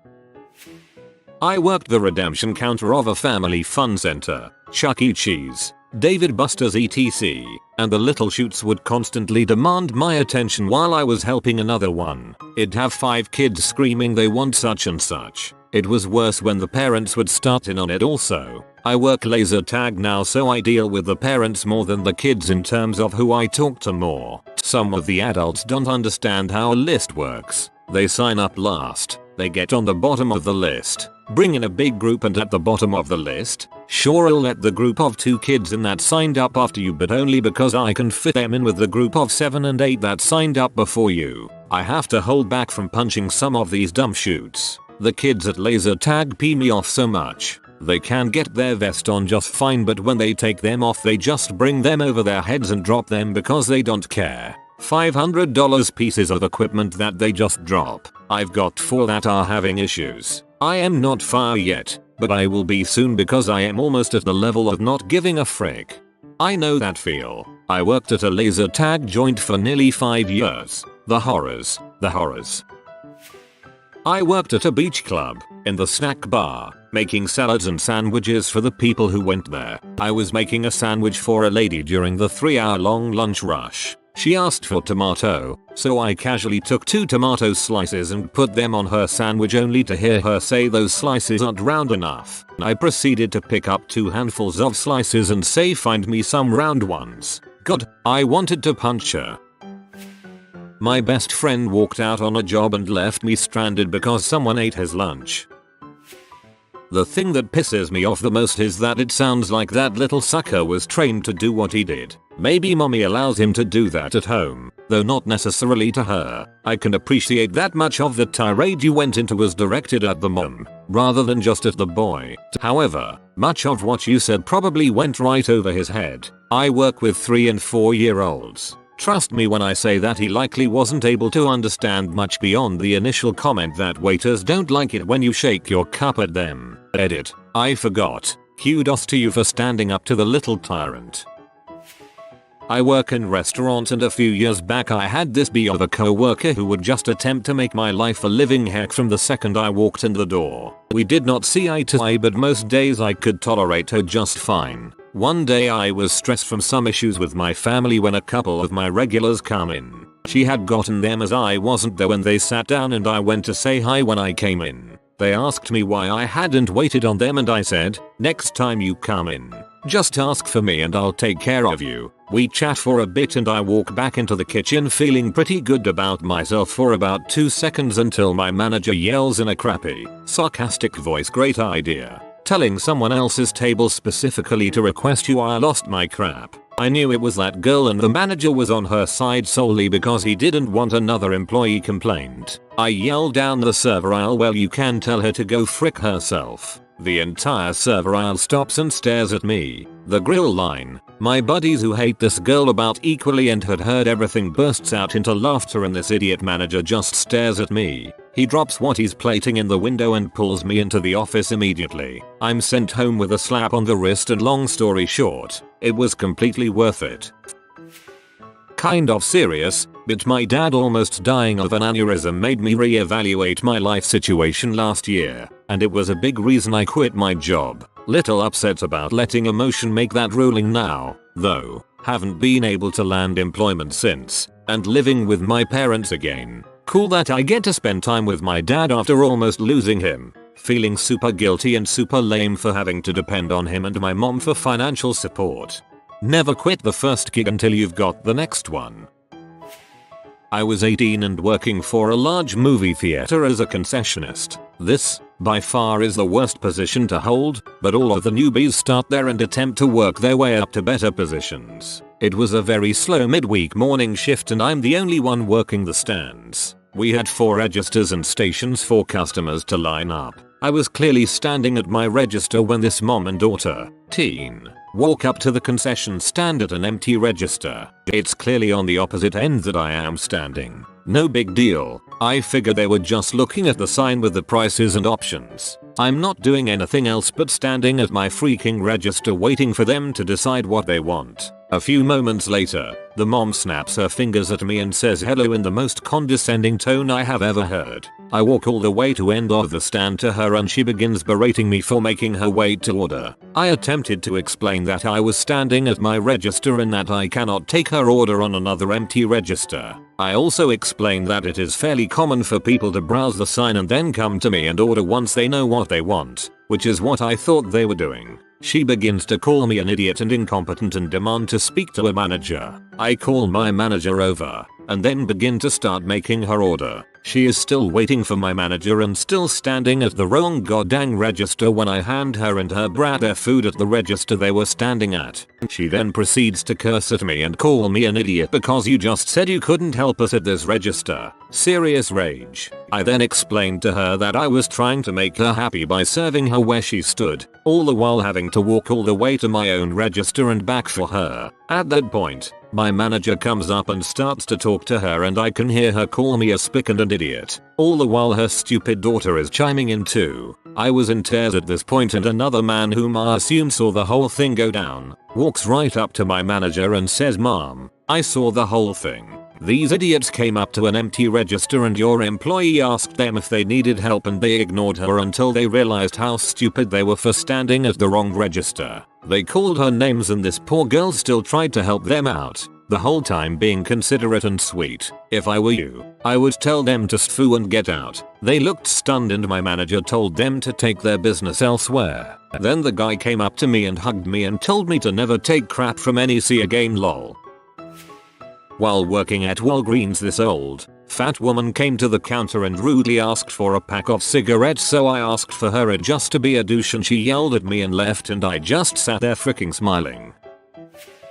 I worked the redemption counter of a family fun center, Chuck E. Cheese, David Buster's etc, and the little shoots would constantly demand my attention while I was helping another one. It'd have 5 kids screaming they want such and such. It was worse when the parents would start in on it also. I work laser tag now, so I deal with the parents more than the kids in terms of who I talk to more. Some of the adults don't understand how a list works. They sign up last, they get on the bottom of the list, bring in a big group, and at the bottom of the list, sure, I'll let the group of 2 kids in that signed up after you, but only because I can fit them in with the group of 7 and 8 that signed up before you. I have to hold back from punching some of these dumb shoots. The kids at laser tag pee me off so much. They can get their vest on just fine, but when they take them off they just bring them over their heads and drop them because they don't care. $500 pieces of equipment that they just drop. I've got 4 that are having issues. I am not far yet, but I will be soon because I am almost at the level of not giving a frick. I know that feel. I worked at a laser tag joint for nearly 5 years. The horrors. The horrors. I worked at a beach club, in the snack bar, making salads and sandwiches for the people who went there. I was making a sandwich for a lady during the 3-hour-long lunch rush. She asked for tomato, so I casually took 2 tomato slices and put them on her sandwich, only to hear her say those slices aren't round enough. I proceeded to pick up 2 handfuls of slices and say, "Find me some round ones." God, I wanted to punch her. My best friend walked out on a job and left me stranded because someone ate his lunch. The thing that pisses me off the most is that it sounds like that little sucker was trained to do what he did. Maybe mommy allows him to do that at home, though not necessarily to her. I can appreciate that much of the tirade you went into was directed at the mom, rather than just at the boy. However, much of what you said probably went right over his head. I work with 3 and 4-year-olds. Trust me when I say that he likely wasn't able to understand much beyond the initial comment that waiters don't like it when you shake your cup at them. Edit. I forgot. Kudos to you for standing up to the little tyrant. I work in restaurants, and a few years back I had this bee of a co-worker who would just attempt to make my life a living heck from the second I walked in the door. We did not see eye to eye, but most days I could tolerate her just fine. One day I was stressed from some issues with my family when a couple of my regulars come in. She had gotten them as I wasn't there when they sat down, and I went to say hi when I came in. They asked me why I hadn't waited on them, and I said, next time you come in, just ask for me and I'll take care of you. We chat for a bit and I walk back into the kitchen feeling pretty good about myself for about 2 seconds until my manager yells in a crappy, sarcastic voice, "Great idea. Telling someone else's table specifically to request you." I lost my crap. I knew it was that girl, and the manager was on her side solely because he didn't want another employee complained. I yelled down the server aisle, "Well, you can tell her to go frick herself." The entire server aisle stops and stares at me. The grill line. My buddies who hate this girl about equally and had heard everything bursts out into laughter, and this idiot manager just stares at me. He drops what he's plating in the window and pulls me into the office immediately. I'm sent home with a slap on the wrist, and long story short, it was completely worth it. Kind of serious, but my dad almost dying of an aneurysm made me re-evaluate my life situation last year, and it was a big reason I quit my job. Little upset about letting emotion make that ruling now, though. Haven't been able to land employment since, and living with my parents again. Cool that I get to spend time with my dad after almost losing him. Feeling super guilty and super lame for having to depend on him and my mom for financial support. Never quit the first gig until you've got the next one. I was 18 and working for a large movie theater as a concessionist. This, by far, is the worst position to hold, but all of the newbies start there and attempt to work their way up to better positions. It was a very slow midweek morning shift and I'm the only one working the stands. We had 4 registers and stations for customers to line up. I was clearly standing at my register when this mom and daughter, teen, walk up to the concession stand at an empty register. It's clearly on the opposite end that I am standing. No big deal. I figured they were just looking at the sign with the prices and options. I'm not doing anything else but standing at my freaking register waiting for them to decide what they want. A few moments later, the mom snaps her fingers at me and says hello in the most condescending tone I have ever heard. I walk all the way to end of the stand to her and she begins berating me for making her wait to order. I attempted to explain that I was standing at my register and that I cannot take her order on another empty register. I also explained that it is fairly common for people to browse the sign and then come to me and order once they know what they want, which is what I thought they were doing. She begins to call me an idiot and incompetent and demand to speak to a manager. I call my manager over and then begin to start making her order. She is still waiting for my manager and still standing at the wrong goddamn register when I hand her and her brat their food at the register they were standing at. She then proceeds to curse at me and call me an idiot because you just said you couldn't help us at this register. Serious rage. I then explained to her that I was trying to make her happy by serving her where she stood, all the while having to walk all the way to my own register and back for her. At that point, my manager comes up and starts to talk to her and I can hear her call me a spick and an idiot. All the while her stupid daughter is chiming in too. I was in tears at this point and another man whom I assume saw the whole thing go down, walks right up to my manager and says, "Mom, I saw the whole thing. These idiots came up to an empty register and your employee asked them if they needed help and they ignored her until they realized how stupid they were for standing at the wrong register. They called her names and this poor girl still tried to help them out, the whole time being considerate and sweet. If I were you, I would tell them to sfoo and get out." They looked stunned and my manager told them to take their business elsewhere. Then the guy came up to me and hugged me and told me to never take crap from any C again, lol. While working at Walgreens, this old, Fat woman came to the counter and rudely asked for a pack of cigarettes, so I asked for her just to be a douche and she yelled at me and left, and I just sat there freaking smiling.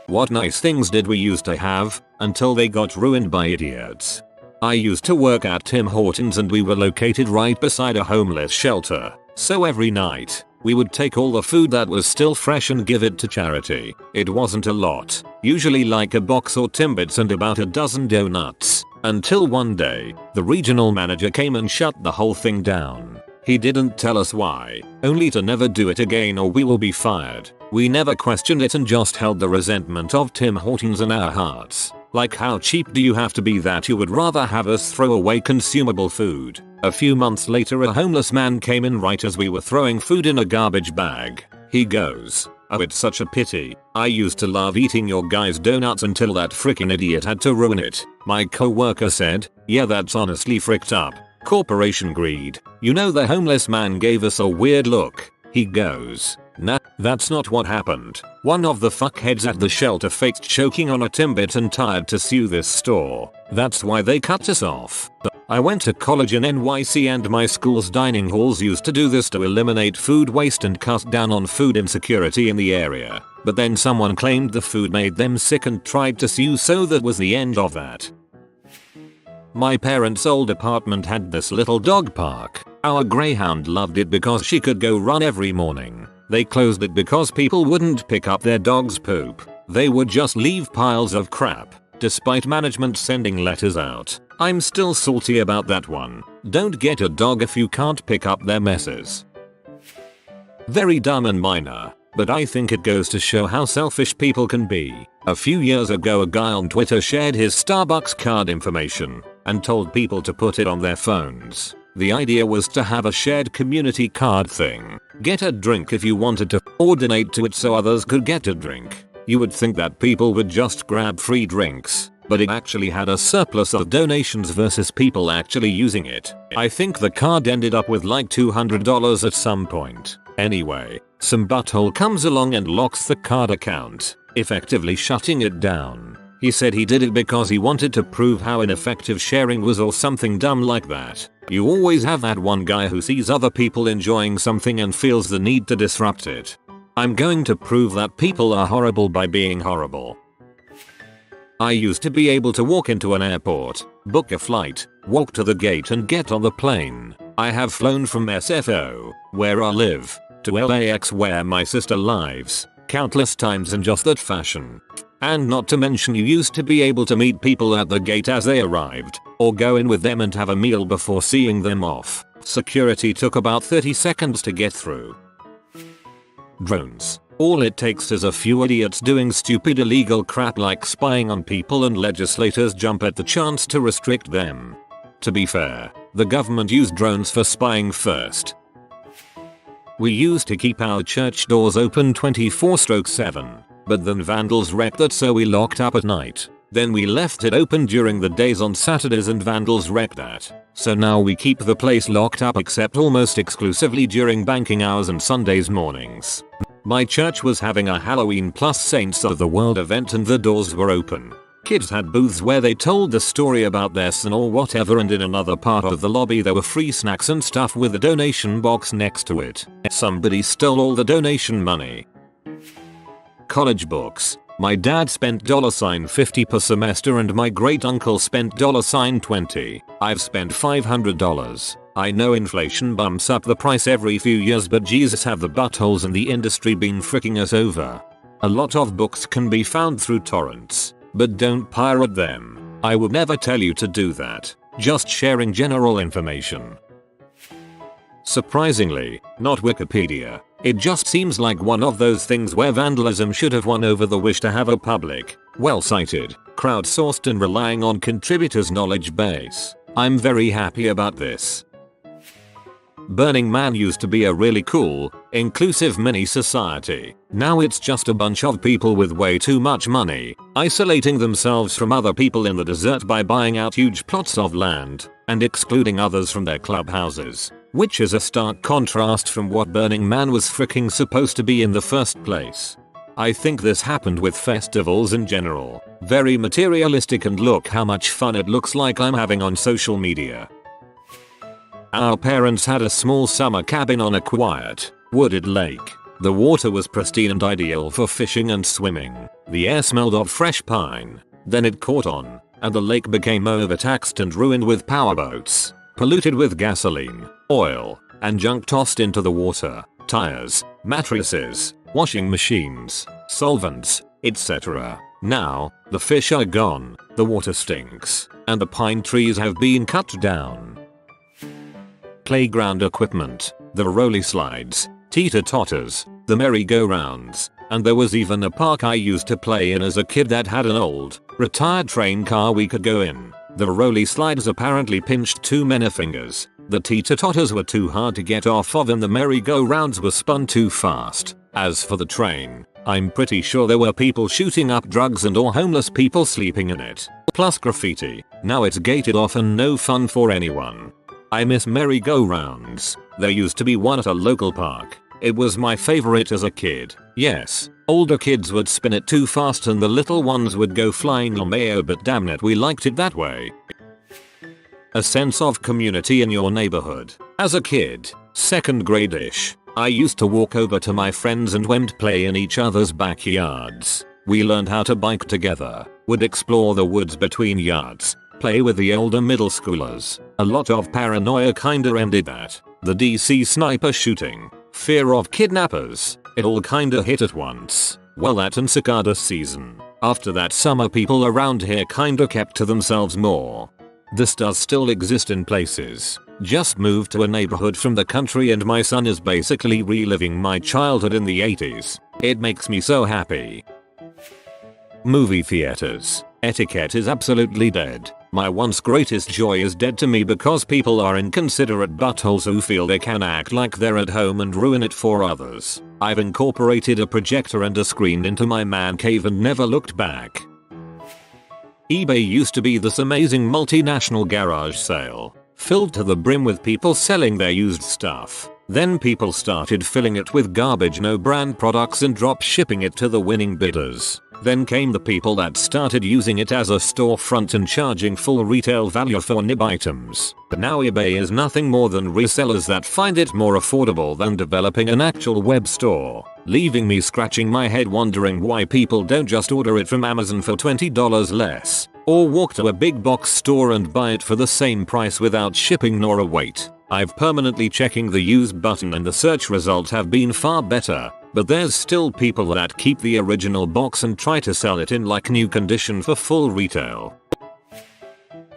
What nice things did we used to have, until they got ruined by idiots. I used to work at Tim Hortons and we were located right beside a homeless shelter, so every night, we would take all the food that was still fresh and give it to charity. It wasn't a lot, usually like a box or Timbits and about a dozen donuts, until one day, the regional manager came and shut the whole thing down. He didn't tell us why, only to never do it again or we will be fired. We never questioned it and just held the resentment of Tim Hortons in our hearts. Like, how cheap do you have to be that you would rather have us throw away consumable food? A few months later, a homeless man came in right as we were throwing food in a garbage bag. He goes, "Oh, it's such a pity. I used to love eating your guys' donuts until that freaking idiot had to ruin it." My coworker said, "Yeah, that's honestly fricked up. Corporation greed." You know, the homeless man gave us a weird look. He goes, "Nah, that's not what happened. One of the fuckheads at the shelter faked choking on a Timbit and tired to sue this store. That's why they cut us off." I went to college in NYC and my school's dining halls used to do this to eliminate food waste and cut down on food insecurity in the area. But then someone claimed the food made them sick and tried to sue, so that was the end of that. My parents' old apartment had this little dog park. Our greyhound loved it because she could go run every morning. They closed it because people wouldn't pick up their dog's poop. They would just leave piles of crap, despite management sending letters out. I'm still salty about that one. Don't get a dog if you can't pick up their messes. Very dumb and minor, but I think it goes to show how selfish people can be. A few years ago, a guy on Twitter shared his Starbucks card information and told people to put it on their phones. The idea was to have a shared community card thing. Get a drink if you wanted to, or donate to it so others could get a drink. You would think that people would just grab free drinks, but it actually had a surplus of donations versus people actually using it. I think the card ended up with like $200 at some point. Anyway, some butthole comes along and locks the card account, effectively shutting it down. He said he did it because he wanted to prove how ineffective sharing was or something dumb like that. You always have that one guy who sees other people enjoying something and feels the need to disrupt it. I'm going to prove that people are horrible by being horrible. I used to be able to walk into an airport, book a flight, walk to the gate and get on the plane. I have flown from SFO, where I live, to LAX where my sister lives, countless times in just that fashion. And not to mention, you used to be able to meet people at the gate as they arrived, or go in with them and have a meal before seeing them off. Security took about 30 seconds to get through. Drones. All it takes is a few idiots doing stupid illegal crap like spying on people and legislators jump at the chance to restrict them. To be fair, the government used drones for spying first. We used to keep our church doors open 24/7. But then vandals wrecked that, so we locked up at night. Then we left it open during the days on Saturdays and vandals wrecked that. So now we keep the place locked up except almost exclusively during banking hours and Sundays mornings. My church was having a Halloween plus Saints of the World event and the doors were open. Kids had booths where they told the story about their son or whatever, and in another part of the lobby there were free snacks and stuff with a donation box next to it. Somebody stole all the donation money. College books. My dad spent $50 per semester and my great uncle spent $20. I've spent $500. I know inflation bumps up the price every few years, but Jesus, have the buttholes in the industry been fricking us over. A lot of books can be found through torrents, but don't pirate them. I would never tell you to do that. Just sharing general information. Surprisingly, not Wikipedia. It just seems like one of those things where vandalism should have won over the wish to have a public, well-cited, crowdsourced and relying on contributors' knowledge base. I'm very happy about this. Burning Man used to be a really cool, inclusive mini society. Now it's just a bunch of people with way too much money, isolating themselves from other people in the desert by buying out huge plots of land and excluding others from their clubhouses. Which is a stark contrast from what Burning Man was freaking supposed to be in the first place. I think this happened with festivals in general. Very materialistic, and look how much fun it looks like I'm having on social media. Our parents had a small summer cabin on a quiet, wooded lake. The water was pristine and ideal for fishing and swimming. The air smelled of fresh pine. Then it caught on, and the lake became overtaxed and ruined with powerboats, polluted with gasoline, oil, and junk tossed into the water, tires, mattresses, washing machines, solvents, etc. Now, the fish are gone, the water stinks, and the pine trees have been cut down. Playground equipment, the rolly slides, teeter-totters, the merry-go-rounds, and there was even a park I used to play in as a kid that had an old, retired train car we could go in. The rolly slides apparently pinched too many fingers, the teeter-totters were too hard to get off of, and the merry-go-rounds were spun too fast. As for the train, I'm pretty sure there were people shooting up drugs and or homeless people sleeping in it. Plus graffiti. Now it's gated off and no fun for anyone. I miss merry-go-rounds. There used to be one at a local park. It was my favorite as a kid. Yes, older kids would spin it too fast and the little ones would go flying on mayo, but damn it, we liked it that way. A sense of community in your neighborhood. As a kid, 2nd grade-ish, I used to walk over to my friends and went play in each other's backyards. We learned how to bike together, would explore the woods between yards, play with the older middle schoolers. A lot of paranoia kinda ended that. The DC sniper shooting, fear of kidnappers, it all kinda hit at once. Well, that and cicada season. After that summer, people around here kinda kept to themselves more. This does still exist in places. Just moved to a neighborhood from the country and my son is basically reliving my childhood in the 80s. It makes me so happy. Movie theaters. Etiquette is absolutely dead. My once greatest joy is dead to me because people are inconsiderate buttholes who feel they can act like they're at home and ruin it for others. I've incorporated a projector and a screen into my man cave and never looked back. eBay used to be this amazing multinational garage sale, filled to the brim with people selling their used stuff. Then people started filling it with garbage no brand products and drop shipping it to the winning bidders. Then came the people that started using it as a storefront and charging full retail value for nib items. But now eBay is nothing more than resellers that find it more affordable than developing an actual web store, leaving me scratching my head wondering why people don't just order it from Amazon for $20 less, or walk to a big box store and buy it for the same price without shipping nor a wait. I've permanently checking the use button and the search results have been far better, but there's still people that keep the original box and try to sell it in like new condition for full retail.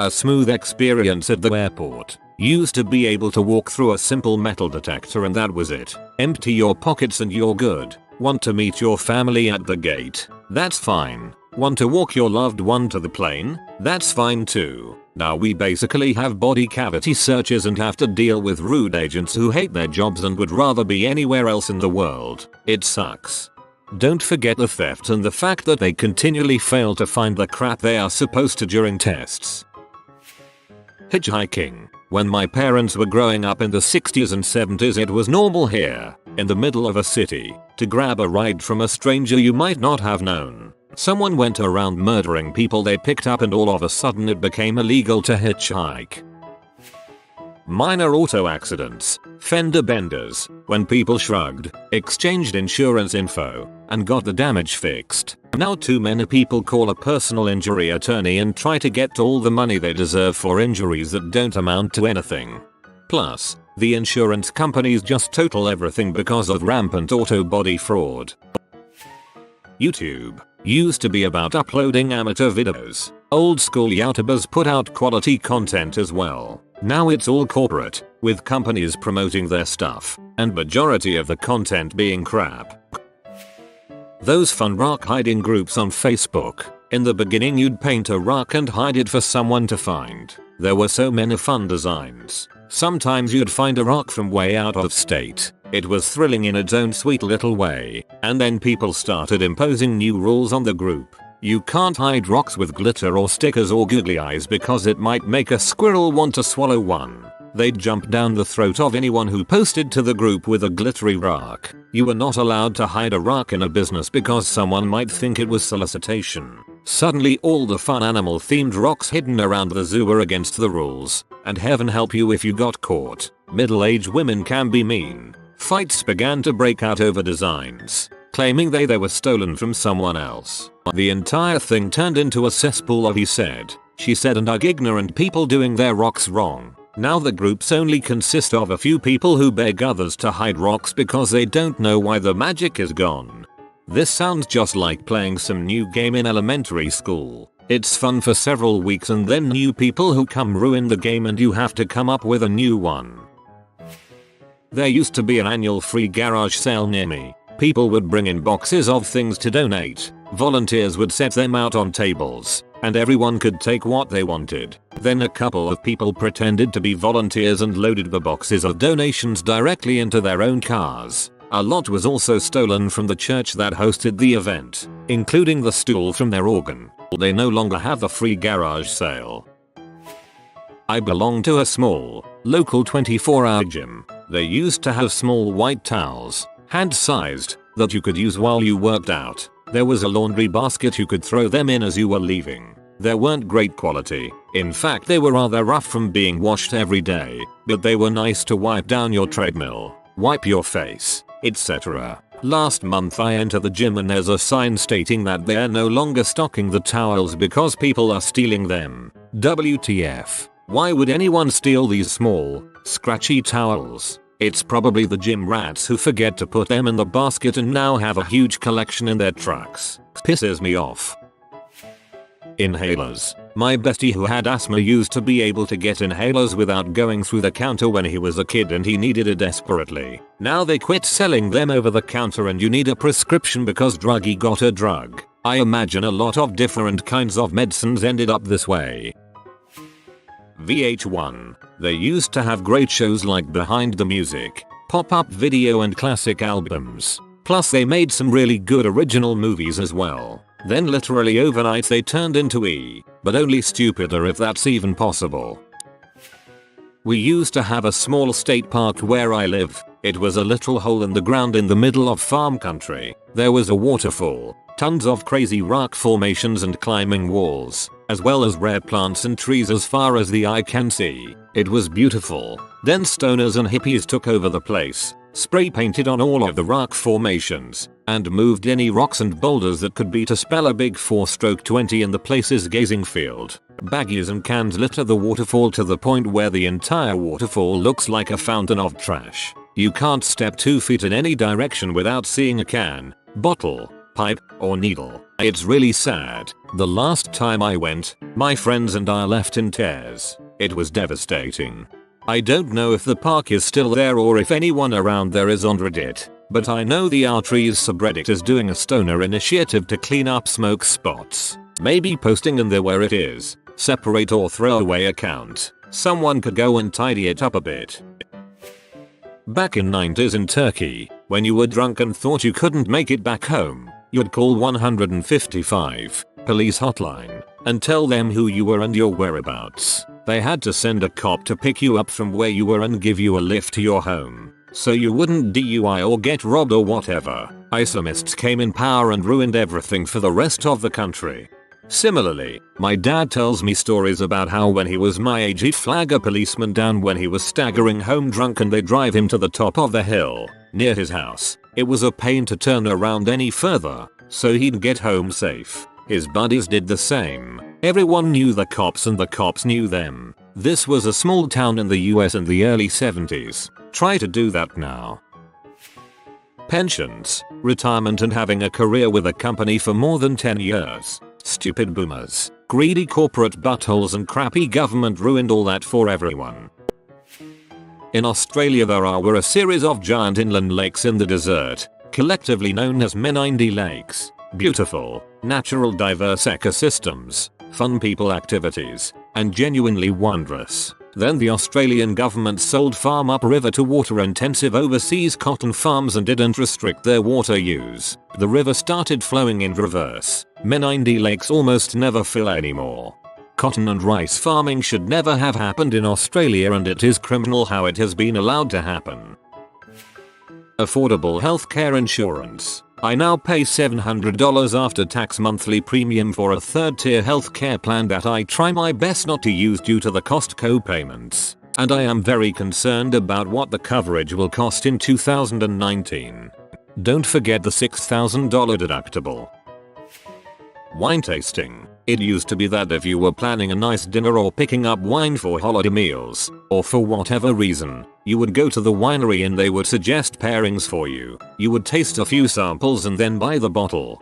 A smooth experience at the airport. Used to be able to walk through a simple metal detector and that was it. Empty your pockets and you're good. Want to meet your family at the gate? That's fine. Want to walk your loved one to the plane? That's fine too. Now we basically have body cavity searches and have to deal with rude agents who hate their jobs and would rather be anywhere else in the world. It sucks. Don't forget the theft and the fact that they continually fail to find the crap they are supposed to during tests. Hitchhiking. When my parents were growing up in the 60s and 70s, it was normal here, in the middle of a city, to grab a ride from a stranger you might not have known. Someone went around murdering people they picked up and all of a sudden it became illegal to hitchhike. Minor auto accidents, fender benders, when people shrugged, exchanged insurance info, and got the damage fixed. Now too many people call a personal injury attorney and try to get all the money they deserve for injuries that don't amount to anything. Plus, the insurance companies just total everything because of rampant auto body fraud. YouTube used to be about uploading amateur videos. Old school YouTubers put out quality content as well. Now it's all corporate, with companies promoting their stuff, and majority of the content being crap. Those fun rock hiding groups on Facebook. In the beginning you'd paint a rock and hide it for someone to find. There were so many fun designs. Sometimes you'd find a rock from way out of state. It was thrilling in its own sweet little way. And then people started imposing new rules on the group. You can't hide rocks with glitter or stickers or googly eyes because it might make a squirrel want to swallow one. They'd jump down the throat of anyone who posted to the group with a glittery rock. You were not allowed to hide a rock in a business because someone might think it was solicitation. Suddenly all the fun animal themed rocks hidden around the zoo were against the rules, and heaven help you if you got caught. Middle-aged women can be mean. Fights began to break out over designs, claiming they were stolen from someone else. The entire thing turned into a cesspool of he said, she said and ignorant people doing their rocks wrong. Now the groups only consist of a few people who beg others to hide rocks because they don't know why the magic is gone. This sounds just like playing some new game in elementary school. It's fun for several weeks and then new people who come ruin the game and you have to come up with a new one. There used to be an annual free garage sale near me. People would bring in boxes of things to donate. Volunteers would set them out on tables, and everyone could take what they wanted. Then a couple of people pretended to be volunteers and loaded the boxes of donations directly into their own cars. A lot was also stolen from the church that hosted the event, including the stool from their organ. They no longer have the free garage sale. I belong to a small, local 24-hour gym. They used to have small white towels, hand-sized, that you could use while you worked out. There was a laundry basket you could throw them in as you were leaving. They weren't great quality. In fact, they were rather rough from being washed every day, but they were nice to wipe down your treadmill, wipe your face, etc. Last month I enter the gym and there's a sign stating that they're no longer stocking the towels because people are stealing them. WTF. Why would anyone steal these small, scratchy towels? It's probably the gym rats who forget to put them in the basket and now have a huge collection in their trucks. Pisses me off. Inhalers. My bestie who had asthma used to be able to get inhalers without going through the counter when he was a kid and he needed it desperately. Now they quit selling them over the counter and you need a prescription because druggie got a drug. I imagine a lot of different kinds of medicines ended up this way. VH1. They used to have great shows like Behind the Music, pop-up video and classic albums. Plus they made some really good original movies as well. Then literally overnight they turned into E, but only stupider if that's even possible. We used to have a small state park where I live. It was a little hole in the ground in the middle of farm country. There was a waterfall, tons of crazy rock formations and climbing walls, as well as rare plants and trees as far as the eye can see. It was beautiful. Then stoners and hippies took over the place, spray painted on all of the rock formations, and moved any rocks and boulders that could be to spell a big 4-20 in the place's gazing field. Baggies and cans litter the waterfall to the point where the entire waterfall looks like a fountain of trash. You can't step 2 feet in any direction without seeing a can, bottle, pipe, or needle. It's really sad. The last time I went, my friends and I left in tears. It was devastating. I don't know if the park is still there or if anyone around there is on Reddit, but I know the R-Trees subreddit is doing a stoner initiative to clean up smoke spots. Maybe posting in there where it is, separate or throw away account. Someone could go and tidy it up a bit. Back in 90s in Turkey, when you were drunk and thought you couldn't make it back home, you'd call 155 police hotline and tell them who you were and your whereabouts. They had to send a cop to pick you up from where you were and give you a lift to your home, so you wouldn't DUI or get robbed or whatever. Islamists came in power and ruined everything for the rest of the country. Similarly, my dad tells me stories about how when he was my age he'd flag a policeman down when he was staggering home drunk and they'd drive him to the top of the hill, near his house. It was a pain to turn around any further, so he'd get home safe. His buddies did the same. Everyone knew the cops and the cops knew them. This was a small town in the US in the early 70s. Try to do that now. Pensions, retirement and having a career with a company for more than 10 years. Stupid boomers, greedy corporate buttholes and crappy government ruined all that for everyone. In Australia there were a series of giant inland lakes in the desert, collectively known as Menindee Lakes. Beautiful, natural diverse ecosystems, fun people activities, and genuinely wondrous. Then the Australian government sold farm upriver to water-intensive overseas cotton farms and didn't restrict their water use. The river started flowing in reverse. Menindee lakes almost never fill anymore. Cotton and rice farming should never have happened in Australia, and it is criminal how it has been allowed to happen. Affordable healthcare insurance. I now pay $700 after tax monthly premium for a third-tier healthcare plan that I try my best not to use due to the cost co-payments, and I am very concerned about what the coverage will cost in 2019. Don't forget the $6,000 deductible. Wine tasting. It used to be that if you were planning a nice dinner or picking up wine for holiday meals, or for whatever reason, you would go to the winery and they would suggest pairings for you. You would taste a few samples and then buy the bottle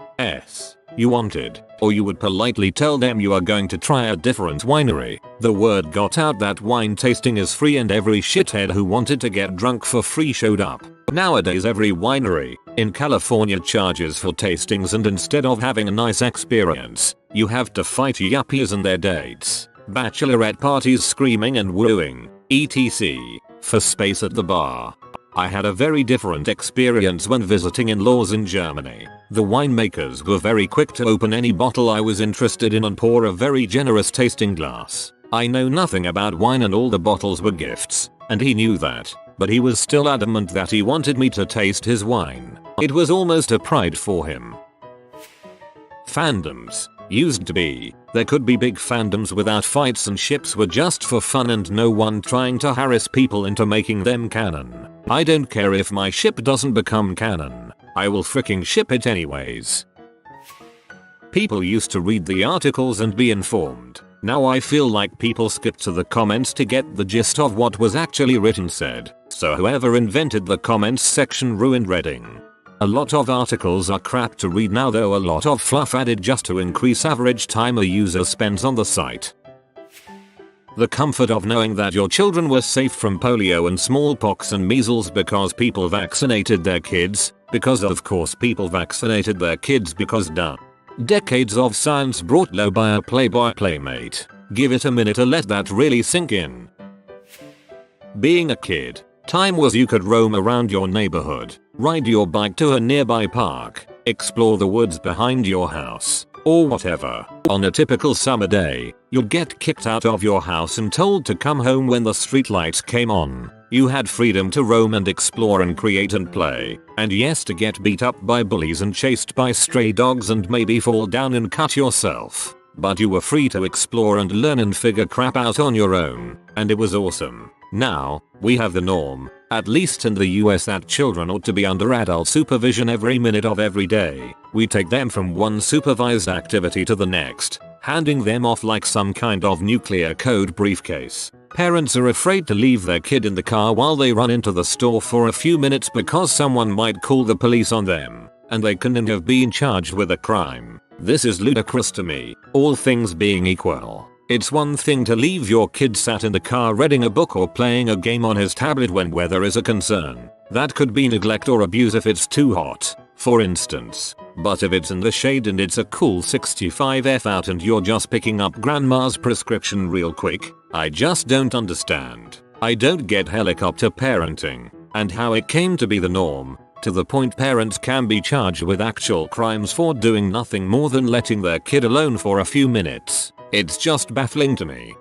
you wanted, or you would politely tell them you are going to try a different winery. The word got out that wine tasting is free and every shithead who wanted to get drunk for free showed up. Nowadays every winery in California charges for tastings, and instead of having a nice experience, you have to fight yuppies and their dates, bachelorette parties screaming and wooing, etc. for space at the bar. I had a very different experience when visiting in-laws in Germany. The winemakers were very quick to open any bottle I was interested in and pour a very generous tasting glass. I know nothing about wine and all the bottles were gifts, and he knew that, but he was still adamant that he wanted me to taste his wine. It was almost a pride for him. Fandoms. Used to be. There could be big fandoms without fights and ships were just for fun and no one trying to harass people into making them canon. I don't care if my ship doesn't become canon. I will freaking ship it anyways. People used to read the articles and be informed. Now I feel like people skip to the comments to get the gist of what was actually written said. So whoever invented the comments section ruined reading. A lot of articles are crap to read now, though a lot of fluff added just to increase average time a user spends on the site. The comfort of knowing that your children were safe from polio and smallpox and measles because people vaccinated their kids, because of course people vaccinated their kids because duh. Decades of science brought low by a Playboy playmate. Give it a minute to let that really sink in. Being a kid. Time was you could roam around your neighborhood, ride your bike to a nearby park, explore the woods behind your house, or whatever. On a typical summer day, you'd get kicked out of your house and told to come home when the streetlights came on. You had freedom to roam and explore and create and play, and yes, to get beat up by bullies and chased by stray dogs and maybe fall down and cut yourself. But you were free to explore and learn and figure crap out on your own, and it was awesome. Now, we have the norm, at least in the US, that children ought to be under adult supervision every minute of every day. We take them from one supervised activity to the next, handing them off like some kind of nuclear code briefcase. Parents are afraid to leave their kid in the car while they run into the store for a few minutes because someone might call the police on them, and they couldn't have been charged with a crime. This is ludicrous to me. All things being equal, it's one thing to leave your kid sat in the car reading a book or playing a game on his tablet when weather is a concern. That could be neglect or abuse if it's too hot, for instance. But if it's in the shade and it's a cool 65 out and you're just picking up grandma's prescription real quick, I just don't understand. I don't get helicopter parenting and how it came to be the norm, to the point parents can be charged with actual crimes for doing nothing more than letting their kid alone for a few minutes. It's just baffling to me.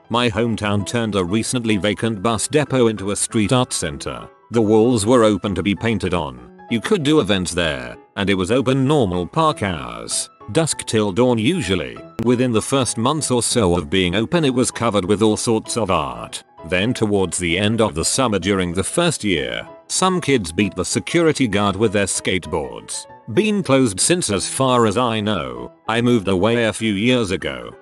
My hometown turned a recently vacant bus depot into a street art center. The walls were open to be painted on. You could do events there, and it was open normal park hours, dusk till dawn usually. Within the first month or so of being open, it was covered with all sorts of art. Then towards the end of the summer during the first year, some kids beat the security guard with their skateboards. Been closed since as far as I know. I moved away a few years ago.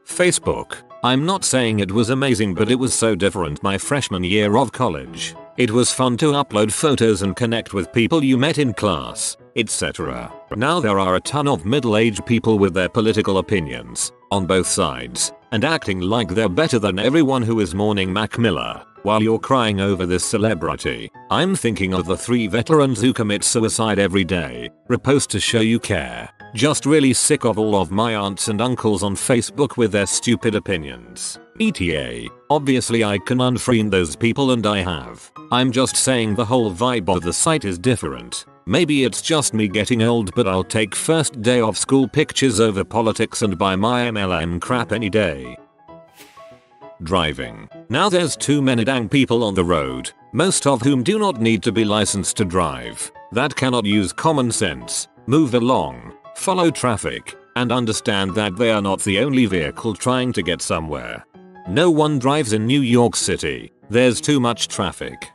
Facebook. I'm not saying it was amazing, but it was so different my freshman year of college. It was fun to upload photos and connect with people you met in class, etc. Now there are a ton of middle-aged people with their political opinions, on both sides, and acting like they're better than everyone who is mourning Mac Miller, while you're crying over this celebrity. I'm thinking of the 3 veterans who commit suicide every day. Repost to show you care. Just really sick of all of my aunts and uncles on Facebook with their stupid opinions. ETA. Obviously I can unfriend those people and I have. I'm just saying the whole vibe of the site is different. Maybe it's just me getting old, but I'll take first day of school pictures over politics and buy my MLM crap any day. Driving. Now there's too many dang people on the road, most of whom do not need to be licensed to drive, that cannot use common sense, move along, follow traffic, and understand that they are not the only vehicle trying to get somewhere. No one drives in New York City, there's too much traffic.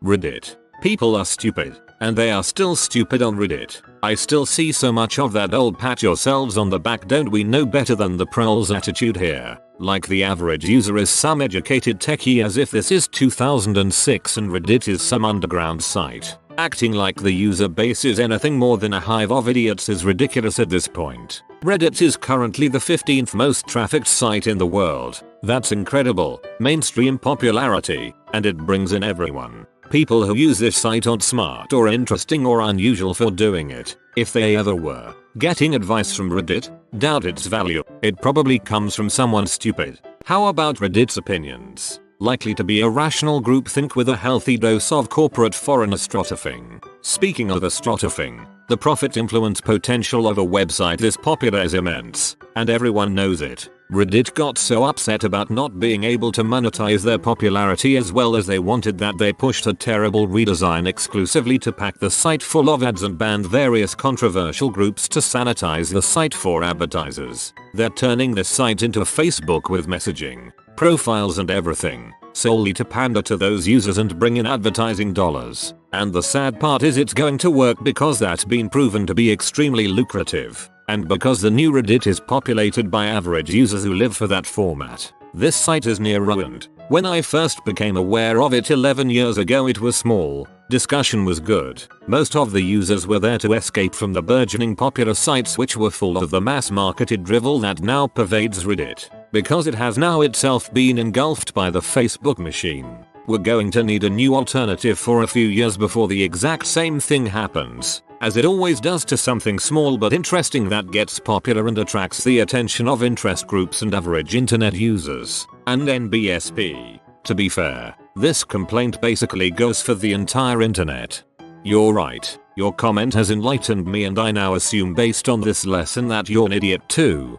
Reddit. People are stupid, and they are still stupid on Reddit. I still see so much of that old pat yourselves on the back don't we know better than the proles attitude here. Like the average user is some educated techie, as if this is 2006 and Reddit is some underground site. Acting like the user base is anything more than a hive of idiots is ridiculous at this point. Reddit is currently the 15th most trafficked site in the world. That's incredible, mainstream popularity, and it brings in everyone. People who use this site aren't smart or interesting or unusual for doing it. If they ever were getting advice from Reddit, doubt its value. It probably comes from someone stupid. How about Reddit's opinions? Likely to be a rational groupthink with a healthy dose of corporate foreign astroturfing. Speaking of astroturfing, the profit influence potential of a website this popular is immense, and everyone knows it. Reddit got so upset about not being able to monetize their popularity as well as they wanted that they pushed a terrible redesign exclusively to pack the site full of ads and banned various controversial groups to sanitize the site for advertisers. They're turning this site into Facebook with messaging, profiles and everything, solely to pander to those users and bring in advertising dollars. And the sad part is it's going to work because that's been proven to be extremely lucrative. And because the new Reddit is populated by average users who live for that format. This site is near ruined. When I first became aware of it 11 years ago it was small, discussion was good, most of the users were there to escape from the burgeoning popular sites which were full of the mass marketed drivel that now pervades Reddit. Because it has now itself been engulfed by the Facebook machine. We're going to need a new alternative for a few years before the exact same thing happens, as it always does to something small but interesting that gets popular and attracts the attention of interest groups and average internet users, and NBSP. To be fair, this complaint basically goes for the entire internet. You're right, your comment has enlightened me and I now assume based on this lesson that you're an idiot too.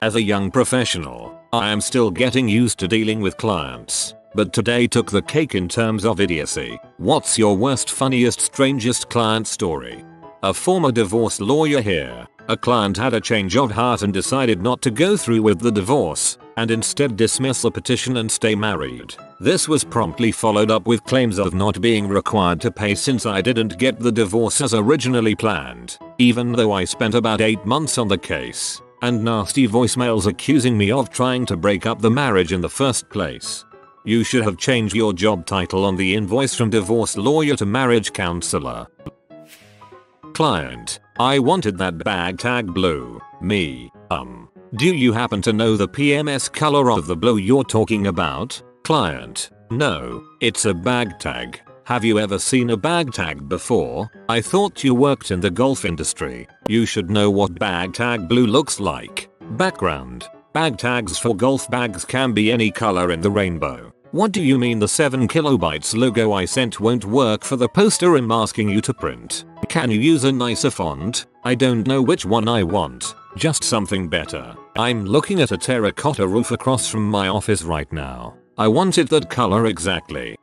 As a young professional, I am still getting used to dealing with clients. But today took the cake in terms of idiocy. What's your worst, funniest, strangest client story? A former divorce lawyer here. A client had a change of heart and decided not to go through with the divorce, and instead dismiss the petition and stay married. This was promptly followed up with claims of not being required to pay since I didn't get the divorce as originally planned, even though I spent about 8 months on the case, and nasty voicemails accusing me of trying to break up the marriage in the first place. You should have changed your job title on the invoice from divorce lawyer to marriage counselor. Client: I wanted that bag tag blue. Me: do you happen to know the PMS color of the blue you're talking about? Client: no, it's a bag tag. Have you ever seen a bag tag before? I thought you worked in the golf industry. You should know what bag tag blue looks like. Background: bag tags for golf bags can be any color in the rainbow. What do you mean the 7 kilobytes logo I sent won't work for the poster I'm asking you to print? Can you use a nicer font? I don't know which one I want, just something better. I'm looking at a terracotta roof across from my office right now. I want it that color exactly.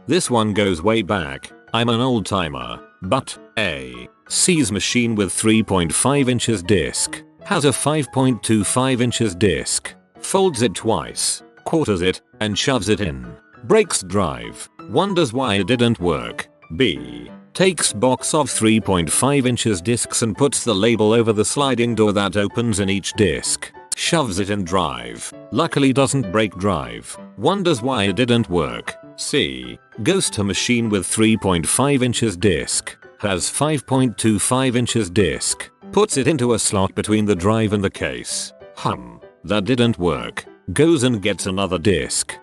This one goes way back. I'm an old timer, but a C's machine with 3.5 inches disc has a 5.25 inches disc, folds it twice, quarters it, and shoves it in. Breaks drive, wonders why it didn't work. B. Takes box of 3.5 inches discs and puts the label over the sliding door that opens in each disc. Shoves it in drive. Luckily doesn't break drive. Wonders why it didn't work. C. Goes to machine with 3.5 inches disc. Has 5.25 inches disc. Puts it into a slot between the drive and the case. That didn't work. Goes and gets another disc.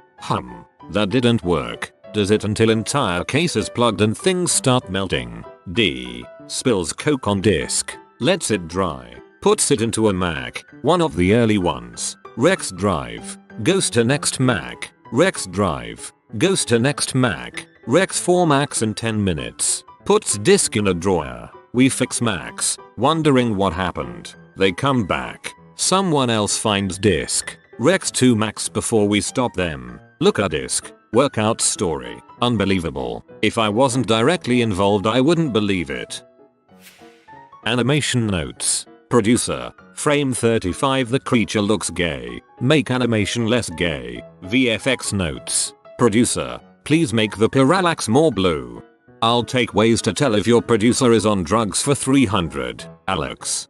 That didn't work. Does it until entire case is plugged and things start melting. D. Spills Coke on disc. Lets it dry. Puts it into a Mac, one of the early ones. Wrecks drive. Goes to next Mac. Wrecks drive. Goes to next Mac. Wrecks 4 Macs in 10 minutes. Puts disk in a drawer. We fix Macs. Wondering what happened. They come back. Someone else finds disk. Wrecks 2 Macs before we stop them. Look at disk. Workout story. Unbelievable. If I wasn't directly involved I wouldn't believe it. Animation notes. Producer. Frame 35 the creature looks gay. Make animation less gay. VFX notes. Producer. Please make the parallax more blue. I'll take ways to tell if your producer is on drugs for 300. Alex.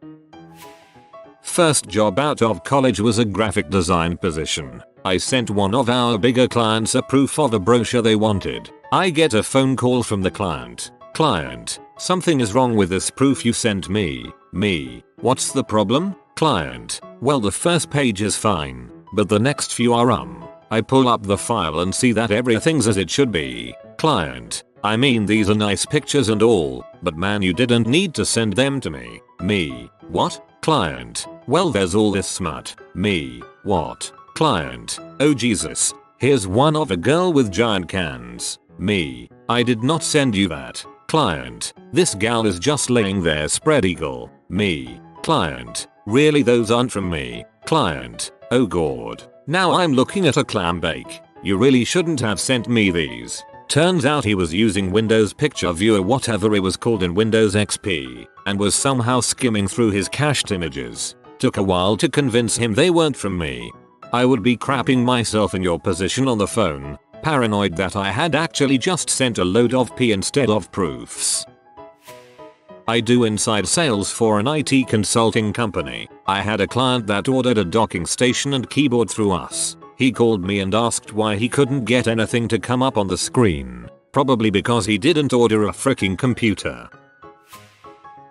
First job out of college was a graphic design position. I sent one of our bigger clients a proof of a brochure they wanted. I get a phone call from the client. Client. Something is wrong with this proof you sent me. Me. What's the problem? Client. Well, the first page is fine, but the next few are I pull up the file and see that everything's as it should be. Client. I mean these are nice pictures and all, but man you didn't need to send them to me. Me. What? Client. Well there's all this smut. Me. What? Client. Oh Jesus. Here's one of a girl with giant cans. Me. I did not send you that. Client. This gal is just laying there spread eagle. Me. Client. Really those aren't from me. Client. Oh god. Now I'm looking at a clam bake. You really shouldn't have sent me these. Turns out he was using Windows Picture Viewer whatever it was called in Windows XP and was somehow skimming through his cached images. Took a while to convince him they weren't from me. I would be crapping myself in your position on the phone, paranoid that I had actually just sent a load of P instead of proofs. I do inside sales for an IT consulting company. I had a client that ordered a docking station and keyboard through us. He called me and asked why he couldn't get anything to come up on the screen. Probably because he didn't order a freaking computer.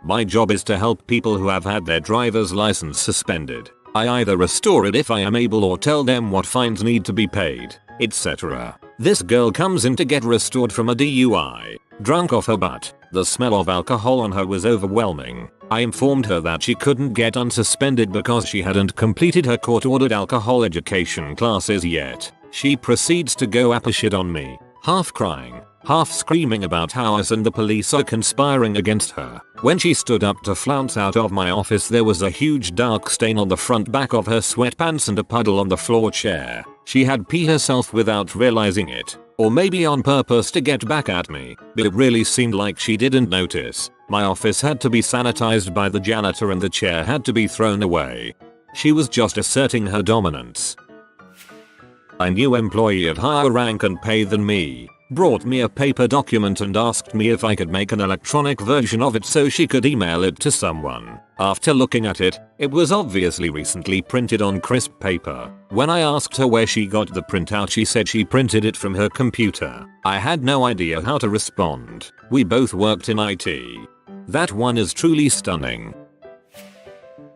My job is to help people who have had their driver's license suspended. I either restore it if I am able or tell them what fines need to be paid, etc. This girl comes in to get restored from a DUI. Drunk off her butt. The smell of alcohol on her was overwhelming. I informed her that she couldn't get unsuspended because she hadn't completed her court-ordered alcohol education classes yet. She proceeds to go apeshit on me, half crying, half screaming about how us and the police are conspiring against her. When she stood up to flounce out of my office there was a huge dark stain on the front back of her sweatpants and a puddle on the floor chair. She had peed herself without realizing it. Or maybe on purpose to get back at me, but it really seemed like she didn't notice. My office had to be sanitized by the janitor and the chair had to be thrown away. She was just asserting her dominance. A new employee of higher rank and pay than me brought me a paper document and asked me if I could make an electronic version of it so she could email it to someone. After looking at it, it was obviously recently printed on crisp paper. When I asked her where she got the printout she said she printed it from her computer. I had no idea how to respond. We both worked in IT. That one is truly stunning.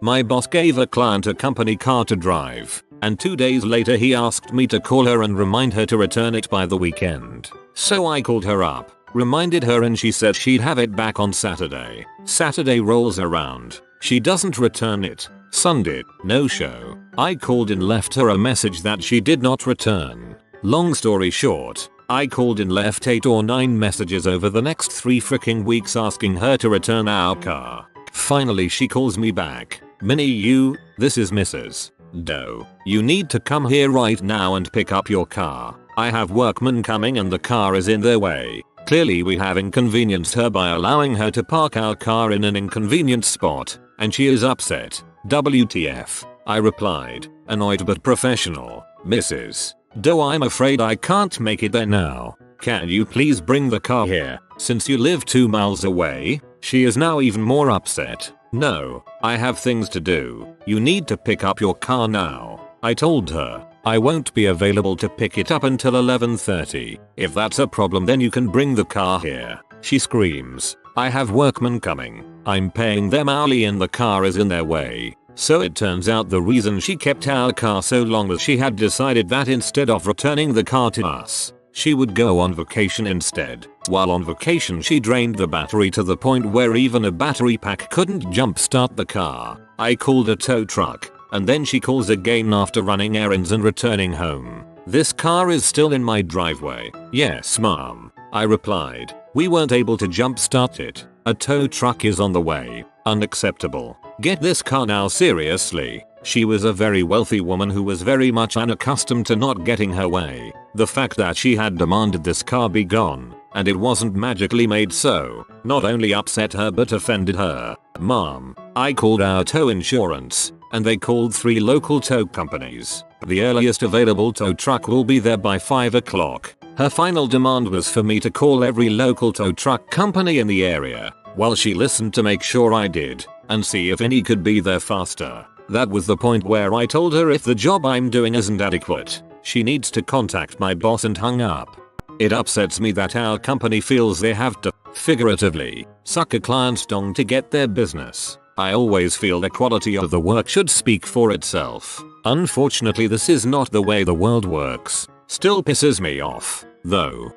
My boss gave a client a company car to drive, and 2 days later he asked me to call her and remind her to return it by the weekend. So I called her up, reminded her and she said she'd have it back on Saturday. Saturday rolls around. She doesn't return it. Sunday, no show. I called and left her a message that she did not return. Long story short, I called and left 8 or 9 messages over the next 3 freaking weeks asking her to return our car. Finally she calls me back. Minnie this is Mrs. Doe. You need to come here right now and pick up your car. I have workmen coming and the car is in their way. Clearly we have inconvenienced her by allowing her to park our car in an inconvenient spot, and she is upset. WTF? I replied, annoyed but professional. Mrs. Doe, I'm afraid I can't make it there now. Can you please bring the car here, since you live 2 miles away? She is now even more upset. No, I have things to do. You need to pick up your car now. I told her, I won't be available to pick it up until 11:30. If that's a problem then you can bring the car here. She screams, I have workmen coming. I'm paying them hourly and the car is in their way. So it turns out the reason she kept our car so long was she had decided that instead of returning the car to us, she would go on vacation instead. While on vacation she drained the battery to the point where even a battery pack couldn't jumpstart the car. I called a tow truck, and then she calls again after running errands and returning home. This car is still in my driveway. Yes mom. I replied. We weren't able to jumpstart it. A tow truck is on the way. Unacceptable. Get this car now, seriously. She was a very wealthy woman who was very much unaccustomed to not getting her way. The fact that she had demanded this car be gone, and it wasn't magically made so, not only upset her but offended her. Mom, I called our tow insurance, and they called 3 local tow companies. The earliest available tow truck will be there by 5 o'clock. Her final demand was for me to call every local tow truck company in the area, while she listened to make sure I did, and see if any could be there faster. That was the point where I told her if the job I'm doing isn't adequate, she needs to contact my boss, and hung up. It upsets me that our company feels they have to, figuratively, suck a client's dong to get their business. I always feel the quality of the work should speak for itself. Unfortunately, this is not the way the world works. Still pisses me off, though.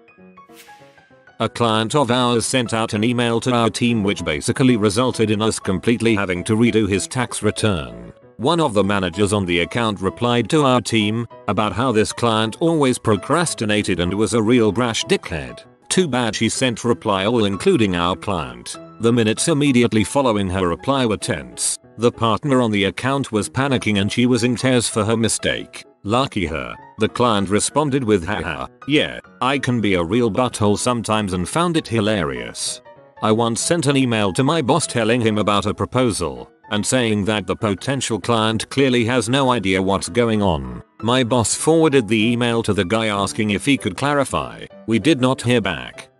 A client of ours sent out an email to our team which basically resulted in us completely having to redo his tax return. One of the managers on the account replied to our team about how this client always procrastinated and was a real brash dickhead. Too bad she sent reply all including our client. The minutes immediately following her reply were tense. The partner on the account was panicking and she was in tears for her mistake. Lucky her. The client responded with haha, yeah, I can be a real butthole sometimes, and found it hilarious. I once sent an email to my boss telling him about a proposal and saying that the potential client clearly has no idea what's going on. My boss forwarded the email to the guy asking if he could clarify. We did not hear back.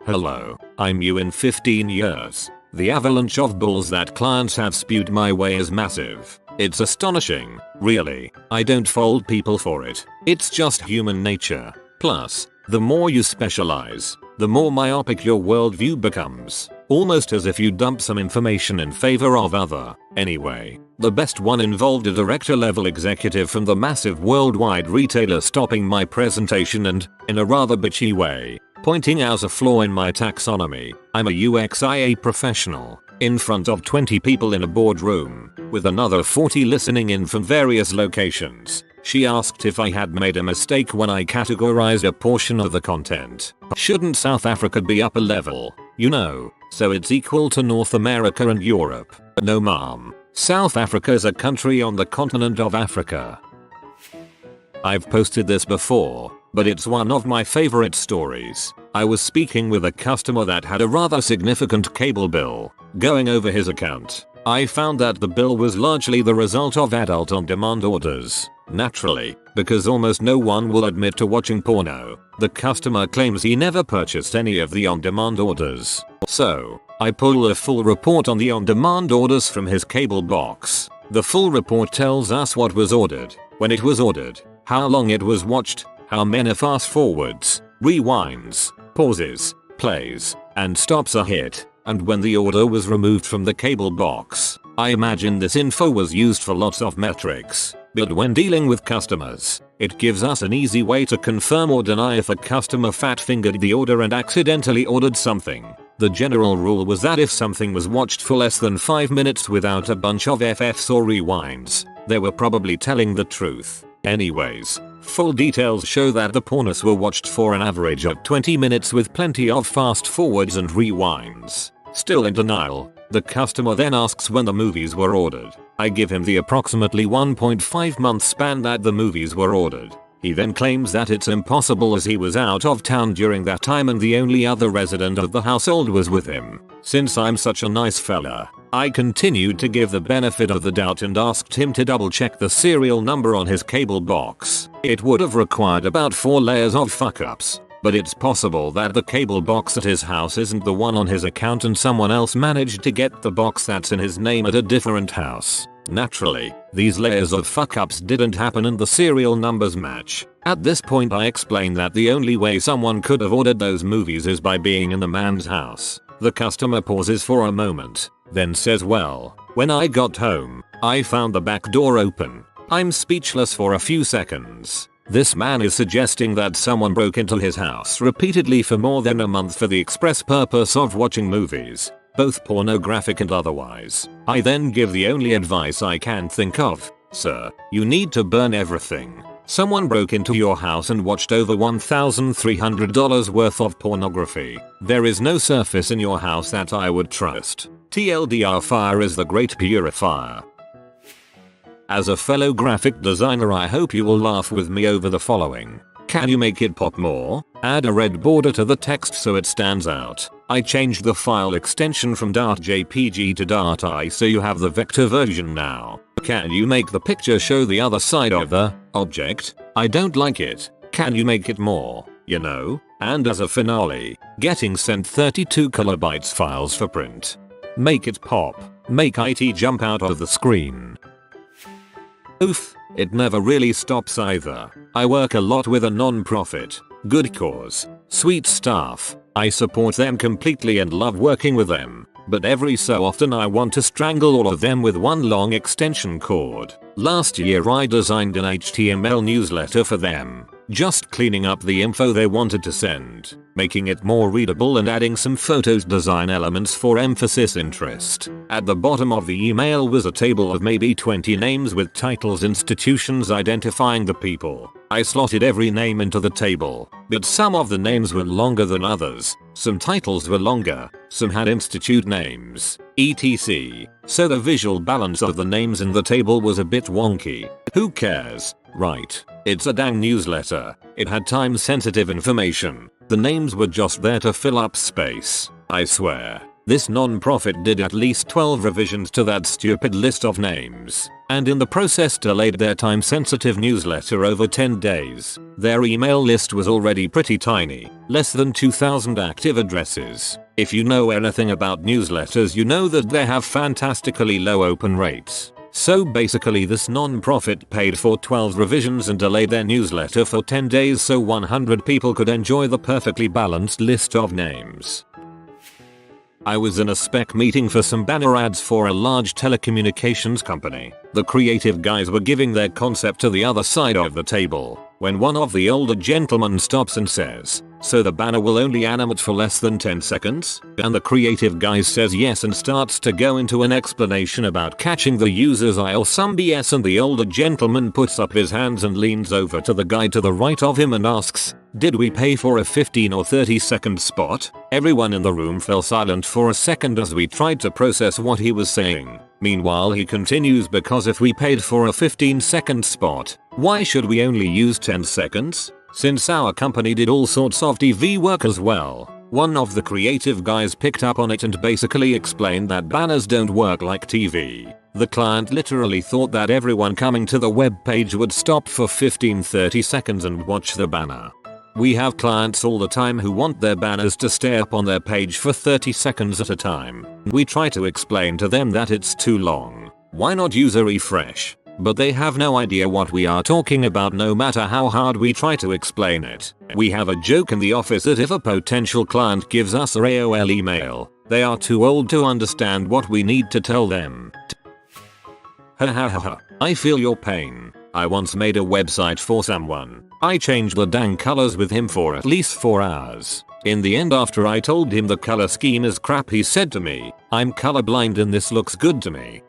Hello, I'm new in 15 years. The avalanche of balls that clients have spewed my way is massive. It's astonishing, really. I don't fault people for it. It's just human nature. Plus, the more you specialize, the more myopic your worldview becomes. Almost as if you dump some information in favor of other. Anyway, the best one involved a director-level executive from the massive worldwide retailer stopping my presentation and, in a rather bitchy way, pointing out a flaw in my taxonomy. I'm a UXIA professional, in front of 20 people in a boardroom, with another 40 listening in from various locations. She asked if I had made a mistake when I categorized a portion of the content. Shouldn't South Africa be upper level? You know, so it's equal to North America and Europe. No ma'am. South Africa is a country on the continent of Africa. I've posted this before, but it's one of my favorite stories. I was speaking with a customer that had a rather significant cable bill. Going over his account, I found that the bill was largely the result of adult on-demand orders. Naturally, because almost no one will admit to watching porno, the customer claims he never purchased any of the on-demand orders. So, I pull a full report on the on-demand orders from his cable box. The full report tells us what was ordered, when it was ordered, how long it was watched, how many fast forwards, rewinds, pauses, plays, and stops are hit, and when the order was removed from the cable box. I imagine this info was used for lots of metrics, but when dealing with customers, it gives us an easy way to confirm or deny if a customer fat-fingered the order and accidentally ordered something. The general rule was that if something was watched for less than 5 minutes without a bunch of FFs or rewinds, they were probably telling the truth. Anyways, full details show that the pornos were watched for an average of 20 minutes with plenty of fast forwards and rewinds. Still in denial, the customer then asks when the movies were ordered. I give him the approximately 1.5 month span that the movies were ordered. He then claims that it's impossible as he was out of town during that time and the only other resident of the household was with him. Since I'm such a nice fella, I continued to give the benefit of the doubt and asked him to double check the serial number on his cable box. It would have required about 4 layers of fuck-ups, but it's possible that the cable box at his house isn't the one on his account and someone else managed to get the box that's in his name at a different house. Naturally, these layers of fuck-ups didn't happen and the serial numbers match. At this point I explain that the only way someone could have ordered those movies is by being in the man's house. The customer pauses for a moment, then says, well, when I got home, I found the back door open. I'm speechless for a few seconds. This man is suggesting that someone broke into his house repeatedly for more than a month for the express purpose of watching movies, both pornographic and otherwise. I then give the only advice I can think of. Sir, you need to burn everything. Someone broke into your house and watched over $1,300 worth of pornography. There is no surface in your house that I would trust. TLDR, fire is the great purifier. As a fellow graphic designer, I hope you will laugh with me over the following. Can you make it pop more? Add a red border to the text so it stands out. I changed the file extension from .jpg to .i so you have the vector version now. Can you make the picture show the other side of the object? I don't like it. Can you make it more, you know? And as a finale, getting sent 32 kilobytes files for print. Make it pop. Make IT jump out of the screen. Oof, it never really stops either. I work a lot with a non-profit. Good cause. Sweet staff. I support them completely and love working with them. But every so often I want to strangle all of them with one long extension cord. Last year I designed an HTML newsletter for them. Just cleaning up the info they wanted to send, making it more readable and adding some photos design elements for emphasis interest. At the bottom of the email was a table of maybe 20 names with titles, institutions identifying the people. I slotted every name into the table, but some of the names were longer than others, some titles were longer, some had institute names, etc. So the visual balance of the names in the table was a bit wonky. Who cares, right? It's a dang newsletter. It had time sensitive information. The names were just there to fill up space. I swear. This non-profit did at least 12 revisions to that stupid list of names, and in the process delayed their time-sensitive newsletter over 10 days. Their email list was already pretty tiny, less than 2,000 active addresses. If you know anything about newsletters, you know that they have fantastically low open rates. So basically this non-profit paid for 12 revisions and delayed their newsletter for 10 days so 100 people could enjoy the perfectly balanced list of names. I was in a spec meeting for some banner ads for a large telecommunications company. The creative guys were giving their concept to the other side of the table, when one of the older gentlemen stops and says, "So the banner will only animate for less than 10 seconds? And the creative guy says yes and starts to go into an explanation about catching the user's eye or some BS, and the older gentleman puts up his hands and leans over to the guy to the right of him and asks, "Did we pay for a 15 or 30-second spot?" Everyone in the room fell silent for a second as we tried to process what he was saying. Meanwhile he continues, "Because if we paid for a 15-second spot, why should we only use 10 seconds? Since our company did all sorts of TV work as well." One of the creative guys picked up on it and basically explained that banners don't work like TV. The client literally thought that everyone coming to the web page would stop for 15-30 seconds and watch the banner. We have clients all the time who want their banners to stay up on their page for 30 seconds at a time. We try to explain to them that it's too long. Why not use a refresh? But they have no idea what we are talking about no matter how hard we try to explain it. We have a joke in the office that if a potential client gives us a AOL email, they are too old to understand what we need to tell them. Ha ha ha ha. I feel your pain. I once made a website for someone. I changed the dang colors with him for at least 4 hours. In the end, after I told him the color scheme is crap, he said to me, "I'm colorblind and this looks good to me."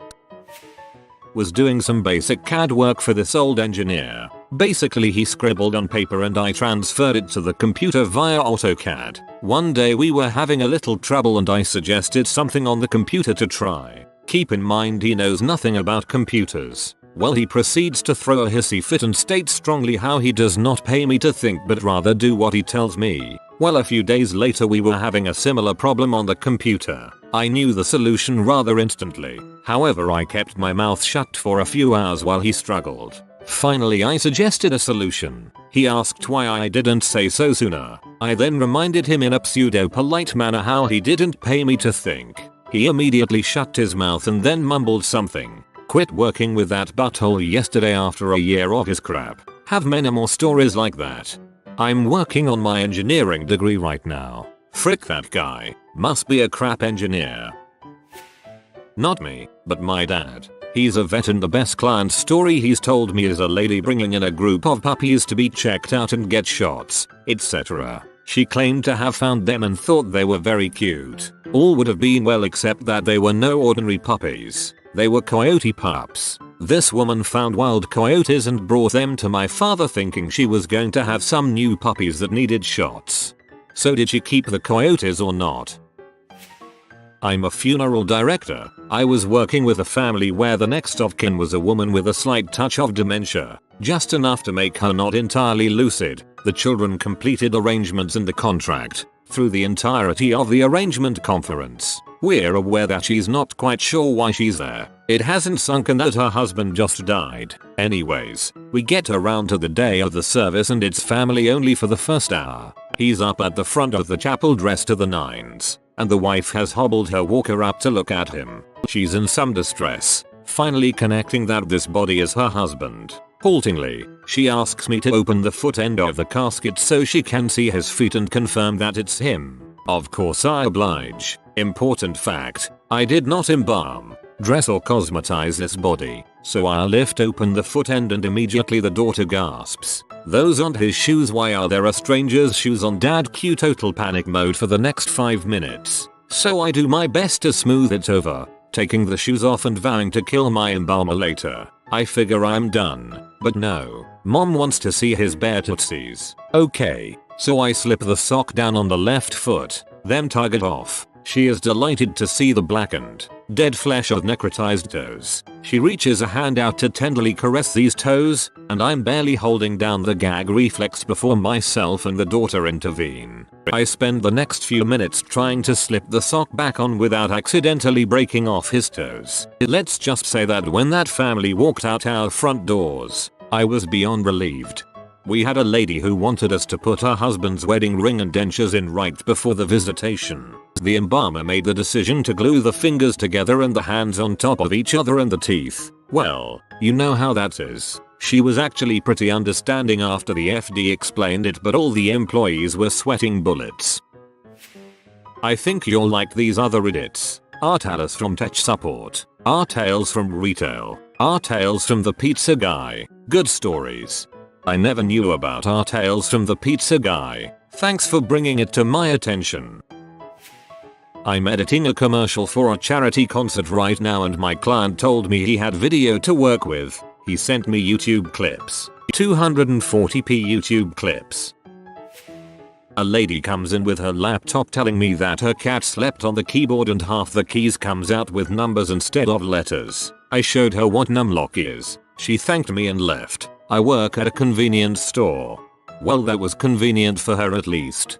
Was doing some basic CAD work for this old engineer. Basically he scribbled on paper and I transferred it to the computer via AutoCAD. One day we were having a little trouble and I suggested something on the computer to try. Keep in mind he knows nothing about computers. Well, he proceeds to throw a hissy fit and states strongly how he does not pay me to think but rather do what he tells me. Well, a few days later we were having a similar problem on the computer. I knew the solution rather instantly. However, I kept my mouth shut for a few hours while he struggled. Finally I suggested a solution. He asked why I didn't say so sooner. I then reminded him in a pseudo-polite manner how he didn't pay me to think. He immediately shut his mouth and then mumbled something. Quit working with that butthole yesterday after a year of his crap. Have many more stories like that. I'm working on my engineering degree right now. Frick that guy. Must be a crap engineer. Not me, but my dad. He's a vet and the best client story he's told me is a lady bringing in a group of puppies to be checked out and get shots, etc. She claimed to have found them and thought they were very cute. All would have been well except that they were no ordinary puppies. They were coyote pups. This woman found wild coyotes and brought them to my father thinking she was going to have some new puppies that needed shots. So did she keep the coyotes or not? I'm a funeral director. I was working with a family where the next of kin was a woman with a slight touch of dementia, just enough to make her not entirely lucid. The children completed arrangements in the contract. Through the entirety of the arrangement conference, we're aware that she's not quite sure why she's there. It hasn't sunk in that her husband just died. Anyways, we get around to the day of the service and it's family only for the first hour. He's up at the front of the chapel dressed to the nines, and the wife has hobbled her walker up to look at him. She's in some distress, finally connecting that this body is her husband. Haltingly, she asks me to open the foot end of the casket so she can see his feet and confirm that it's him. Of course I oblige. Important fact, I did not embalm, dress or cosmetize this body, so I lift open the foot end and immediately the daughter gasps. Those aren't his shoes, why are there a stranger's shoes on dad? Cue total panic mode for the next 5 minutes. So I do my best to smooth it over, taking the shoes off and vowing to kill my embalmer later. I figure I'm done, but no, mom wants to see his bare tootsies. Okay, so I slip the sock down on the left foot, then tug it off. She is delighted to see the blackened, dead flesh of necrotized toes. She reaches a hand out to tenderly caress these toes, and I'm barely holding down the gag reflex before myself and the daughter intervene. I spend the next few minutes trying to slip the sock back on without accidentally breaking off his toes. Let's just say that when that family walked out our front doors, I was beyond relieved. We had a lady who wanted us to put her husband's wedding ring and dentures in right before the visitation. The embalmer made the decision to glue the fingers together and the hands on top of each other and the teeth. Well, you know how that is. She was actually pretty understanding after the FD explained it, but all the employees were sweating bullets. I think you'll like these other edits. Our tales from tech support. Our tales from retail. Our tales from the pizza guy. Good stories. I never knew about our tales from the pizza guy. Thanks for bringing it to my attention. I'm editing a commercial for a charity concert right now and my client told me he had video to work with. He sent me YouTube clips. 240p YouTube clips. A lady comes in with her laptop telling me that her cat slept on the keyboard and half the keys comes out with numbers instead of letters. I showed her what numlock is. She thanked me and left. I work at a convenience store. Well, that was convenient for her at least.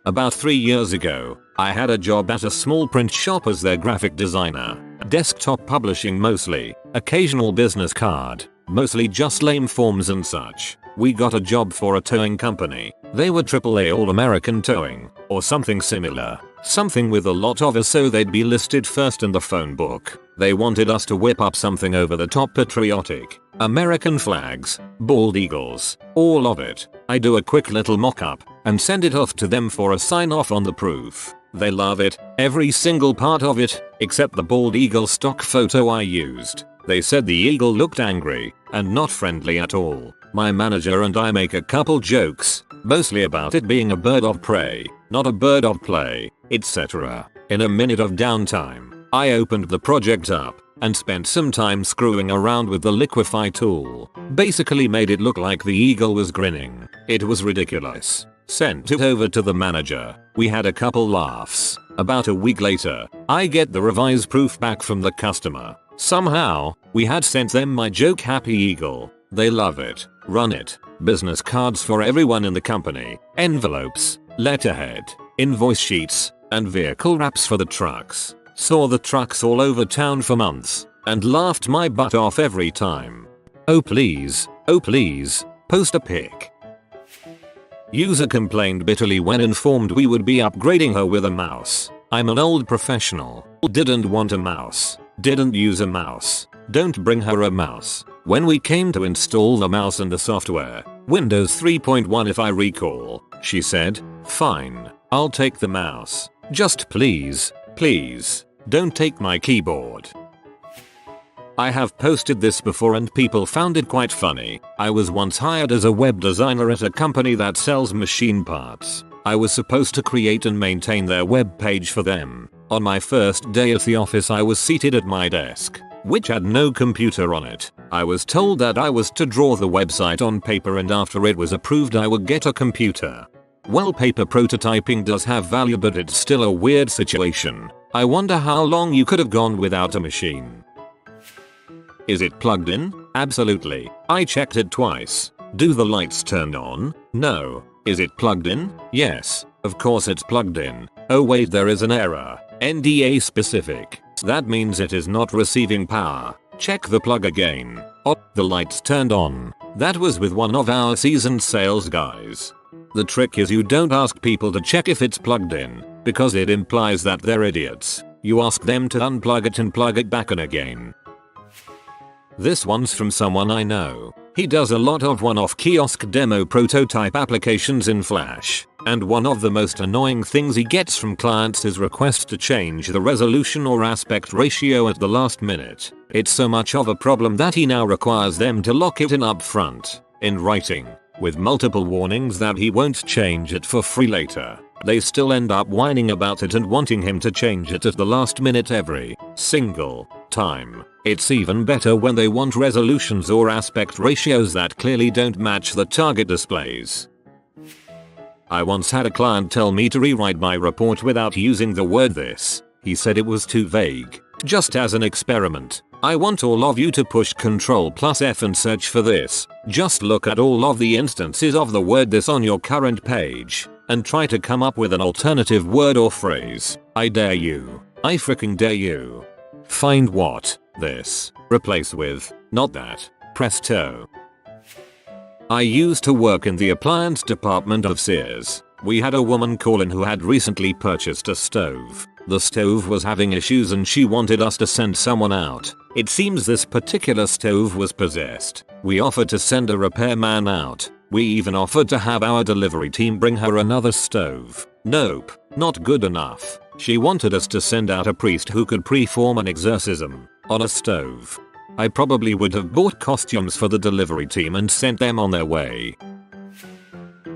About 3 years ago, I had a job at a small print shop as their graphic designer. Desktop publishing mostly, occasional business card, mostly just lame forms and such. We got a job for a towing company. They were AAA All-American Towing, or something similar. Something with a lot of us so they'd be listed first in the phone book. They wanted us to whip up something over the top patriotic. American flags, bald eagles, all of it. I do a quick little mock-up and send it off to them for a sign-off on the proof. They love it, every single part of it, except the bald eagle stock photo I used. They said the eagle looked angry and not friendly at all. My manager and I make a couple jokes, mostly about it being a bird of prey, not a bird of play, etc. In a minute of downtime, I opened the project up and spent some time screwing around with the liquify tool. Basically made it look like the eagle was grinning. It was ridiculous. Sent it over to the manager. We had a couple laughs. About a week later, I get the revised proof back from the customer. Somehow, we had sent them my joke happy eagle. They love it. Run it. Business cards for everyone in the company. Envelopes, letterhead, invoice sheets, and vehicle wraps for the trucks. Saw the trucks all over town for months, and laughed my butt off every time. Oh please, post a pic. User complained bitterly when informed we would be upgrading her with a mouse. I'm an old professional. Didn't want a mouse. Didn't use a mouse. Don't bring her a mouse. When we came to install the mouse and the software, Windows 3.1 if I recall, she said, fine, I'll take the mouse. Just please, don't take my keyboard. I have posted this before and people found it quite funny. I was once hired as a web designer at a company that sells machine parts. I was supposed to create and maintain their web page for them. On my first day at the office I was seated at my desk, which had no computer on it. I was told that I was to draw the website on paper and after it was approved I would get a computer. Well, paper prototyping does have value, but it's still a weird situation. I wonder how long you could have gone without a machine. Is it plugged in? Absolutely. I checked it twice. Do the lights turn on? No. Is it plugged in? Yes. Of course it's plugged in. Oh wait, there is an error. NDA specific. That means it is not receiving power. Check the plug again. Oh, the lights turned on. That was with one of our seasoned sales guys. The trick is you don't ask people to check if it's plugged in, because it implies that they're idiots. You ask them to unplug it and plug it back in again. This one's from someone I know. He does a lot of one-off kiosk demo prototype applications in Flash, and one of the most annoying things he gets from clients is requests to change the resolution or aspect ratio at the last minute. It's so much of a problem that he now requires them to lock it in up front, in writing, with multiple warnings that he won't change it for free later. They still end up whining about it and wanting him to change it at the last minute every single time. It's even better when they want resolutions or aspect ratios that clearly don't match the target displays. I once had a client tell me to rewrite my report without using the word "this." He said it was too vague. Just as an experiment, I want all of you to push Ctrl+F and search for this. Just look at all of the instances of the word "this" on your current page, and try to come up with an alternative word or phrase. I dare you. I freaking dare you. Find what this replace with, not that. Presto. I used to work in the appliance department of Sears. We had a woman call in who had recently purchased a stove. The stove was having issues and she wanted us to send someone out. It seems this particular stove was possessed. We offered to send a repairman out. We even offered to have our delivery team bring her another stove. Nope, not good enough. She wanted us to send out a priest who could perform an exorcism on a stove. I probably would have bought costumes for the delivery team and sent them on their way.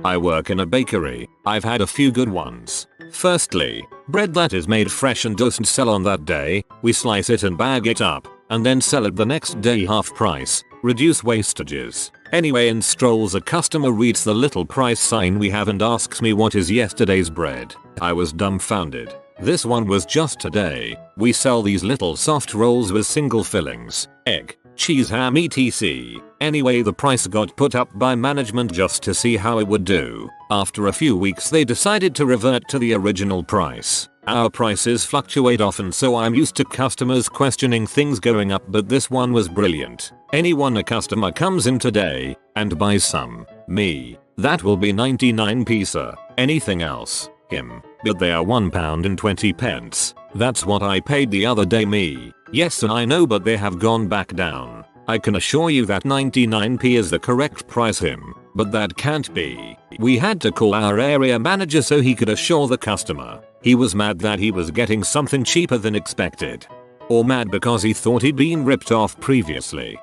I work in a bakery. I've had a few good ones. Firstly, bread that is made fresh and doesn't sell on that day. We slice it and bag it up, and then sell it the next day half price. Reduce wastages. Anyway, in strolls a customer, reads the little price sign we have and asks me what is yesterday's bread. I was dumbfounded. This one was just today. We sell these little soft rolls with single fillings, egg, cheese, ham, etc. Anyway, the price got put up by management just to see how it would do. After a few weeks they decided to revert to the original price. Our prices fluctuate often, so I'm used to customers questioning things going up, but this one was brilliant. A customer comes in today and buys some, me, that will be 99p sir. Anything else, him, but they are £1.20. That's what I paid the other day, me. Yes sir, I know, but they have gone back down. I can assure you that 99p is the correct price, him, but that can't be. We had to call our area manager so he could assure the customer. He was mad that he was getting something cheaper than expected. Or mad because he thought he'd been ripped off previously.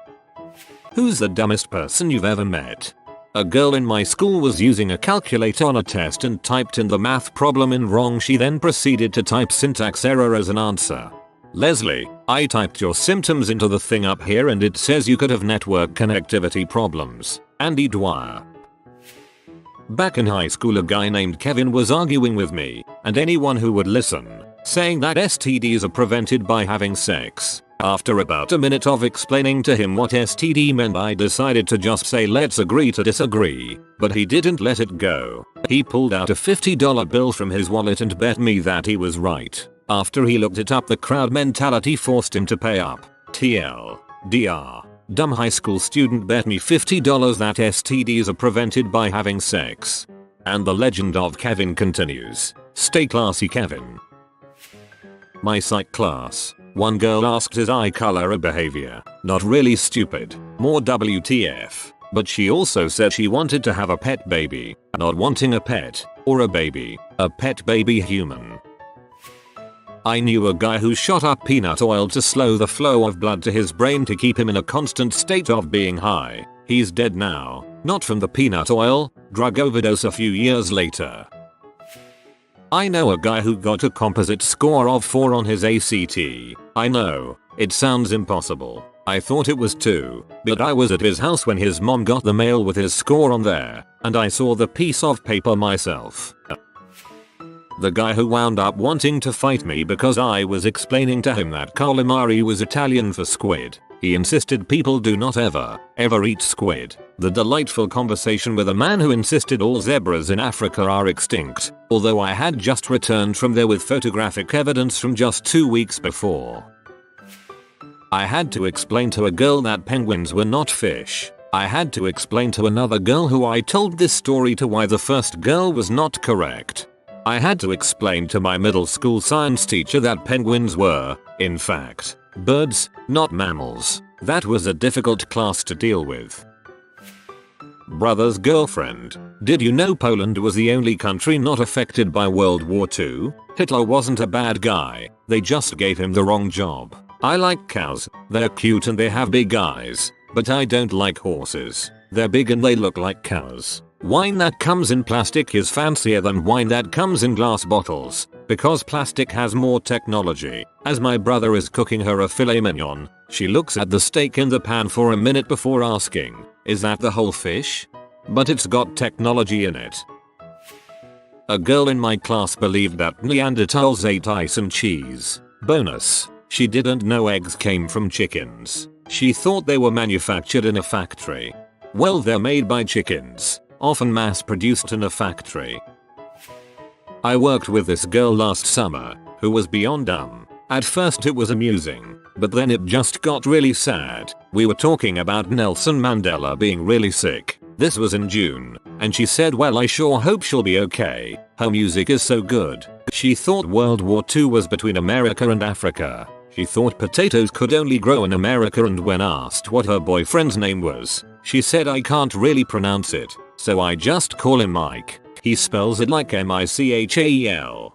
Who's the dumbest person you've ever met? A girl in my school was using a calculator on a test and typed in the math problem in wrong. She then proceeded to type syntax error as an answer. Leslie, I typed your symptoms into the thing up here and it says you could have network connectivity problems. Andy Dwyer. Back in high school, a guy named Kevin was arguing with me and anyone who would listen, saying that STDs are prevented by having sex. After about a minute of explaining to him what STD meant, I decided to just say let's agree to disagree, but he didn't let it go. He pulled out a $50 bill from his wallet and bet me that he was right. After he looked it up, the crowd mentality forced him to pay up. TLDR. Dumb high school student bet me $50 that STDs are prevented by having sex. And the legend of Kevin continues. Stay classy, Kevin. My psych class. One girl asked is eye color a behavior? Not really stupid. More WTF. But she also said she wanted to have a pet baby. Not wanting a pet, or a baby. A pet baby human. I knew a guy who shot up peanut oil to slow the flow of blood to his brain to keep him in a constant state of being high. He's dead now. Not from the peanut oil, drug overdose a few years later. I know a guy who got a composite score of 4 on his ACT. I know, it sounds impossible. I thought it was 2, but I was at his house when his mom got the mail with his score on there, and I saw the piece of paper myself. The guy who wound up wanting to fight me because I was explaining to him that calamari was Italian for squid. He insisted people do not ever eat squid. The delightful conversation with a man who insisted all zebras in Africa are extinct, although I had just returned from there with photographic evidence from just 2 weeks before. I had to explain to a girl that penguins were not fish. I had to explain to another girl who I told this story to why the first girl was not correct. I had to explain to my middle school science teacher that penguins were, in fact, birds, not mammals. That was a difficult class to deal with. Brother's girlfriend. Did you know Poland was the only country not affected by World War II? Hitler wasn't a bad guy, they just gave him the wrong job. I like cows, they're cute and they have big eyes, but I don't like horses. They're big and they look like cows. Wine that comes in plastic is fancier than wine that comes in glass bottles, because plastic has more technology. As my brother is cooking her a filet mignon, she looks at the steak in the pan for a minute before asking, "Is that the whole fish?" But it's got technology in it. A girl in my class believed that Neanderthals ate ice and cheese. Bonus. She didn't know eggs came from chickens. She thought they were manufactured in a factory. Well, they're made by chickens, often mass produced in a factory. I worked with this girl last summer, who was beyond dumb. At first it was amusing, but then it just got really sad. We were talking about Nelson Mandela being really sick. This was in June, and she said, "Well, I sure hope she'll be okay. Her music is so good." She thought World War II was between America and Africa. She thought potatoes could only grow in America, and when asked what her boyfriend's name was, she said, "I can't really pronounce it, so I just call him Mike. He spells it like Michael."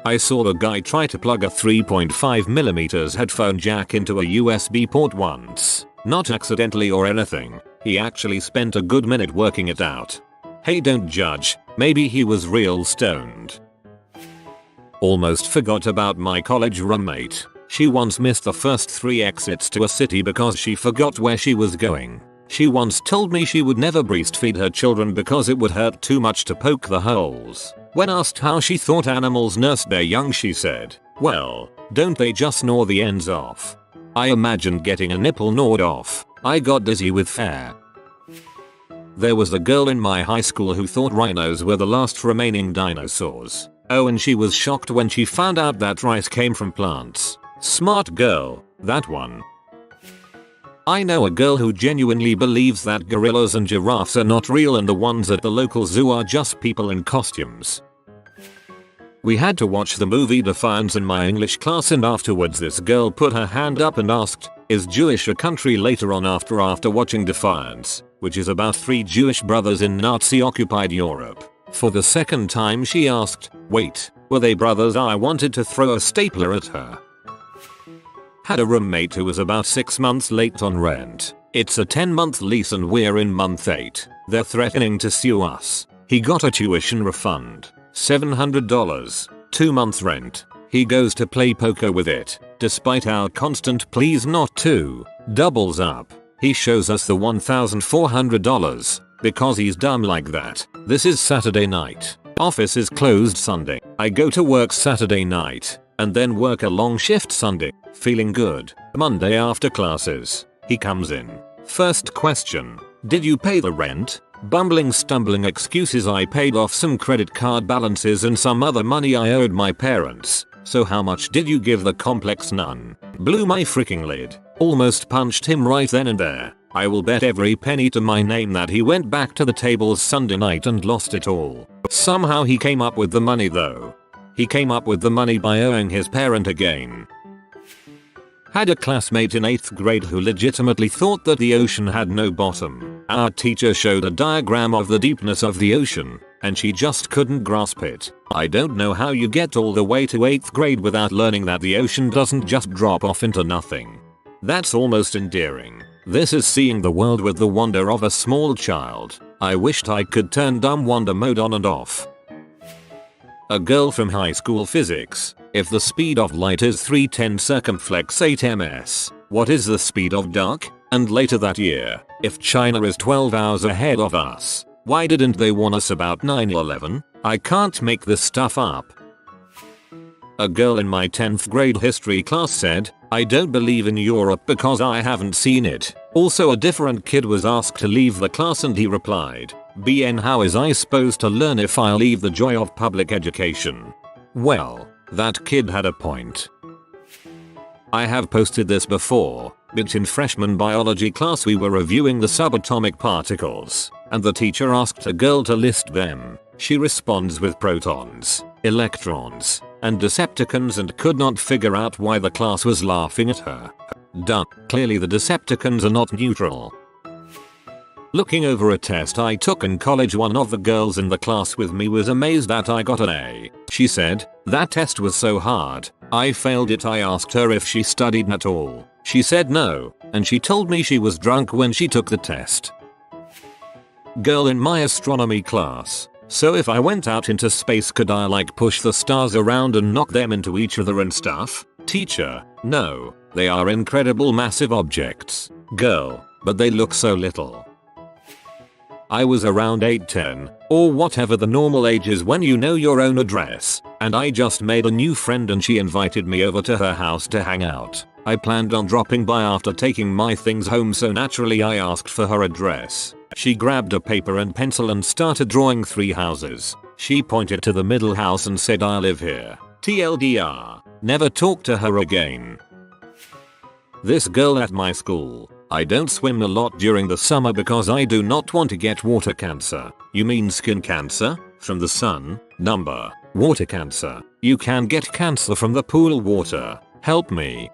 I saw a guy try to plug a 3.5mm headphone jack into a USB port once. Not accidentally or anything, he actually spent a good minute working it out. Hey, don't judge, maybe he was real stoned. Almost forgot about my college roommate. She once missed the first 3 exits to a city because she forgot where she was going. She once told me she would never breastfeed her children because it would hurt too much to poke the holes. When asked how she thought animals nursed their young, she said, "Well, don't they just gnaw the ends off?" I imagined getting a nipple gnawed off. I got dizzy with fear. There was a girl in my high school who thought rhinos were the last remaining dinosaurs. Oh, and she was shocked when she found out that rice came from plants. Smart girl, that one. I know a girl who genuinely believes that gorillas and giraffes are not real and the ones at the local zoo are just people in costumes. We had to watch the movie Defiance in my English class, and afterwards this girl put her hand up and asked, "Is Jewish a country?" Later on, after watching Defiance, which is about 3 Jewish brothers in Nazi-occupied Europe, for the second time she asked, "Wait, were they brothers?" I wanted to throw a stapler at her. Had a roommate who was about 6 months late on rent. It's a 10-month lease and we're in month 8. They're threatening to sue us. He got a tuition refund, $700, 2 months rent. He goes to play poker with it, despite our constant pleas not to. Doubles up. He shows us the $1,400 because he's dumb like that. This is Saturday night. Office is closed Sunday. I go to work Saturday night and then work a long shift Sunday. Feeling good. Monday after classes, he comes in. First question, "Did you pay the rent?" Bumbling, stumbling excuses. "I paid off some credit card balances and some other money I owed my parents." "So how much did you give the complex?" "None." Blew my freaking lid. Almost punched him right then and there. I will bet every penny to my name that he went back to the tables Sunday night and lost it all. Somehow he came up with the money though. He came up with the money by owing his parent again. Had a classmate in 8th grade who legitimately thought that the ocean had no bottom. Our teacher showed a diagram of the deepness of the ocean, and she just couldn't grasp it. I don't know how you get all the way to 8th grade without learning that the ocean doesn't just drop off into nothing. That's almost endearing. This is seeing the world with the wonder of a small child. I wished I could turn dumb wonder mode on and off. A girl from high school physics. If the speed of light is 310 circumflex 8 ms, what is the speed of dark? And later that year, if China is 12 hours ahead of us, why didn't they warn us about 9/11? I can't make this stuff up. A girl in my 10th grade history class said, I don't believe in Europe because I haven't seen it. Also, a different kid was asked to leave the class and he replied, BN, how is I supposed to learn if I leave the joy of public education? Well, that kid had a point. I have posted this before, but in freshman biology class we were reviewing the subatomic particles, and the teacher asked a girl to list them. She responds with protons, electrons, and Decepticons and could not figure out why the class was laughing at her. Duh, clearly the Decepticons are not neutral. Looking over a test I took in college, one of the girls in the class with me was amazed that I got an A. She said, that test was so hard, I failed it. I asked her if she studied at all. She said no, and she told me she was drunk when she took the test. Girl in my astronomy class. So if I went out into space could I like push the stars around and knock them into each other and stuff? Teacher, no, they are incredible massive objects. Girl, but they look so little. I was around 8-10, or whatever the normal age is when you know your own address, and I just made a new friend and she invited me over to her house to hang out. I planned on dropping by after taking my things home, so naturally I asked for her address. She grabbed a paper and pencil and started drawing 3 houses. She pointed to the middle house and said, I live here. TLDR. Never talked to her again. This girl at my school. I don't swim a lot during the summer because I do not want to get water cancer. You mean skin cancer? From the sun? Number. Water cancer. You can get cancer from the pool water. Help me.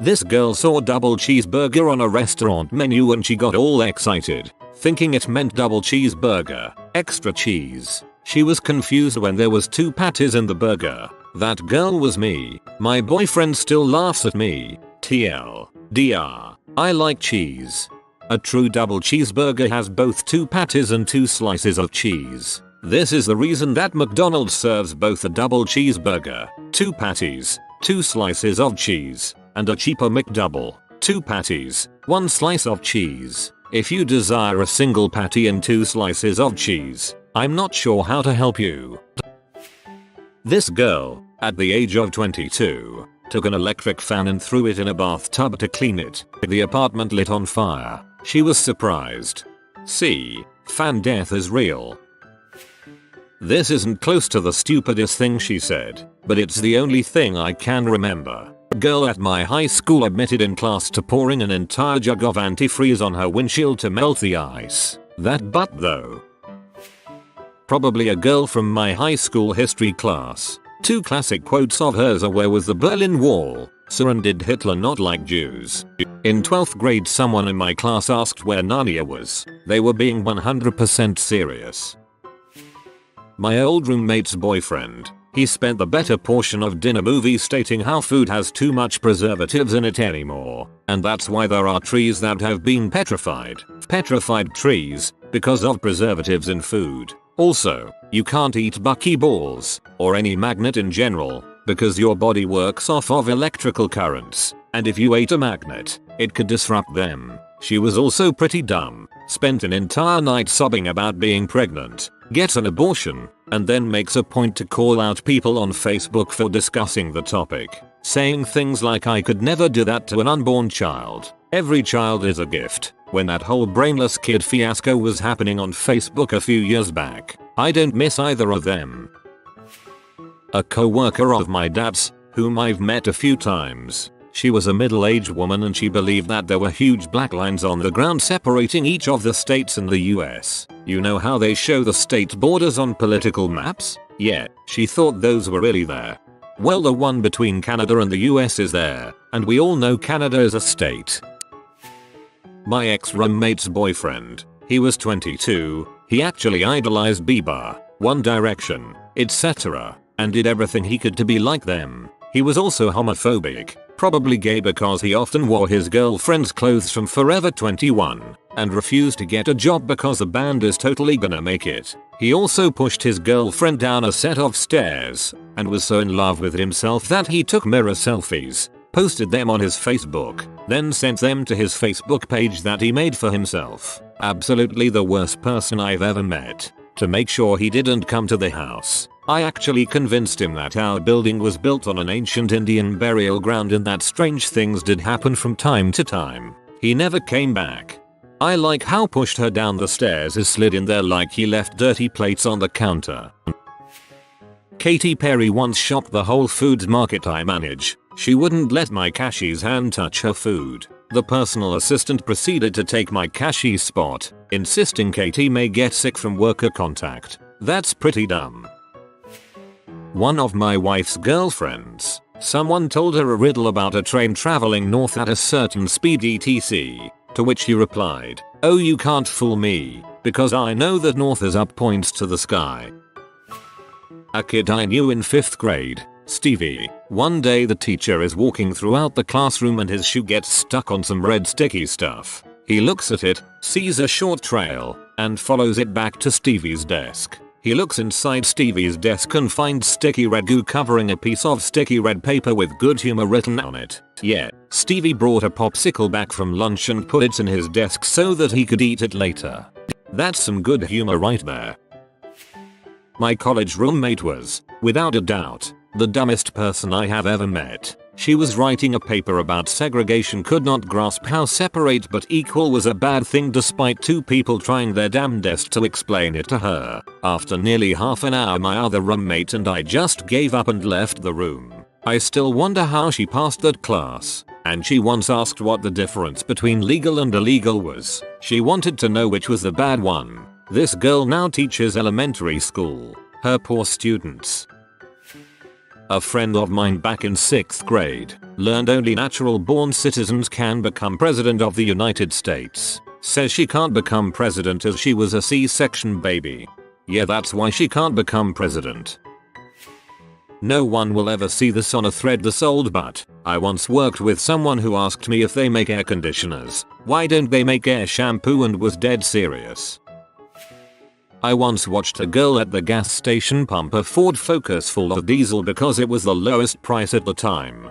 This girl saw double cheeseburger on a restaurant menu and she got all excited, thinking it meant double cheeseburger, extra cheese. She was confused when there was 2 patties in the burger. That girl was me. My boyfriend still laughs at me. TLDR. I like cheese. A true double cheeseburger has both 2 patties and 2 slices of cheese. This is the reason that McDonald's serves both a double cheeseburger, 2 patties, 2 slices of cheese, and a cheaper McDouble, 2 patties, 1 slice of cheese. If you desire a single patty and 2 slices of cheese, I'm not sure how to help you. This girl, at the age of 22, took an electric fan and threw it in a bathtub to clean it. The apartment lit on fire. She was surprised. See, fan death is real. This isn't close to the stupidest thing she said, but it's the only thing I can remember. A girl at my high school admitted in class to pouring an entire jug of antifreeze on her windshield to melt the ice. That butt though. Probably a girl from my high school history class. 2 classic quotes of hers are, where was the Berlin Wall? Sir, and did Hitler not like Jews? In 12th grade someone in my class asked where Narnia was. They were being 100% serious. My old roommate's boyfriend. He spent the better portion of dinner movie stating how food has too much preservatives in it anymore, and that's why there are trees that have been petrified. Petrified trees, because of preservatives in food. Also, you can't eat buckyballs, or any magnet in general, because your body works off of electrical currents, and if you ate a magnet, it could disrupt them. She was also pretty dumb, spent an entire night sobbing about being pregnant, gets an abortion, and then makes a point to call out people on Facebook for discussing the topic, saying things like, I could never do that to an unborn child. Every child is a gift. When that whole brainless kid fiasco was happening on Facebook a few years back, I don't miss either of them. A co-worker of my dad's, whom I've met a few times. She was a middle-aged woman and she believed that there were huge black lines on the ground separating each of the states in the US. You know how they show the state borders on political maps? Yeah, she thought those were really there. Well, the one between Canada and the US is there, and we all know Canada is a state. My ex-roommate's boyfriend. He was 22, he actually idolized Bieber, One Direction, etc., and did everything he could to be like them. He was also homophobic, probably gay because he often wore his girlfriend's clothes from Forever 21, and refused to get a job because the band is totally gonna make it. He also pushed his girlfriend down a set of stairs and was so in love with himself that he took mirror selfies, posted them on his Facebook, then sent them to his Facebook page that he made for himself. Absolutely the worst person I've ever met. To make sure he didn't come to the house, I actually convinced him that our building was built on an ancient Indian burial ground and that strange things did happen from time to time. He never came back. I like how pushed her down the stairs is slid in there like he left dirty plates on the counter. Katy Perry once shopped the Whole Foods market I manage. She wouldn't let my cashier's hand touch her food. The personal assistant proceeded to take my cashier's spot, insisting Katy may get sick from worker contact. That's pretty dumb. One of my wife's girlfriends, someone told her a riddle about a train traveling north at a certain speed etc. To which she replied, "Oh, you can't fool me, because I know that north is up points to the sky." A kid I knew in 5th grade, Stevie. One day the teacher is walking throughout the classroom and his shoe gets stuck on some red sticky stuff. He looks at it, sees a short trail, and follows it back to Stevie's desk. He looks inside Stevie's desk and finds sticky red goo covering a piece of sticky red paper with good humor written on it. Yeah, Stevie brought a popsicle back from lunch and put it in his desk so that he could eat it later. That's some good humor right there. My college roommate was, without a doubt, the dumbest person I have ever met. She was writing a paper about segregation, could not grasp how separate but equal was a bad thing despite two people trying their damnedest to explain it to her. After nearly half an hour my other roommate and I just gave up and left the room. I still wonder how she passed that class. And she once asked what the difference between legal and illegal was. She wanted to know which was the bad one. This girl now teaches elementary school. Her poor students. A friend of mine back in 6th grade learned only natural born citizens can become president of the United States. Says she can't become president as she was a C-section baby. Yeah, that's why she can't become president. No one will ever see this on a thread this old, but I once worked with someone who asked me if they make air conditioners, why don't they make air shampoo, and was dead serious. I once watched a girl at the gas station pump a Ford Focus full of diesel because it was the lowest price at the time.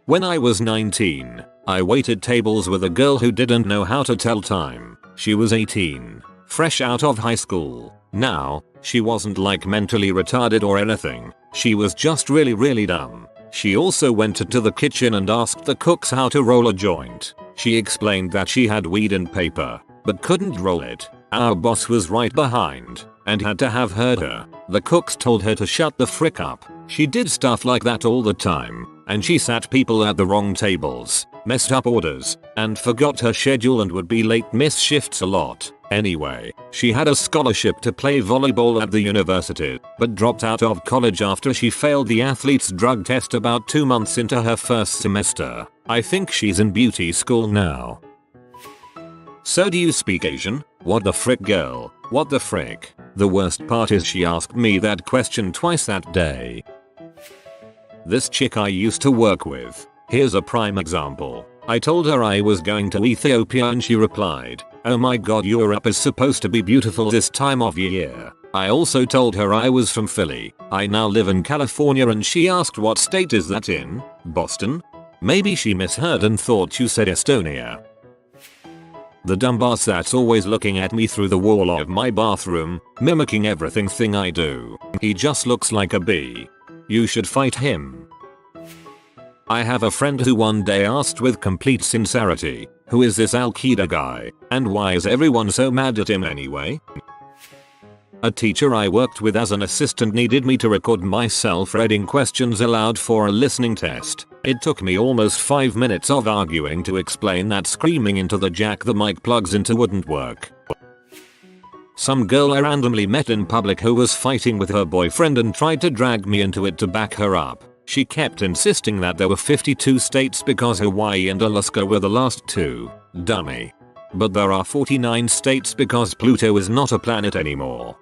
When I was 19, I waited tables with a girl who didn't know how to tell time. She was 18, fresh out of high school. Now, she wasn't like mentally retarded or anything. She was just really dumb. She also went to the kitchen and asked the cooks how to roll a joint. She explained that she had weed and paper, but couldn't roll it. Our boss was right behind and had to have heard her. The cooks told her to shut the frick up. She did stuff like that all the time, and she sat people at the wrong tables, messed up orders, and forgot her schedule and would be late, miss shifts a lot. Anyway, she had a scholarship to play volleyball at the university, but dropped out of college after she failed the athlete's drug test about 2 months into her first semester. I think she's in beauty school now. So do you speak Asian? What the frick, girl? What the frick? The worst part is she asked me that question twice that day. This chick I used to work with. Here's a prime example. I told her I was going to Ethiopia and she replied, "Oh my god, Europe is supposed to be beautiful this time of year." I also told her I was from Philly. I now live in California and she asked what state is that in? Boston? Maybe she misheard and thought you said Estonia. The dumbass that's always looking at me through the wall of my bathroom, mimicking everything I do. He just looks like a bee. You should fight him. I have a friend who one day asked with complete sincerity, "Who is this Al-Qaeda guy, and why is everyone so mad at him anyway?" A teacher I worked with as an assistant needed me to record myself reading questions aloud for a listening test. It took me almost 5 minutes of arguing to explain that screaming into the jack the mic plugs into wouldn't work. Some girl I randomly met in public who was fighting with her boyfriend and tried to drag me into it to back her up. She kept insisting that there were 52 states because Hawaii and Alaska were the last two. Dummy. But there are 49 states because Pluto is not a planet anymore.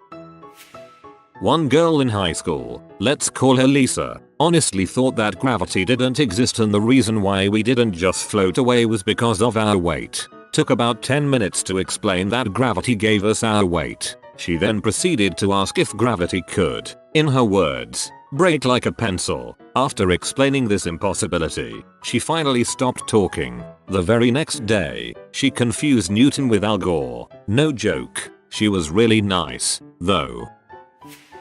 One girl in high school, let's call her Lisa, honestly thought that gravity didn't exist and the reason why we didn't just float away was because of our weight. Took about 10 minutes to explain that gravity gave us our weight. She then proceeded to ask if gravity could, in her words, break like a pencil. After explaining this impossibility, she finally stopped talking. The very next day, she confused Newton with Al Gore. No joke. She was really nice, though.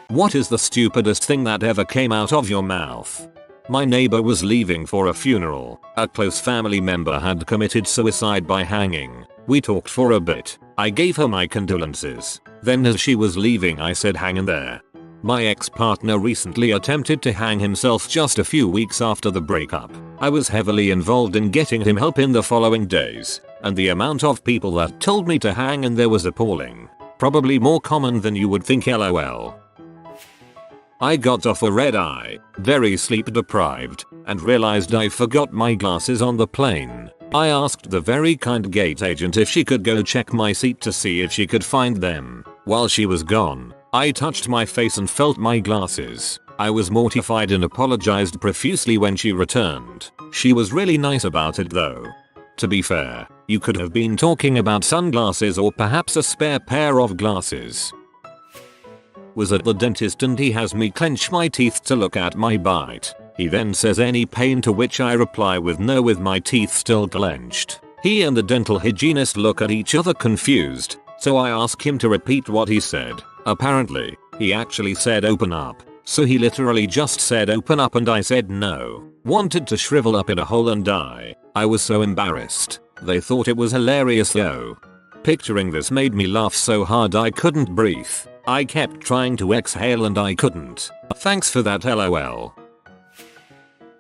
What is the stupidest thing that ever came out of your mouth? My neighbor was leaving for a funeral. A close family member had committed suicide by hanging. We talked for a bit. I gave her my condolences. Then as she was leaving I said, hang in there. My ex-partner recently attempted to hang himself just a few weeks after the breakup. I was heavily involved in getting him help in the following days, and the amount of people that told me to hang in there was appalling. Probably more common than you would think, lol. I got off a red eye, very sleep deprived, and realized I forgot my glasses on the plane. I asked the very kind gate agent if she could go check my seat to see if she could find them. While she was gone, I touched my face and felt my glasses. I was mortified and apologized profusely when she returned. She was really nice about it though. To be fair, you could have been talking about sunglasses or perhaps a spare pair of glasses. Was at the dentist and he has me clench my teeth to look at my bite. He then says, any pain, to which I reply with no, with my teeth still clenched. He and the dental hygienist look at each other confused, so I ask him to repeat what he said. Apparently, he actually said open up, so he literally just said open up and I said no. Wanted to shrivel up in a hole and die. I was so embarrassed. They thought it was hilarious though. Picturing this made me laugh so hard I couldn't breathe. I kept trying to exhale and I couldn't. Thanks for that, lol.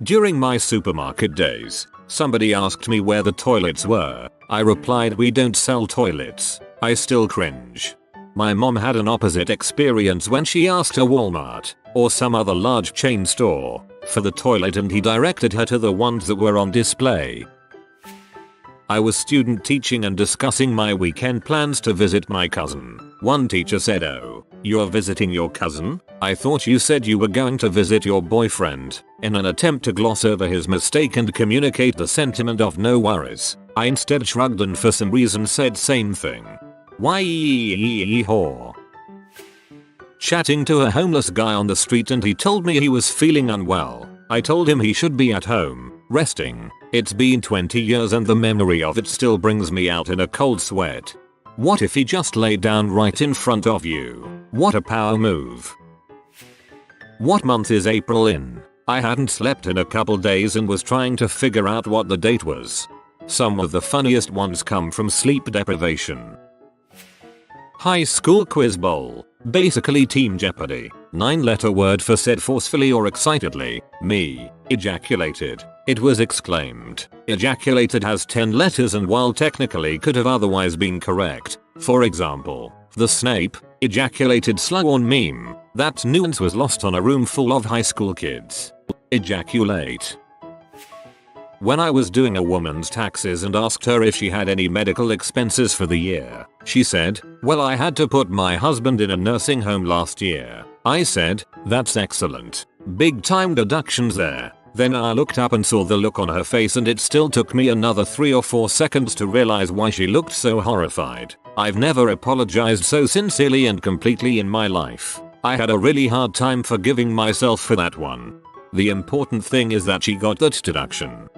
During my supermarket days, somebody asked me where the toilets were. I replied, we don't sell toilets. I still cringe. My mom had an opposite experience when she asked a Walmart, or some other large chain store, for the toilet and he directed her to the ones that were on display. I was student teaching and discussing my weekend plans to visit my cousin. One teacher said, oh, you're visiting your cousin? I thought you said you were going to visit your boyfriend. In an attempt to gloss over his mistake and communicate the sentiment of no worries, I instead shrugged and for some reason said same thing. Why whore. Chatting to a homeless guy on the street and he told me he was feeling unwell. I told him he should be at home, resting. It's been 20 years and the memory of it still brings me out in a cold sweat. What if he just laid down right in front of you? What a power move. What month is April in? I hadn't slept in a couple days and was trying to figure out what the date was. Some of the funniest ones come from sleep deprivation. High school quiz bowl. Basically Team Jeopardy. 9-letter word for said forcefully or excitedly. Me. Ejaculated. It was exclaimed. Ejaculated has 10 letters and while technically could have otherwise been correct. For example, the Snape ejaculated slug on meme. That nuance was lost on a room full of high school kids. Ejaculate. When I was doing a woman's taxes and asked her if she had any medical expenses for the year, she said, well, I had to put my husband in a nursing home last year. I said, that's excellent. Big time deductions there. Then I looked up and saw the look on her face and it still took me another 3 or 4 seconds to realize why she looked so horrified. I've never apologized so sincerely and completely in my life. I had a really hard time forgiving myself for that one. The important thing is that she got that deduction.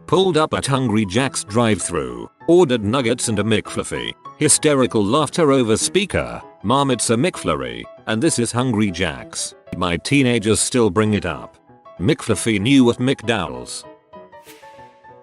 Pulled up at Hungry Jack's drive-thru, ordered nuggets and a McFlurry. Hysterical laughter over speaker. Mom, it's a McFlurry, and this is Hungry Jack's. My teenagers still bring it up. McFlurry new at McDowell's.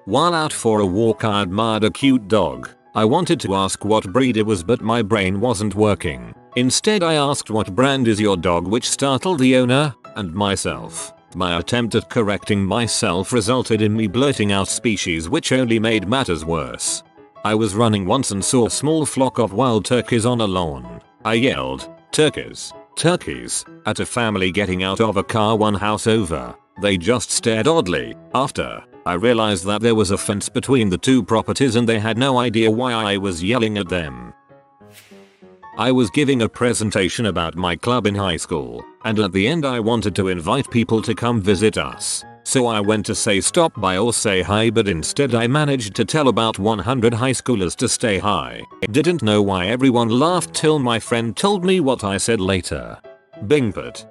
While out for a walk I admired a cute dog. I wanted to ask what breed it was but my brain wasn't working. Instead I asked what brand is your dog, which startled the owner and myself. My attempt at correcting myself resulted in me blurting out species, which only made matters worse. I was running once and saw a small flock of wild turkeys on a lawn. I yelled, turkeys, turkeys, at a family getting out of a car one house over. They just stared oddly. After, I realized that there was a fence between the two properties and they had no idea why I was yelling at them. I was giving a presentation about my club in high school, and at the end I wanted to invite people to come visit us. So I went to say stop by or say hi, but instead I managed to tell about 100 high schoolers to stay hi. Didn't know why everyone laughed till my friend told me what I said later. Bingput.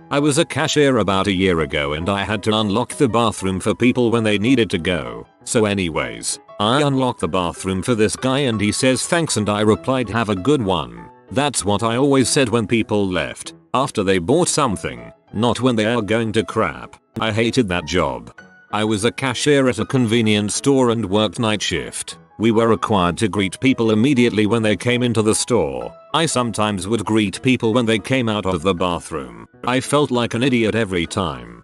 I was a cashier about a year ago and I had to unlock the bathroom for people when they needed to go. So anyways, I unlocked the bathroom for this guy and he says thanks and I replied have a good one. That's what I always said when people left, after they bought something, not when they are going to crap. I hated that job. I was a cashier at a convenience store and worked night shift. We were required to greet people immediately when they came into the store. I sometimes would greet people when they came out of the bathroom. I felt like an idiot every time.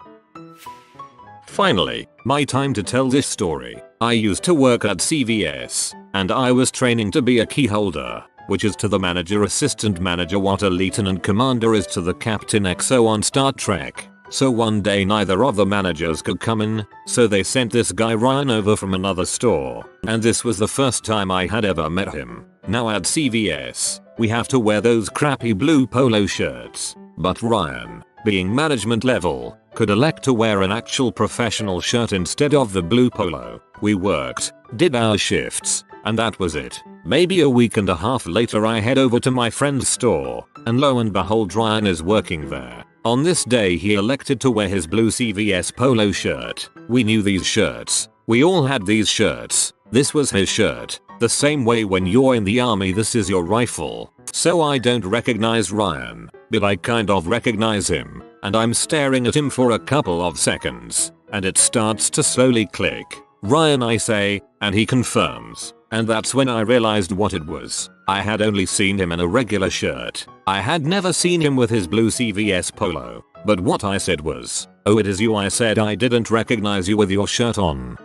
Finally, my time to tell this story. I used to work at CVS, and I was training to be a key holder, which is to the manager, assistant manager what a lieutenant commander is to the captain XO on Star Trek. So one day neither of the managers could come in, so they sent this guy Ryan over from another store, and this was the first time I had ever met him. Now at CVS, we have to wear those crappy blue polo shirts, but Ryan, being management level, could elect to wear an actual professional shirt instead of the blue polo. We worked, did our shifts, and that was it. Maybe a week and a half later I head over to my friend's store, and lo and behold Ryan is working there. On this day he elected to wear his blue CVS polo shirt. We knew these shirts. We all had these shirts. This was his shirt. The same way when you're in the army this is your rifle. So I don't recognize Ryan, but I kind of recognize him, and I'm staring at him for a couple of seconds, and it starts to slowly click. Ryan I say, and he confirms. And that's when I realized what it was. I had only seen him in a regular shirt. I had never seen him with his blue CVS polo. But what I said was, "Oh, it is you." I said I didn't recognize you with your shirt on.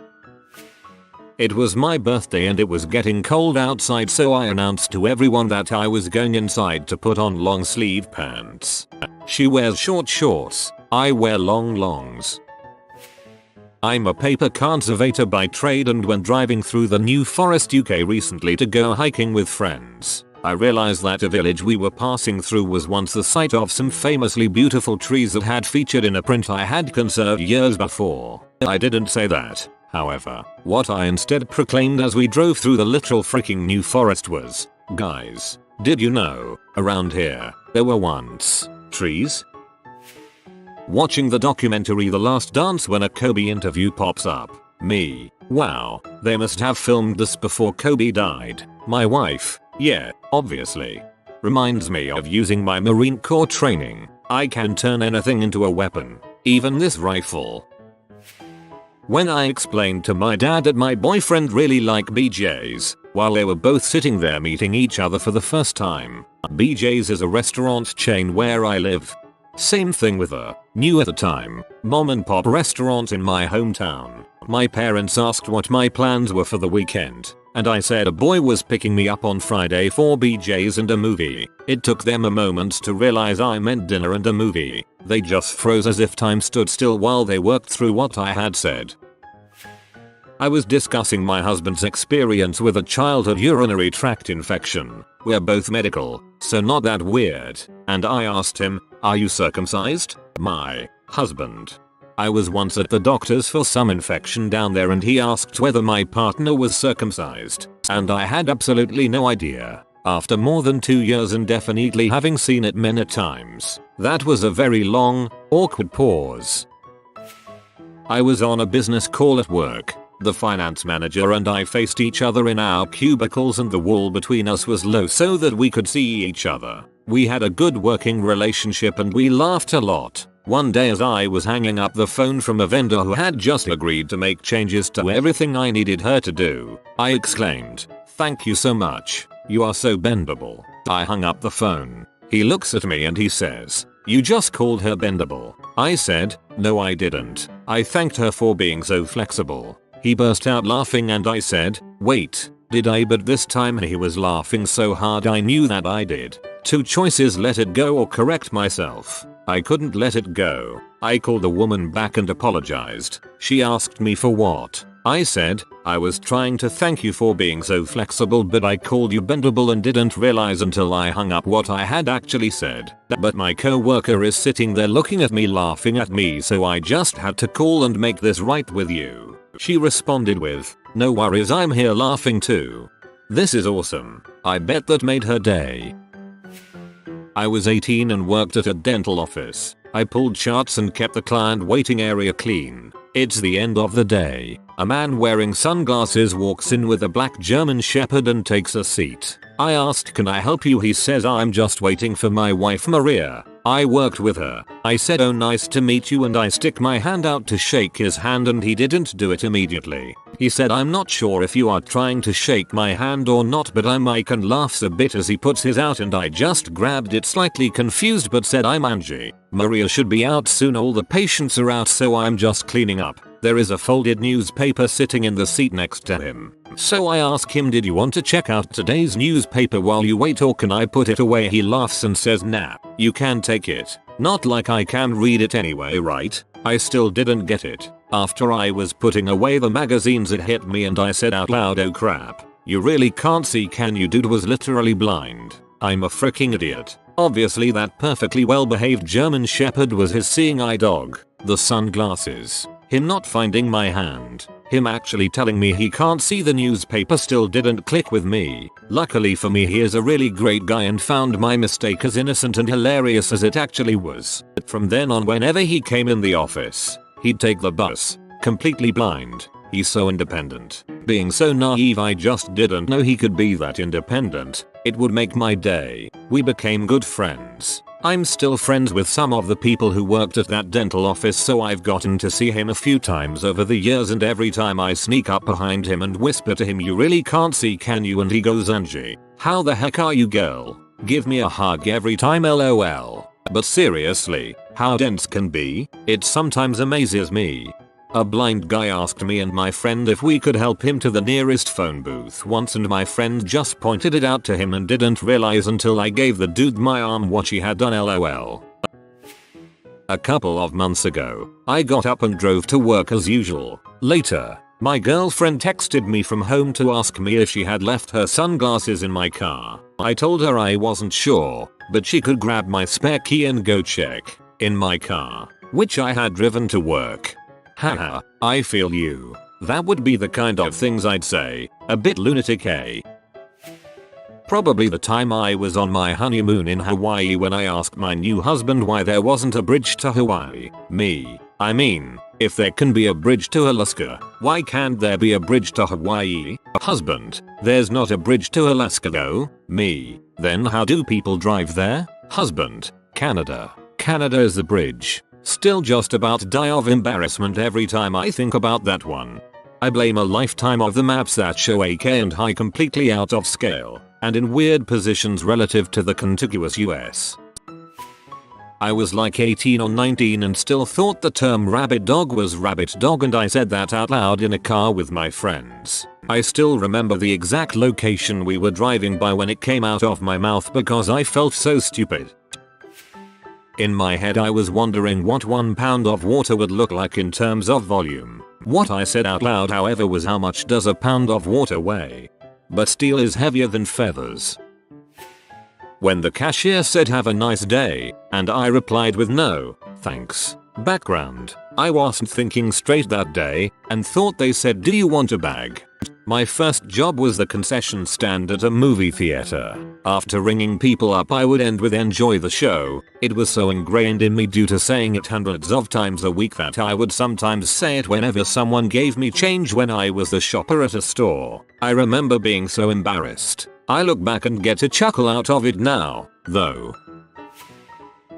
It was my birthday and it was getting cold outside, so I announced to everyone that I was going inside to put on long sleeve pants. She wears short shorts. I wear long longs. I'm a paper conservator by trade, and when driving through the New Forest UK recently to go hiking with friends, I realized that a village we were passing through was once the site of some famously beautiful trees that had featured in a print I had conserved years before. I didn't say that, however. What I instead proclaimed as we drove through the literal freaking New Forest was, "Guys, did you know, around here, there were once trees?" Watching the documentary The Last Dance when a Kobe interview pops up. Me. Wow, they must have filmed this before Kobe died. My wife. Yeah, obviously. Reminds me of using my Marine Corps training. I can turn anything into a weapon. Even this rifle. When I explained to my dad that my boyfriend really liked BJ's, while they were both sitting there meeting each other for the first time. BJ's is a restaurant chain where I live. Same thing with a new at the time mom and pop restaurant in my hometown. My parents asked what my plans were for the weekend, and I said a boy was picking me up on Friday for BJ's and a movie. It took them a moment to realize I meant dinner and a movie. They just froze as if time stood still while they worked through what I had said. I was discussing my husband's experience with a childhood urinary tract infection. We're both medical, so not that weird, and I asked him, "Are you circumcised?" My husband. I was once at the doctor's for some infection down there and he asked whether my partner was circumcised, and I had absolutely no idea. After more than 2 years and definitely having seen it many times, that was a very long, awkward pause. I was on a business call at work. The finance manager and I faced each other in our cubicles and the wall between us was low so that we could see each other. We had a good working relationship and we laughed a lot. One day as I was hanging up the phone from a vendor who had just agreed to make changes to everything I needed her to do, I exclaimed, "Thank you so much. You are so bendable." I hung up the phone. He looks at me and he says, "You just called her bendable." I said, "No, I didn't. I thanked her for being so flexible." He burst out laughing and I said, "Wait, did I?" But this time he was laughing so hard I knew that I did. Two choices: let it go or correct myself. I couldn't let it go. I called the woman back and apologized. She asked me for what. I said, I was trying to thank you for being so flexible, but I called you bendable and didn't realize until I hung up what I had actually said. But my coworker is sitting there looking at me laughing at me, so I just had to call and make this right with you. She responded with, no worries, I'm here laughing too. This is awesome. I bet that made her day. I was 18 and worked at a dental office. I pulled charts and kept the client waiting area clean. It's the end of the day. A man wearing sunglasses walks in with a black German Shepherd and takes a seat. I asked, can I help you? He says, I'm just waiting for my wife Maria. I worked with her. I said, oh nice to meet you, and I stick my hand out to shake his hand and he didn't do it immediately. He said, I'm not sure if you are trying to shake my hand or not, but I'm Mike, and laughs a bit as he puts his out, and I just grabbed it slightly confused but said, I'm Angie. Maria should be out soon, all the patients are out, so I'm just cleaning up. There is a folded newspaper sitting in the seat next to him. So I ask him, did you want to check out today's newspaper while you wait, or can I put it away? He laughs and says, nah, you can take it. Not like I can read it anyway, right? I still didn't get it. After I was putting away the magazines, it hit me and I said out loud, oh crap. You really can't see, can you? Dude was literally blind. I'm a freaking idiot. Obviously that perfectly well behaved German Shepherd was his seeing eye dog. The sunglasses. Him not finding my hand. Him actually telling me he can't see the newspaper still didn't click with me. Luckily for me, he is a really great guy and found my mistake as innocent and hilarious as it actually was. From then on, whenever he came in the office, he'd take the bus. Completely blind. He's so independent. Being so naive, I just didn't know he could be that independent. It would make my day. We became good friends. I'm still friends with some of the people who worked at that dental office, so I've gotten to see him a few times over the years, and every time I sneak up behind him and whisper to him, you really can't see, can you? And he goes, Angie, how the heck are you, girl? Give me a hug every time, lol. But seriously, how dense can be? It sometimes amazes me. A blind guy asked me and my friend if we could help him to the nearest phone booth once, and my friend just pointed it out to him and didn't realize until I gave the dude my arm what she had done, lol. A couple of months ago, I got up and drove to work as usual. Later, my girlfriend texted me from home to ask me if she had left her sunglasses in my car. I told her I wasn't sure, but she could grab my spare key and go check in my car, which I had driven to work. Haha, I feel you. That would be the kind of things I'd say. A bit lunatic, eh? Probably the time I was on my honeymoon in Hawaii when I asked my new husband why there wasn't a bridge to Hawaii. I mean, if there can be a bridge to Alaska, why can't there be a bridge to Hawaii? Husband, there's not a bridge to Alaska though. Then how do people drive there? Husband, Canada. Canada is the bridge. Still just about die of embarrassment every time I think about that one. I blame a lifetime of the maps that show AK and high completely out of scale and in weird positions relative to the contiguous US. I was like 18 or 19 and still thought the term rabbit dog was rabbit dog, and I said that out loud in a car with my friends. I still remember the exact location we were driving by when it came out of my mouth because I felt so stupid. In my head I was wondering what 1 pound of water would look like in terms of volume. What I said out loud, however, was how much does a pound of water weigh? But steel is heavier than feathers. When the cashier said have a nice day, and I replied with no, thanks. Background, I wasn't thinking straight that day and thought they said do you want a bag? My first job was the concession stand at a movie theater. After ringing people up I would end with enjoy the show. It was so ingrained in me due to saying it hundreds of times a week that I would sometimes say it whenever someone gave me change when I was the shopper at a store. I remember being so embarrassed. I look back and get a chuckle out of it now, though.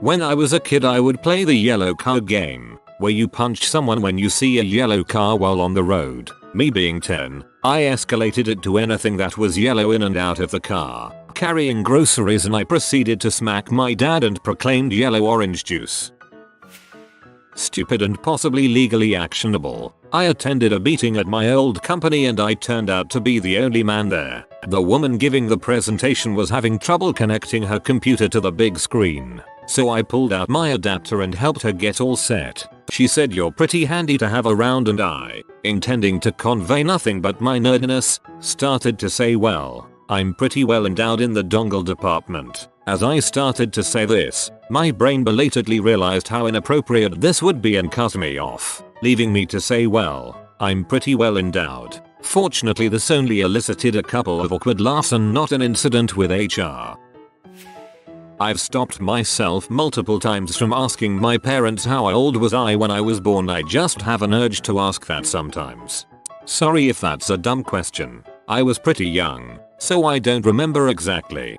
When I was a kid I would play the yellow car game, where you punch someone when you see a yellow car while on the road. Me being 10, I escalated it to anything that was yellow in and out of the car, carrying groceries, and I proceeded to smack my dad and proclaimed yellow orange juice. Stupid and possibly legally actionable. I attended a meeting at my old company and I turned out to be the only man there. The woman giving the presentation was having trouble connecting her computer to the big screen, so I pulled out my adapter and helped her get all set. She said you're pretty handy to have around, and I intending to convey nothing but my nerdiness, started to say, well, I'm pretty well endowed in the dongle department. As I started to say this, my brain belatedly realized how inappropriate this would be and cut me off, leaving me to say, well, I'm pretty well endowed. Fortunately, this only elicited a couple of awkward laughs and not an incident with HR. I've stopped myself multiple times from asking my parents how old was I when I was born. I just have an urge to ask that sometimes. Sorry if that's a dumb question. I was pretty young, so I don't remember exactly.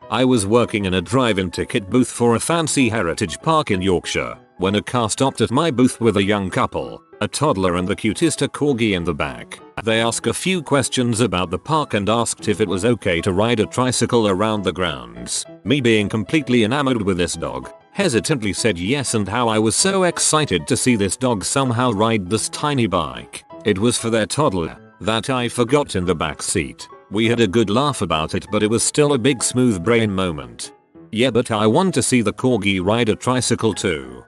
I was working in a drive-in ticket booth for a fancy heritage park in Yorkshire when a car stopped at my booth with a young couple, a toddler and the cutest a corgi in the back. They asked a few questions about the park and asked if it was okay to ride a tricycle around the grounds. Me, being completely enamored with this dog, hesitantly said yes, and how I was so excited to see this dog somehow ride this tiny bike. It was for their toddler that I forgot in the back seat. We had a good laugh about it, but it was still a big smooth brain moment. Yeah, but I want to see the corgi ride a tricycle too.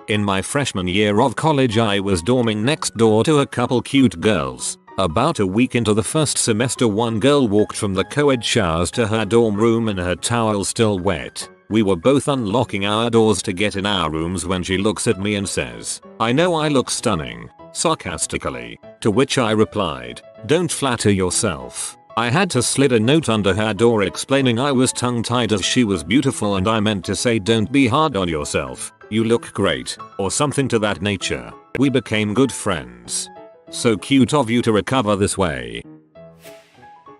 In my freshman year of college, I was dorming next door to a couple cute girls. About a week into the first semester, one girl walked from the co-ed showers to her dorm room and her towel still wet. We were both unlocking our doors to get in our rooms when she looks at me and says, "I know I look stunning," sarcastically. To which I replied, "Don't flatter yourself." I had to slid a note under her door explaining I was tongue-tied as she was beautiful and I meant to say, "Don't be hard on yourself. You look great," or something to that nature. We became good friends. So cute of you to recover this way.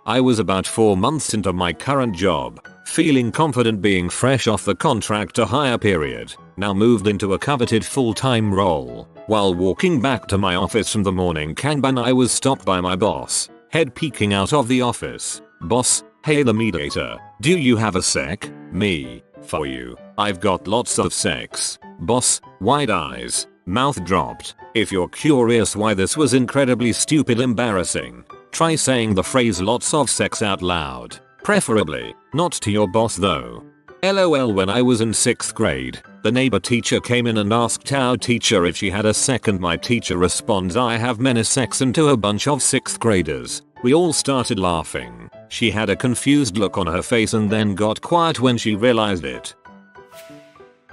I was about 4 months into my current job, feeling confident being fresh off the contract to hire period, now moved into a coveted full-time role. While walking back to my office from the morning Kanban, I was stopped by my boss, head peeking out of the office. "Boss, hey, the mediator, do you have a sec?" Me, "For you, I've got lots of sex." Boss, wide eyes, mouth dropped. If you're curious why this was incredibly stupid embarrassing, try saying the phrase "lots of sex" out loud. Preferably, not to your boss though. LOL. When I was in 6th grade, the neighbor teacher came in and asked our teacher if she had a sec, and my teacher responds, "I have many sex," and to a bunch of 6th graders. We all started laughing. She had a confused look on her face and then got quiet when she realized it.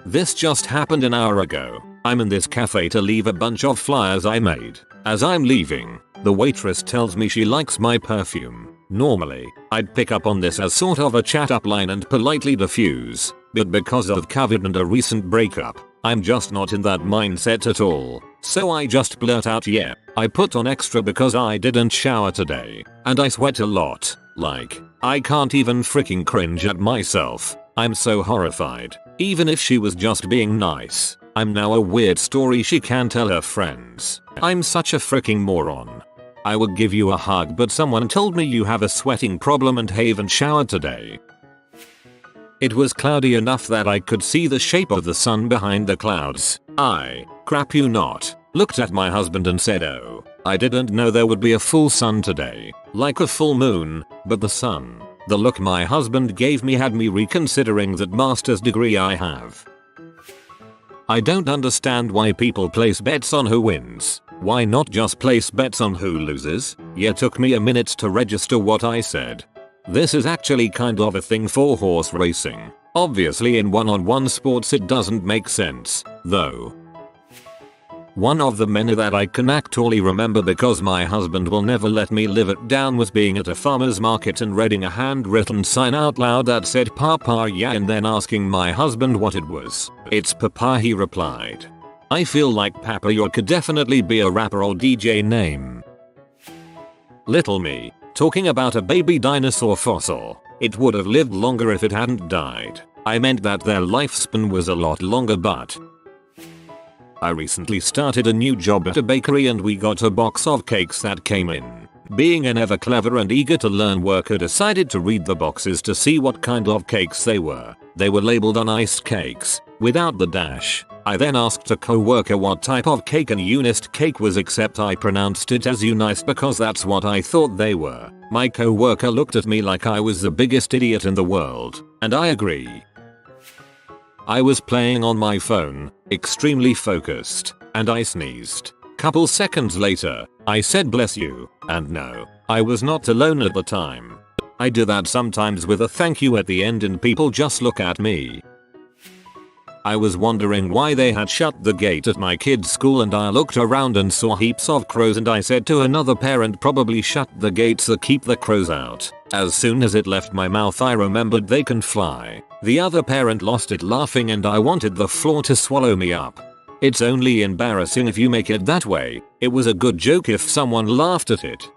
This just happened an hour ago. I'm in this cafe to leave a bunch of flyers I made. As I'm leaving, the waitress tells me she likes my perfume. Normally, I'd pick up on this as sort of a chat up line and politely diffuse, but because of COVID and a recent breakup, I'm just not in that mindset at all. So I just blurt out, "Yeah, I put on extra because I didn't shower today, and I sweat a lot." Like, I can't even freaking cringe at myself. I'm so horrified. Even if she was just being nice, I'm now a weird story she can tell her friends. I'm such a freaking moron. I would give you a hug, but someone told me you have a sweating problem and haven't showered today. It was cloudy enough that I could see the shape of the sun behind the clouds. I, crap you not, looked at my husband and said, "Oh, I didn't know there would be a full sun today. Like a full moon, but the sun." The look my husband gave me had me reconsidering that master's degree I have. I don't understand why people place bets on who wins. Why not just place bets on who loses? Yeah, took me a minute to register what I said. This is actually kind of a thing for horse racing. Obviously in one-on-one sports it doesn't make sense, though. One of the many that I can actually remember because my husband will never let me live it down was being at a farmer's market and reading a handwritten sign out loud that said "Papa yeah," and then asking my husband what it was. "It's Papa," he replied. I feel like Papa Yor could definitely be a rapper or DJ name. Little me, talking about a baby dinosaur fossil. It would have lived longer if it hadn't died. I meant that their lifespan was a lot longer, but I recently started a new job at a bakery and we got a box of cakes that came in. Being an ever clever and eager to learn worker decided to read the boxes to see what kind of cakes they were. They were labeled on iced cakes, without the dash. I then asked a co-worker what type of cake an unist cake was, except I pronounced it as unist because that's what I thought they were. My co-worker looked at me like I was the biggest idiot in the world, and I agree. I was playing on my phone, extremely focused, and I sneezed. Couple seconds later, I said bless you, and no, I was not alone at the time. I do that sometimes with a thank you at the end and people just look at me. I was wondering why they had shut the gate at my kid's school and I looked around and saw heaps of crows and I said to another parent probably shut the gates to keep the crows out. As soon as it left my mouth I remembered they can fly. The other parent lost it laughing and I wanted the floor to swallow me up. It's only embarrassing if you make it that way. It was a good joke if someone laughed at it.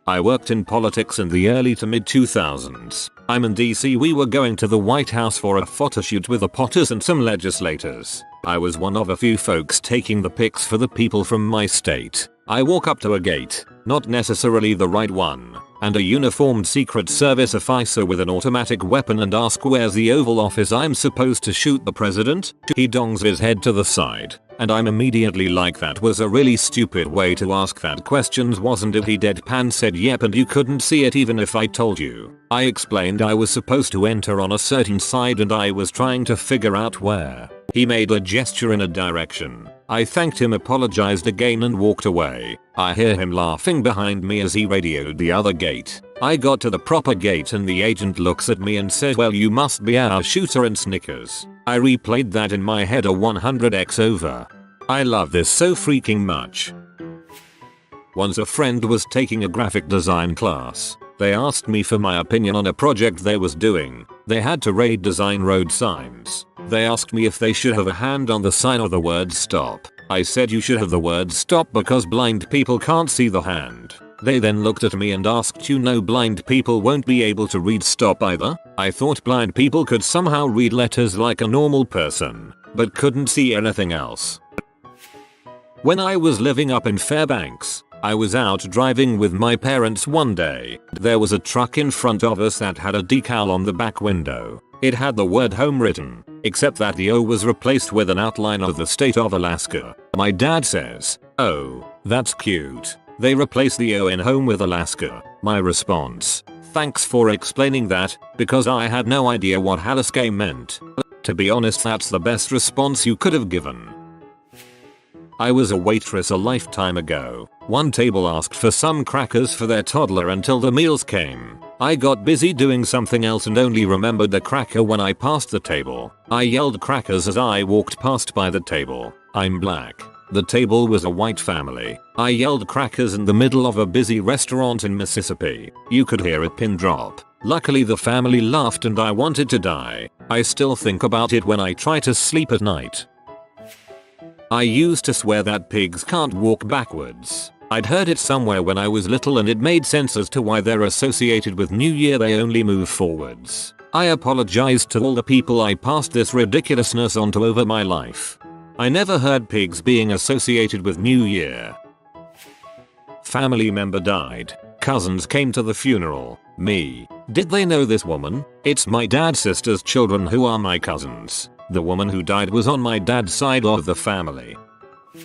I worked in politics in the early to mid 2000s. I'm in DC. We were going to the White House for a photo shoot with the Potters and some legislators. I was one of a few folks taking the pics for the people from my state. I walk up to a gate, not necessarily the right one, and a uniformed Secret Service officer with an automatic weapon and ask where's the Oval Office I'm supposed to shoot the president? He dongs his head to the side, and I'm immediately like that was a really stupid way to ask that questions wasn't it? He deadpan said yep and you couldn't see it even if I told you. I explained I was supposed to enter on a certain side and I was trying to figure out where. He made a gesture in a direction. I thanked him, apologized again and walked away. I hear him laughing behind me as he radioed the other gate. I got to the proper gate and the agent looks at me and says well you must be our shooter and snickers. I replayed that in my head a 100x over. I love this so freaking much. Once a friend was taking a graphic design class. They asked me for my opinion on a project they was doing. They had to design road signs. They asked me if they should have a hand on the sign or the word stop. I said you should have the word stop because blind people can't see the hand. They then looked at me and asked you know blind people won't be able to read stop either? I thought blind people could somehow read letters like a normal person, but couldn't see anything else. When I was living up in Fairbanks, I was out driving with my parents one day. There was a truck in front of us that had a decal on the back window. It had the word home written, except that the O was replaced with an outline of the state of Alaska. My dad says, "Oh, that's cute. They replaced the O in home with Alaska." My response, "Thanks for explaining that, because I had no idea what Alaska meant." To be honest, that's the best response you could have given. I was a waitress a lifetime ago. One table asked for some crackers for their toddler until the meals came. I got busy doing something else and only remembered the cracker when I passed the table. I yelled crackers as I walked past by the table. I'm black. The table was a white family. I yelled crackers in the middle of a busy restaurant in Mississippi. You could hear a pin drop. Luckily the family laughed and I wanted to die. I still think about it when I try to sleep at night. I used to swear that pigs can't walk backwards. I'd heard it somewhere when I was little and it made sense as to why they're associated with New Year, they only move forwards. I apologized to all the people I passed this ridiculousness onto over my life. I never heard pigs being associated with New Year. Family member died. Cousins came to the funeral. Me. Did they know this woman? It's my dad's sister's children who are my cousins. The woman who died was on my dad's side of the family.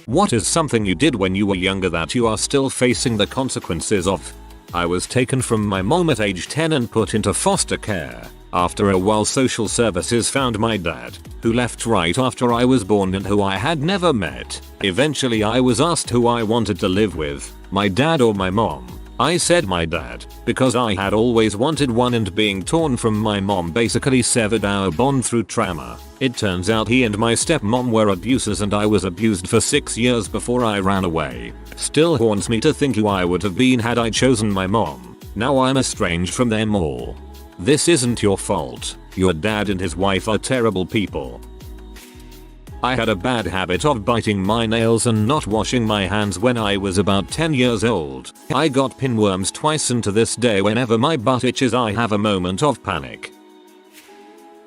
What is something you did when you were younger that you are still facing the consequences of? I was taken from my mom at age 10 and put into foster care. After a while social services found my dad, who left right after I was born and who I had never met. Eventually I was asked who I wanted to live with, my dad or my mom. I said my dad, because I had always wanted one and being torn from my mom basically severed our bond through trauma. It turns out he and my stepmom were abusers and I was abused for 6 years before I ran away. Still haunts me to think who I would have been had I chosen my mom. Now I'm estranged from them all. This isn't your fault. Your dad and his wife are terrible people. I had a bad habit of biting my nails and not washing my hands when I was about 10 years old. I got pinworms twice and to this day whenever my butt itches I have a moment of panic.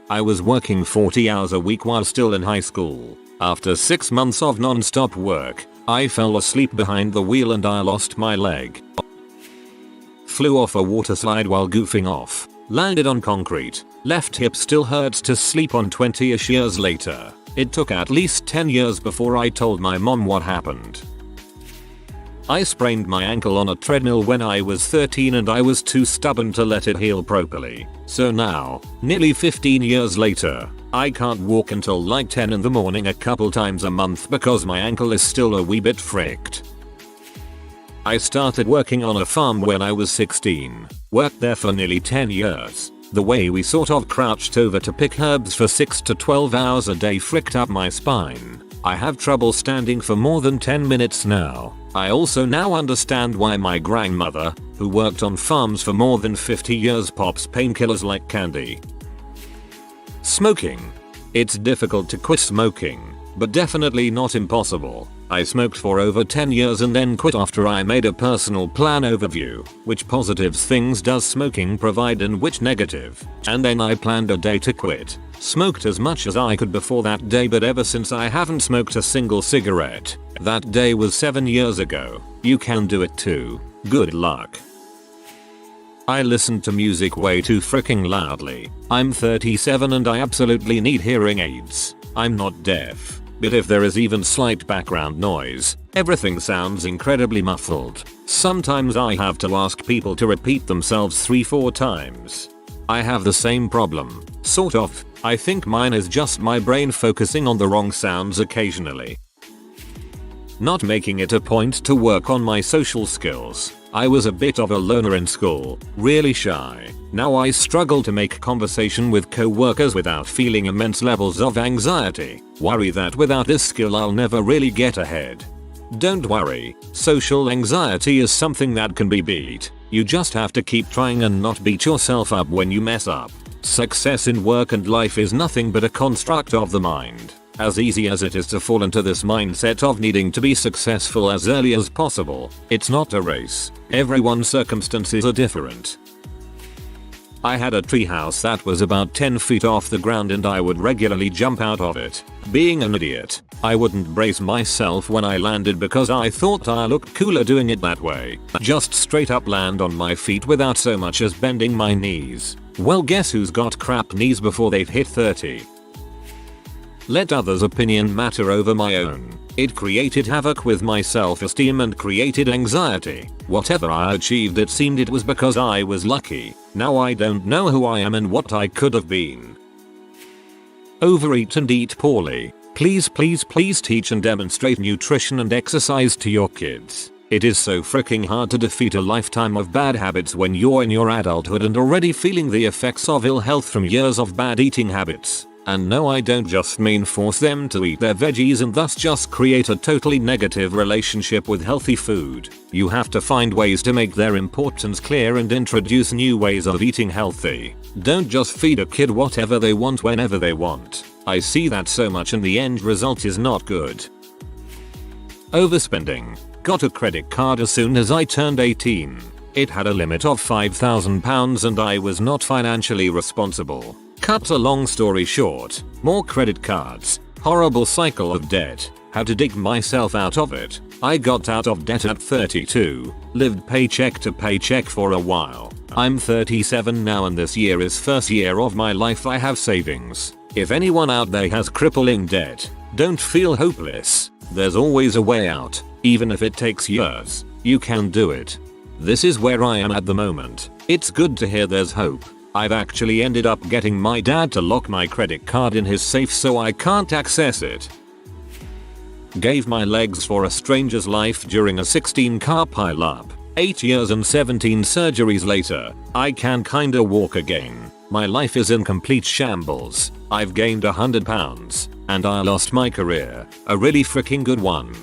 I was working 40 hours a week while still in high school. After 6 months of non-stop work, I fell asleep behind the wheel and I lost my leg. Flew off a water slide while goofing off. Landed on concrete. Left hip still hurts to sleep on 20ish years later. It took at least 10 years before I told my mom what happened. I sprained my ankle on a treadmill when I was 13 and I was too stubborn to let it heal properly. So now, nearly 15 years later, I can't walk until like 10 in the morning a couple times a month because my ankle is still a wee bit fricked. I started working on a farm when I was 16. Worked there for nearly 10 years. The way we sort of crouched over to pick herbs for 6 to 12 hours a day fricked up my spine. I have trouble standing for more than 10 minutes now. I also now understand why my grandmother, who worked on farms for more than 50 years, pops painkillers like candy. Smoking. It's difficult to quit smoking, but definitely not impossible. I smoked for over 10 years and then quit after I made a personal plan overview, which positives things does smoking provide and which negative, and then I planned a day to quit. Smoked as much as I could before that day, but ever since I haven't smoked a single cigarette. That day was 7 years ago. You can do it too. Good luck. I listen to music way too freaking loudly. I'm 37 and I absolutely need hearing aids. I'm not deaf, but if there is even slight background noise, everything sounds incredibly muffled. Sometimes I have to ask people to repeat themselves 3-4 times. I have the same problem, sort of. I think mine is just my brain focusing on the wrong sounds occasionally. Not making it a point to work on my social skills. I was a bit of a loner in school, really shy. Now I struggle to make conversation with co-workers without feeling immense levels of anxiety. Worry that without this skill I'll never really get ahead. Don't worry, social anxiety is something that can be beat. You just have to keep trying and not beat yourself up when you mess up. Success in work and life is nothing but a construct of the mind. As easy as it is to fall into this mindset of needing to be successful as early as possible, it's not a race. Everyone's circumstances are different. I had a treehouse that was about 10 feet off the ground and I would regularly jump out of it. Being an idiot, I wouldn't brace myself when I landed because I thought I looked cooler doing it that way. Just straight up land on my feet without so much as bending my knees. Well, guess who's got crap knees before they've hit 30? Let others' opinion matter over my own. It created havoc with my self-esteem and created anxiety. Whatever I achieved, it seemed it was because I was lucky. Now I don't know who I am and what I could have been. Overeat and eat poorly. Please teach and demonstrate nutrition and exercise to your kids. It is so freaking hard to defeat a lifetime of bad habits when you're in your adulthood and already feeling the effects of ill health from years of bad eating habits. And no, I don't just mean force them to eat their veggies and thus just create a totally negative relationship with healthy food. You have to find ways to make their importance clear and introduce new ways of eating healthy. Don't just feed a kid whatever they want whenever they want. I see that so much and the end result is not good. Overspending. Got a credit card as soon as I turned 18. It had a limit of £5,000 and I was not financially responsible. Cut a long story short, more credit cards, horrible cycle of debt, had to dig myself out of it. I got out of debt at 32, lived paycheck to paycheck for a while. I'm 37 now and this year is first year of my life I have savings. If anyone out there has crippling debt, don't feel hopeless. There's always a way out, even if it takes years. You can do it. This is where I am at the moment. It's good to hear there's hope. I've actually ended up getting my dad to lock my credit card in his safe so I can't access it. Gave my legs for a stranger's life during a 16-car pileup. 8 years and 17 surgeries later, I can kinda walk again. My life is in complete shambles. I've gained 100 pounds, and I lost my career. A really freaking good one.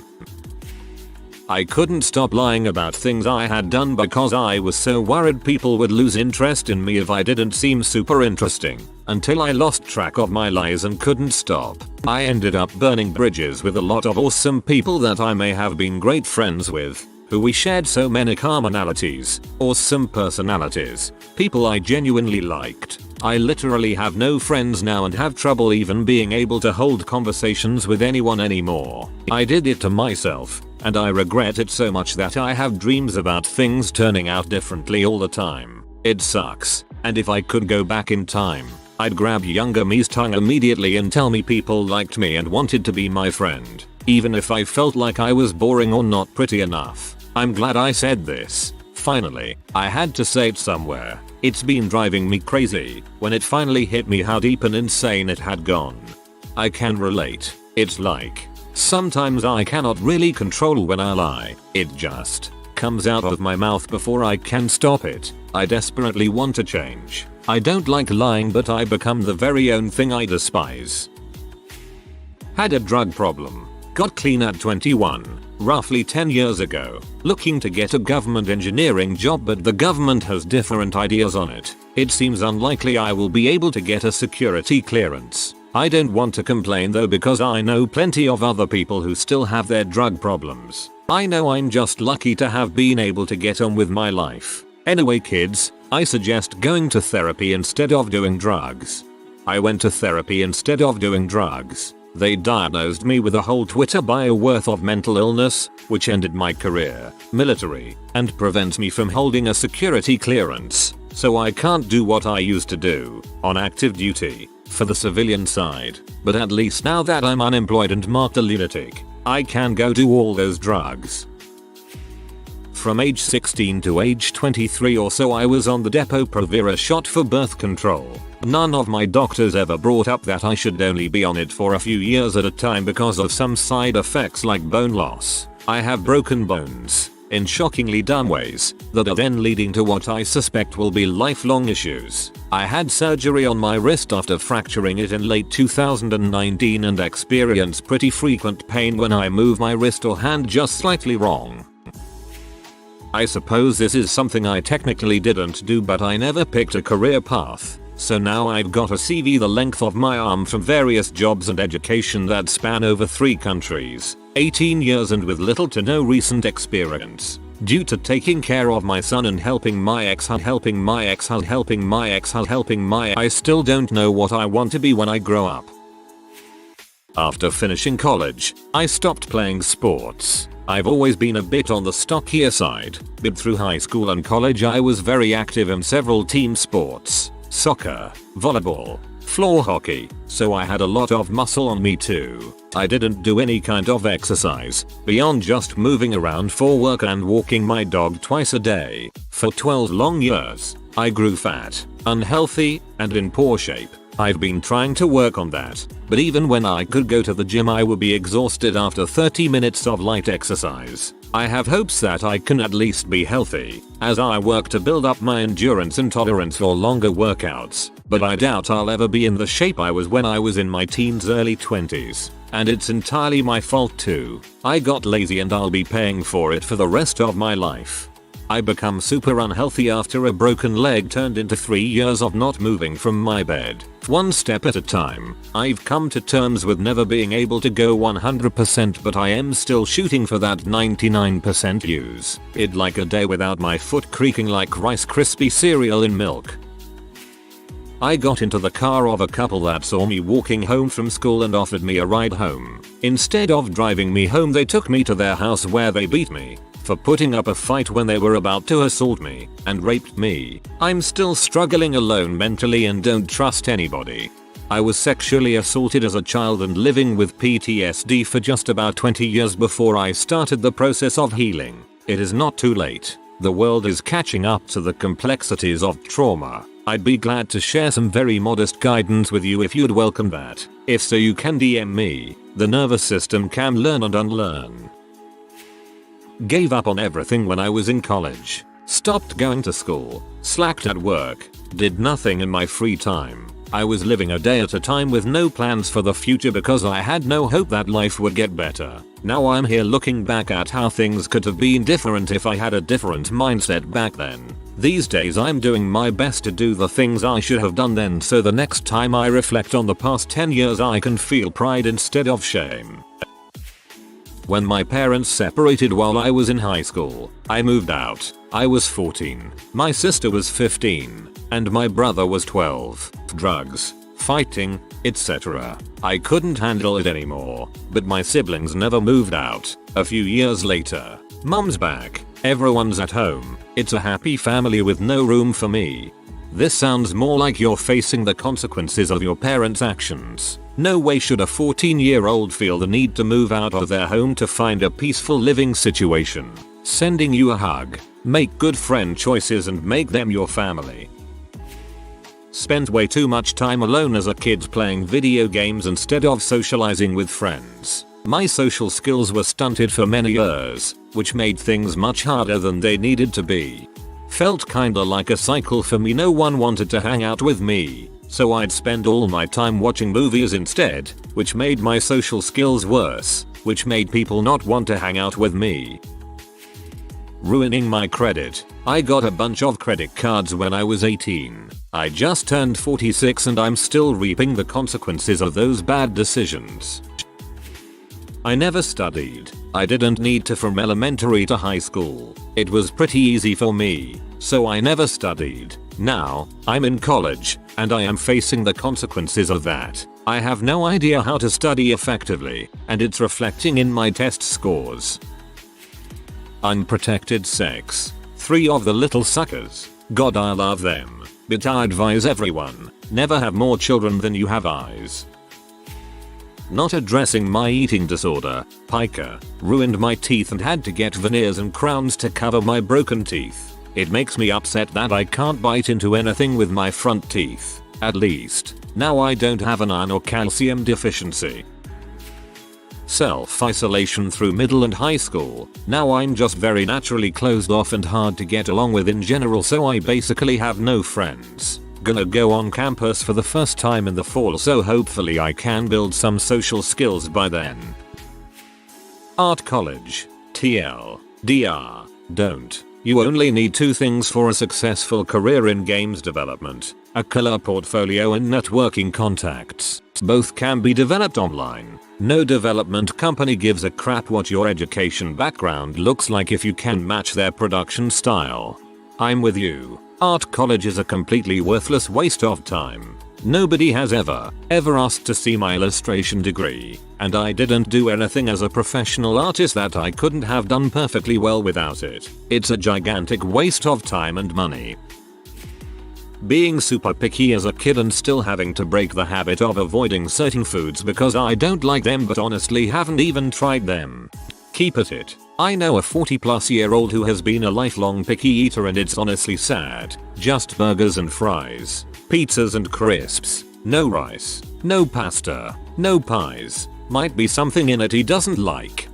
I couldn't stop lying about things I had done because I was so worried people would lose interest in me if I didn't seem super interesting. Until I lost track of my lies and couldn't stop. I ended up burning bridges with a lot of awesome people that I may have been great friends with, who we shared so many commonalities, awesome personalities, people I genuinely liked. I literally have no friends now and have trouble even being able to hold conversations with anyone anymore. I did it to myself, and I regret it so much that I have dreams about things turning out differently all the time. It sucks, and if I could go back in time, I'd grab younger me's tongue immediately and tell me people liked me and wanted to be my friend, even if I felt like I was boring or not pretty enough. I'm glad I said this. Finally, I had to say it somewhere. It's been driving me crazy when it finally hit me how deep and insane it had gone. I can relate. It's like, sometimes I cannot really control when I lie. It just comes out of my mouth before I can stop it. I desperately want to change. I don't like lying, but I become the very own thing I despise. Had a drug problem. Got clean at 21, roughly 10 years ago. Looking to get a government engineering job, but the government has different ideas on it. It seems unlikely I will be able to get a security clearance. I don't want to complain though, because I know plenty of other people who still have their drug problems. I know I'm just lucky to have been able to get on with my life. Anyway kids, I suggest going to therapy instead of doing drugs. I went to therapy instead of doing drugs. They diagnosed me with a whole Twitter bio worth of mental illness, which ended my career, military, and prevents me from holding a security clearance, so I can't do what I used to do, on active duty, for the civilian side. But at least now that I'm unemployed and marked a lunatic, I can go do all those drugs. From age 16 to age 23 or so I was on the Depo-Provera shot for birth control. None of my doctors ever brought up that I should only be on it for a few years at a time because of some side effects like bone loss. I have broken bones, in shockingly dumb ways, that are then leading to what I suspect will be lifelong issues. I had surgery on my wrist after fracturing it in late 2019 and experience pretty frequent pain when I move my wrist or hand just slightly wrong. I suppose this is something I technically didn't do, but I never picked a career path. So now I've got a CV the length of my arm from various jobs and education that span over 3 countries, 18 years and with little to no recent experience. Due to taking care of my son and helping my I still don't know what I want to be when I grow up. After finishing college, I stopped playing sports. I've always been a bit on the stockier side, but through high school and college I was very active in several team sports. Soccer, volleyball, floor hockey, so I had a lot of muscle on me too. I didn't do any kind of exercise, beyond just moving around for work and walking my dog twice a day. For 12 long years, I grew fat, unhealthy, and in poor shape. I've been trying to work on that, but even when I could go to the gym I would be exhausted after 30 minutes of light exercise. I have hopes that I can at least be healthy, as I work to build up my endurance and tolerance for longer workouts, but I doubt I'll ever be in the shape I was when I was in my teens, early 20s. And it's entirely my fault too. I got lazy and I'll be paying for it for the rest of my life. I become super unhealthy after a broken leg turned into 3 years of not moving from my bed. One step at a time. I've come to terms with never being able to go 100%, but I am still shooting for that 99% use. It like a day without my foot creaking like Rice Krispie cereal in milk. I got into the car of a couple that saw me walking home from school and offered me a ride home. Instead of driving me home, they took me to their house where they beat me for putting up a fight when they were about to assault me, and raped me. I'm still struggling alone mentally and don't trust anybody. I was sexually assaulted as a child and living with PTSD for just about 20 years before I started the process of healing. It is not too late. The world is catching up to the complexities of trauma. I'd be glad to share some very modest guidance with you if you'd welcome that. If so, you can DM me. The nervous system can learn and unlearn. Gave up on everything when I was in college. Stopped going to school. Slacked at work. Did nothing in my free time. I was living a day at a time with no plans for the future because I had no hope that life would get better. Now I'm here looking back at how things could have been different if I had a different mindset back then. These days I'm doing my best to do the things I should have done then, so the next time I reflect on the past 10 years I can feel pride instead of shame. When my parents separated while I was in high school, I moved out. I was 14, my sister was 15, and my brother was 12. Drugs, fighting, etc. I couldn't handle it anymore, but my siblings never moved out. A few years later, Mom's back, everyone's at home, it's a happy family with no room for me. This sounds more like you're facing the consequences of your parents' actions. No way should a 14-year-old feel the need to move out of their home to find a peaceful living situation. Sending you a hug. Make good friend choices and make them your family. Spent way too much time alone as a kid playing video games instead of socializing with friends. My social skills were stunted for many years, which made things much harder than they needed to be. Felt kinda like a cycle for me. No one wanted to hang out with me, so I'd spend all my time watching movies instead, which made my social skills worse, which made people not want to hang out with me. Ruining my credit. I got a bunch of credit cards when I was 18. I just turned 46 and I'm still reaping the consequences of those bad decisions. I never studied. I didn't need to from elementary to high school. It was pretty easy for me, so I never studied. Now, I'm in college, and I am facing the consequences of that. I have no idea how to study effectively, and it's reflecting in my test scores. Unprotected sex. 3 of the little suckers. God, I love them, but I advise everyone, never have more children than you have eyes. Not addressing my eating disorder, pica, ruined my teeth and had to get veneers and crowns to cover my broken teeth. It makes me upset that I can't bite into anything with my front teeth. At least, now I don't have an iron or calcium deficiency. Self-isolation through middle and high school. Now I'm just very naturally closed off and hard to get along with in general, so I basically have no friends. Gonna go on campus for the first time in the fall, so hopefully I can build some social skills by then. Art college. TL. DR. Don't. You only need 2 things for a successful career in games development: a killer portfolio and networking contacts. Both can be developed online. No development company gives a crap what your education background looks like if you can match their production style. I'm with you. Art college is a completely worthless waste of time. Nobody has ever asked to see my illustration degree, and I didn't do anything as a professional artist that I couldn't have done perfectly well without it. It's a gigantic waste of time and money. Being super picky as a kid and still having to break the habit of avoiding certain foods because I don't like them but honestly haven't even tried them. Keep at it. I know a 40-plus-year-old who has been a lifelong picky eater and it's honestly sad. Just burgers and fries, pizzas and crisps, no rice, no pasta, no pies. Might be something in it he doesn't like.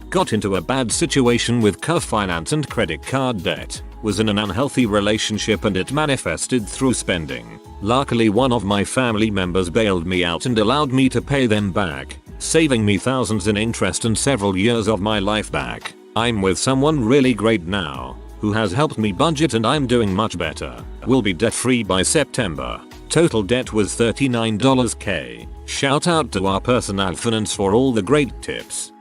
Got into a bad situation with car finance and credit card debt. Was in an unhealthy relationship and it manifested through spending. Luckily one of my family members bailed me out and allowed me to pay them back, saving me thousands in interest and several years of my life back. I'm with someone really great now, who has helped me budget and I'm doing much better. Will be debt free by September. Total debt was $39K. Shout out to our personal finance for all the great tips.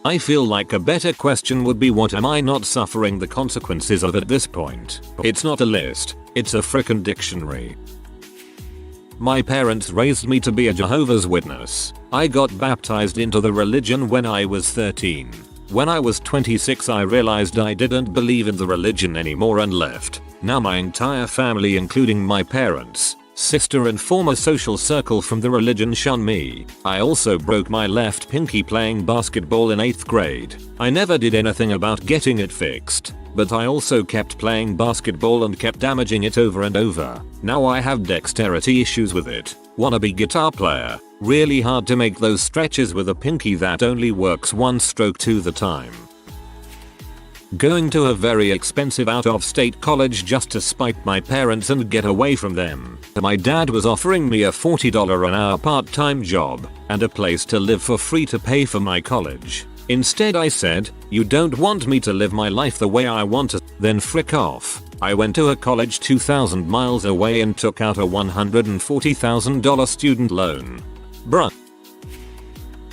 I feel like a better question would be, what am I not suffering the consequences of at this point? It's not a list, it's a frickin' dictionary. My parents raised me to be a Jehovah's Witness. I got baptized into the religion when I was 13. When I was 26 I realized I didn't believe in the religion anymore and left. Now my entire family, including my parents, sister and former social circle from the religion, shun me. I also broke my left pinky playing basketball in 8th grade. I never did anything about getting it fixed, but I also kept playing basketball and kept damaging it over and over. Now I have dexterity issues with it. Wannabe guitar player. Really hard to make those stretches with a pinky that only works one stroke to the time. Going to a very expensive out-of-state college just to spite my parents and get away from them. My dad was offering me a $40 an hour part-time job and a place to live for free to pay for my college. Instead I said, "You don't want me to live my life the way I want to, then frick off." I went to a college 2,000 miles away and took out a $140,000 student loan. Bruh.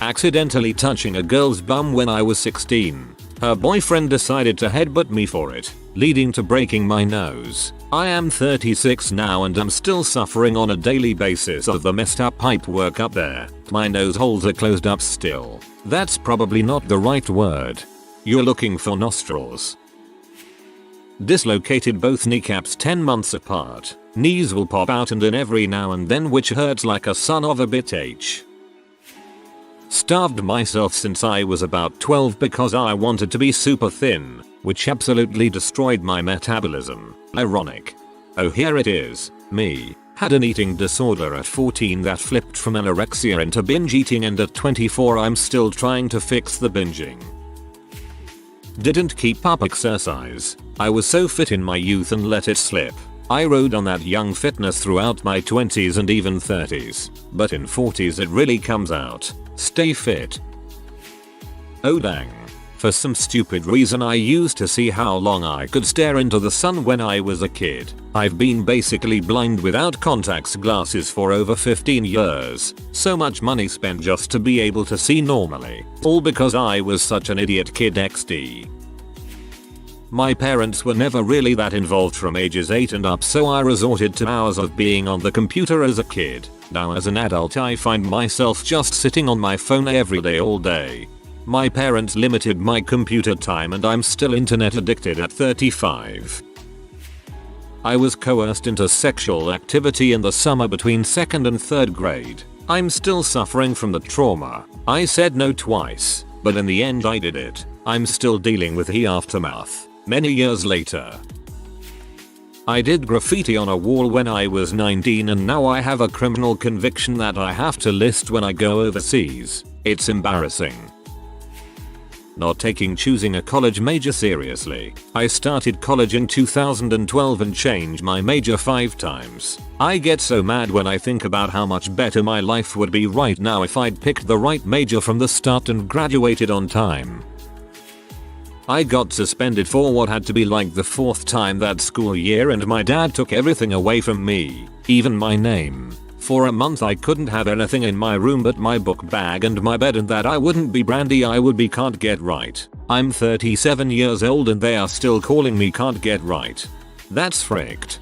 Accidentally touching a girl's bum when I was 16. Her boyfriend decided to headbutt me for it, leading to breaking my nose. I am 36 now and I'm still suffering on a daily basis of the messed up pipe work up there. My nose holes are closed up still. That's probably not the right word. You're looking for nostrils. Dislocated both kneecaps 10 months apart. Knees will pop out and in every now and then, which hurts like a son of a bitch. Starved myself since I was about 12 because I wanted to be super thin. which absolutely destroyed my metabolism. Ironic. Oh, here it is. Me. Had an eating disorder at 14 that flipped from anorexia into binge eating, and at 24 I'm still trying to fix the binging. Didn't keep up exercise. I was so fit in my youth and let it slip. I rode on that young fitness throughout my 20s and even 30s. But in 40s it really comes out. Stay fit. Oh dang. For some stupid reason I used to see how long I could stare into the sun when I was a kid. I've been basically blind without contacts glasses for over 15 years. So much money spent just to be able to see normally. All because I was such an idiot kid XD. My parents were never really that involved from ages 8 and up, so I resorted to hours of being on the computer as a kid. Now as an adult I find myself just sitting on my phone every day all day. My parents limited my computer time and I'm still internet addicted at 35. I was coerced into sexual activity in the summer between 2nd and 3rd grade. I'm still suffering from the trauma. I said no twice, but in the end I did it. I'm still dealing with the aftermath. Many years later. I did graffiti on a wall when I was 19 and now I have a criminal conviction that I have to list when I go overseas. It's embarrassing. Not taking choosing a college major seriously. I started college in 2012 and changed my major 5 times. I get so mad when I think about how much better my life would be right now if I'd picked the right major from the start and graduated on time. I got suspended for what had to be like the 4th time that school year, and my dad took everything away from me, even my name. For a month I couldn't have anything in my room but my book bag and my bed, and that I wouldn't be Brandy I would be Can't Get Right. I'm 37 years old and they are still calling me Can't Get Right. That's fricked.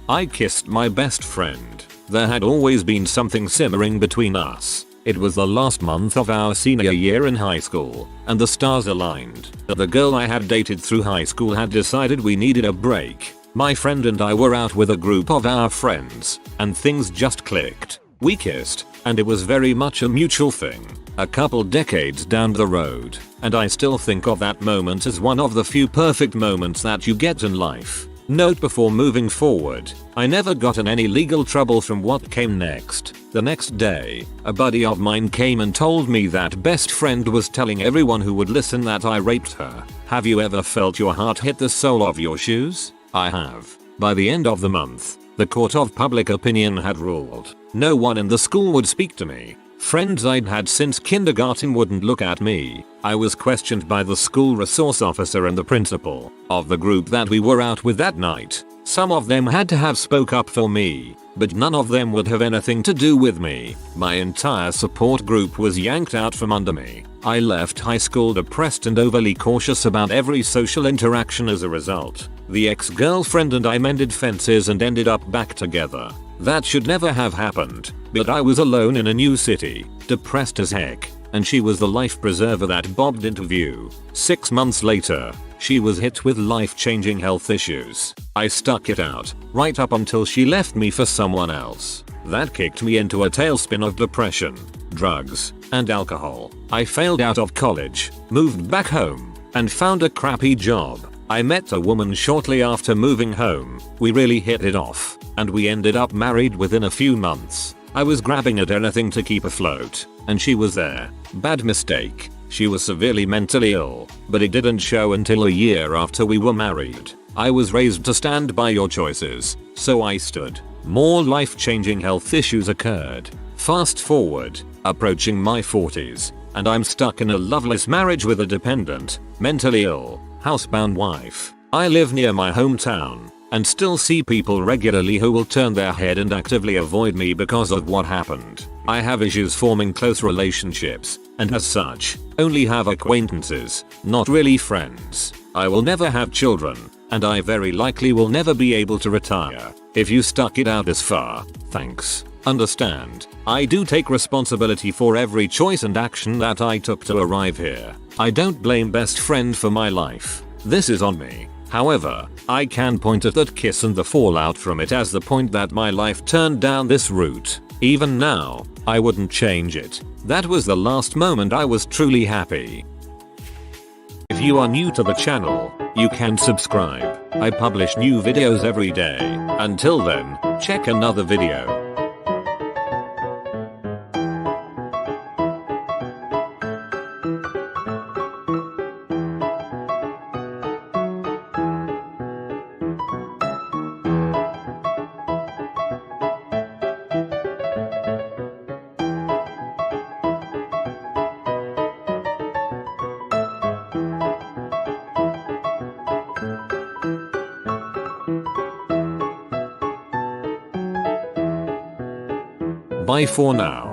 I kissed my best friend. There had always been something simmering between us. It was the last month of our senior year in high school, and the stars aligned. The girl I had dated through high school had decided we needed a break. My friend and I were out with a group of our friends, and things just clicked. We kissed, and it was very much a mutual thing. A couple decades down the road, and I still think of that moment as one of the few perfect moments that you get in life. Note before moving forward, I never got in any legal trouble from what came next. The next day, a buddy of mine came and told me that best friend was telling everyone who would listen that I raped her. Have you ever felt your heart hit the sole of your shoes? I have. By the end of the month, the court of public opinion had ruled. No one in the school would speak to me. Friends I'd had since kindergarten wouldn't look at me. I was questioned by the school resource officer and the principal of the group that we were out with that night. Some of them had to have spoke up for me, but none of them would have anything to do with me. My entire support group was yanked out from under me. I left high school depressed and overly cautious about every social interaction as a result. The ex-girlfriend and I mended fences and ended up back together. That should never have happened, but I was alone in a new city, depressed as heck, and she was the life preserver that bobbed into view. 6 months later, she was hit with life-changing health issues. I stuck it out, right up until she left me for someone else. That kicked me into a tailspin of depression, drugs, and alcohol. I failed out of college, moved back home, and found a crappy job. I met a woman shortly after moving home. We really hit it off, and we ended up married within a few months. I was grabbing at anything to keep afloat, and she was there. Bad mistake. She was severely mentally ill, but it didn't show until a year after we were married. I was raised to stand by your choices, so I stood. More life-changing health issues occurred. Fast forward, approaching my 40s, and I'm stuck in a loveless marriage with a dependent, mentally ill, housebound wife. I live near my hometown, and still see people regularly who will turn their head and actively avoid me because of what happened. I have issues forming close relationships, and as such, only have acquaintances, not really friends. I will never have children, and I very likely will never be able to retire. If you stuck it out this far, thanks. Understand, I do take responsibility for every choice and action that I took to arrive here. I don't blame best friend for my life. This is on me. However, I can point at that kiss and the fallout from it as the point that my life turned down this route. Even now, I wouldn't change it. That was the last moment I was truly happy. If you are new to the channel, you can subscribe. I publish new videos every day. Until then, check another video. Bye for now.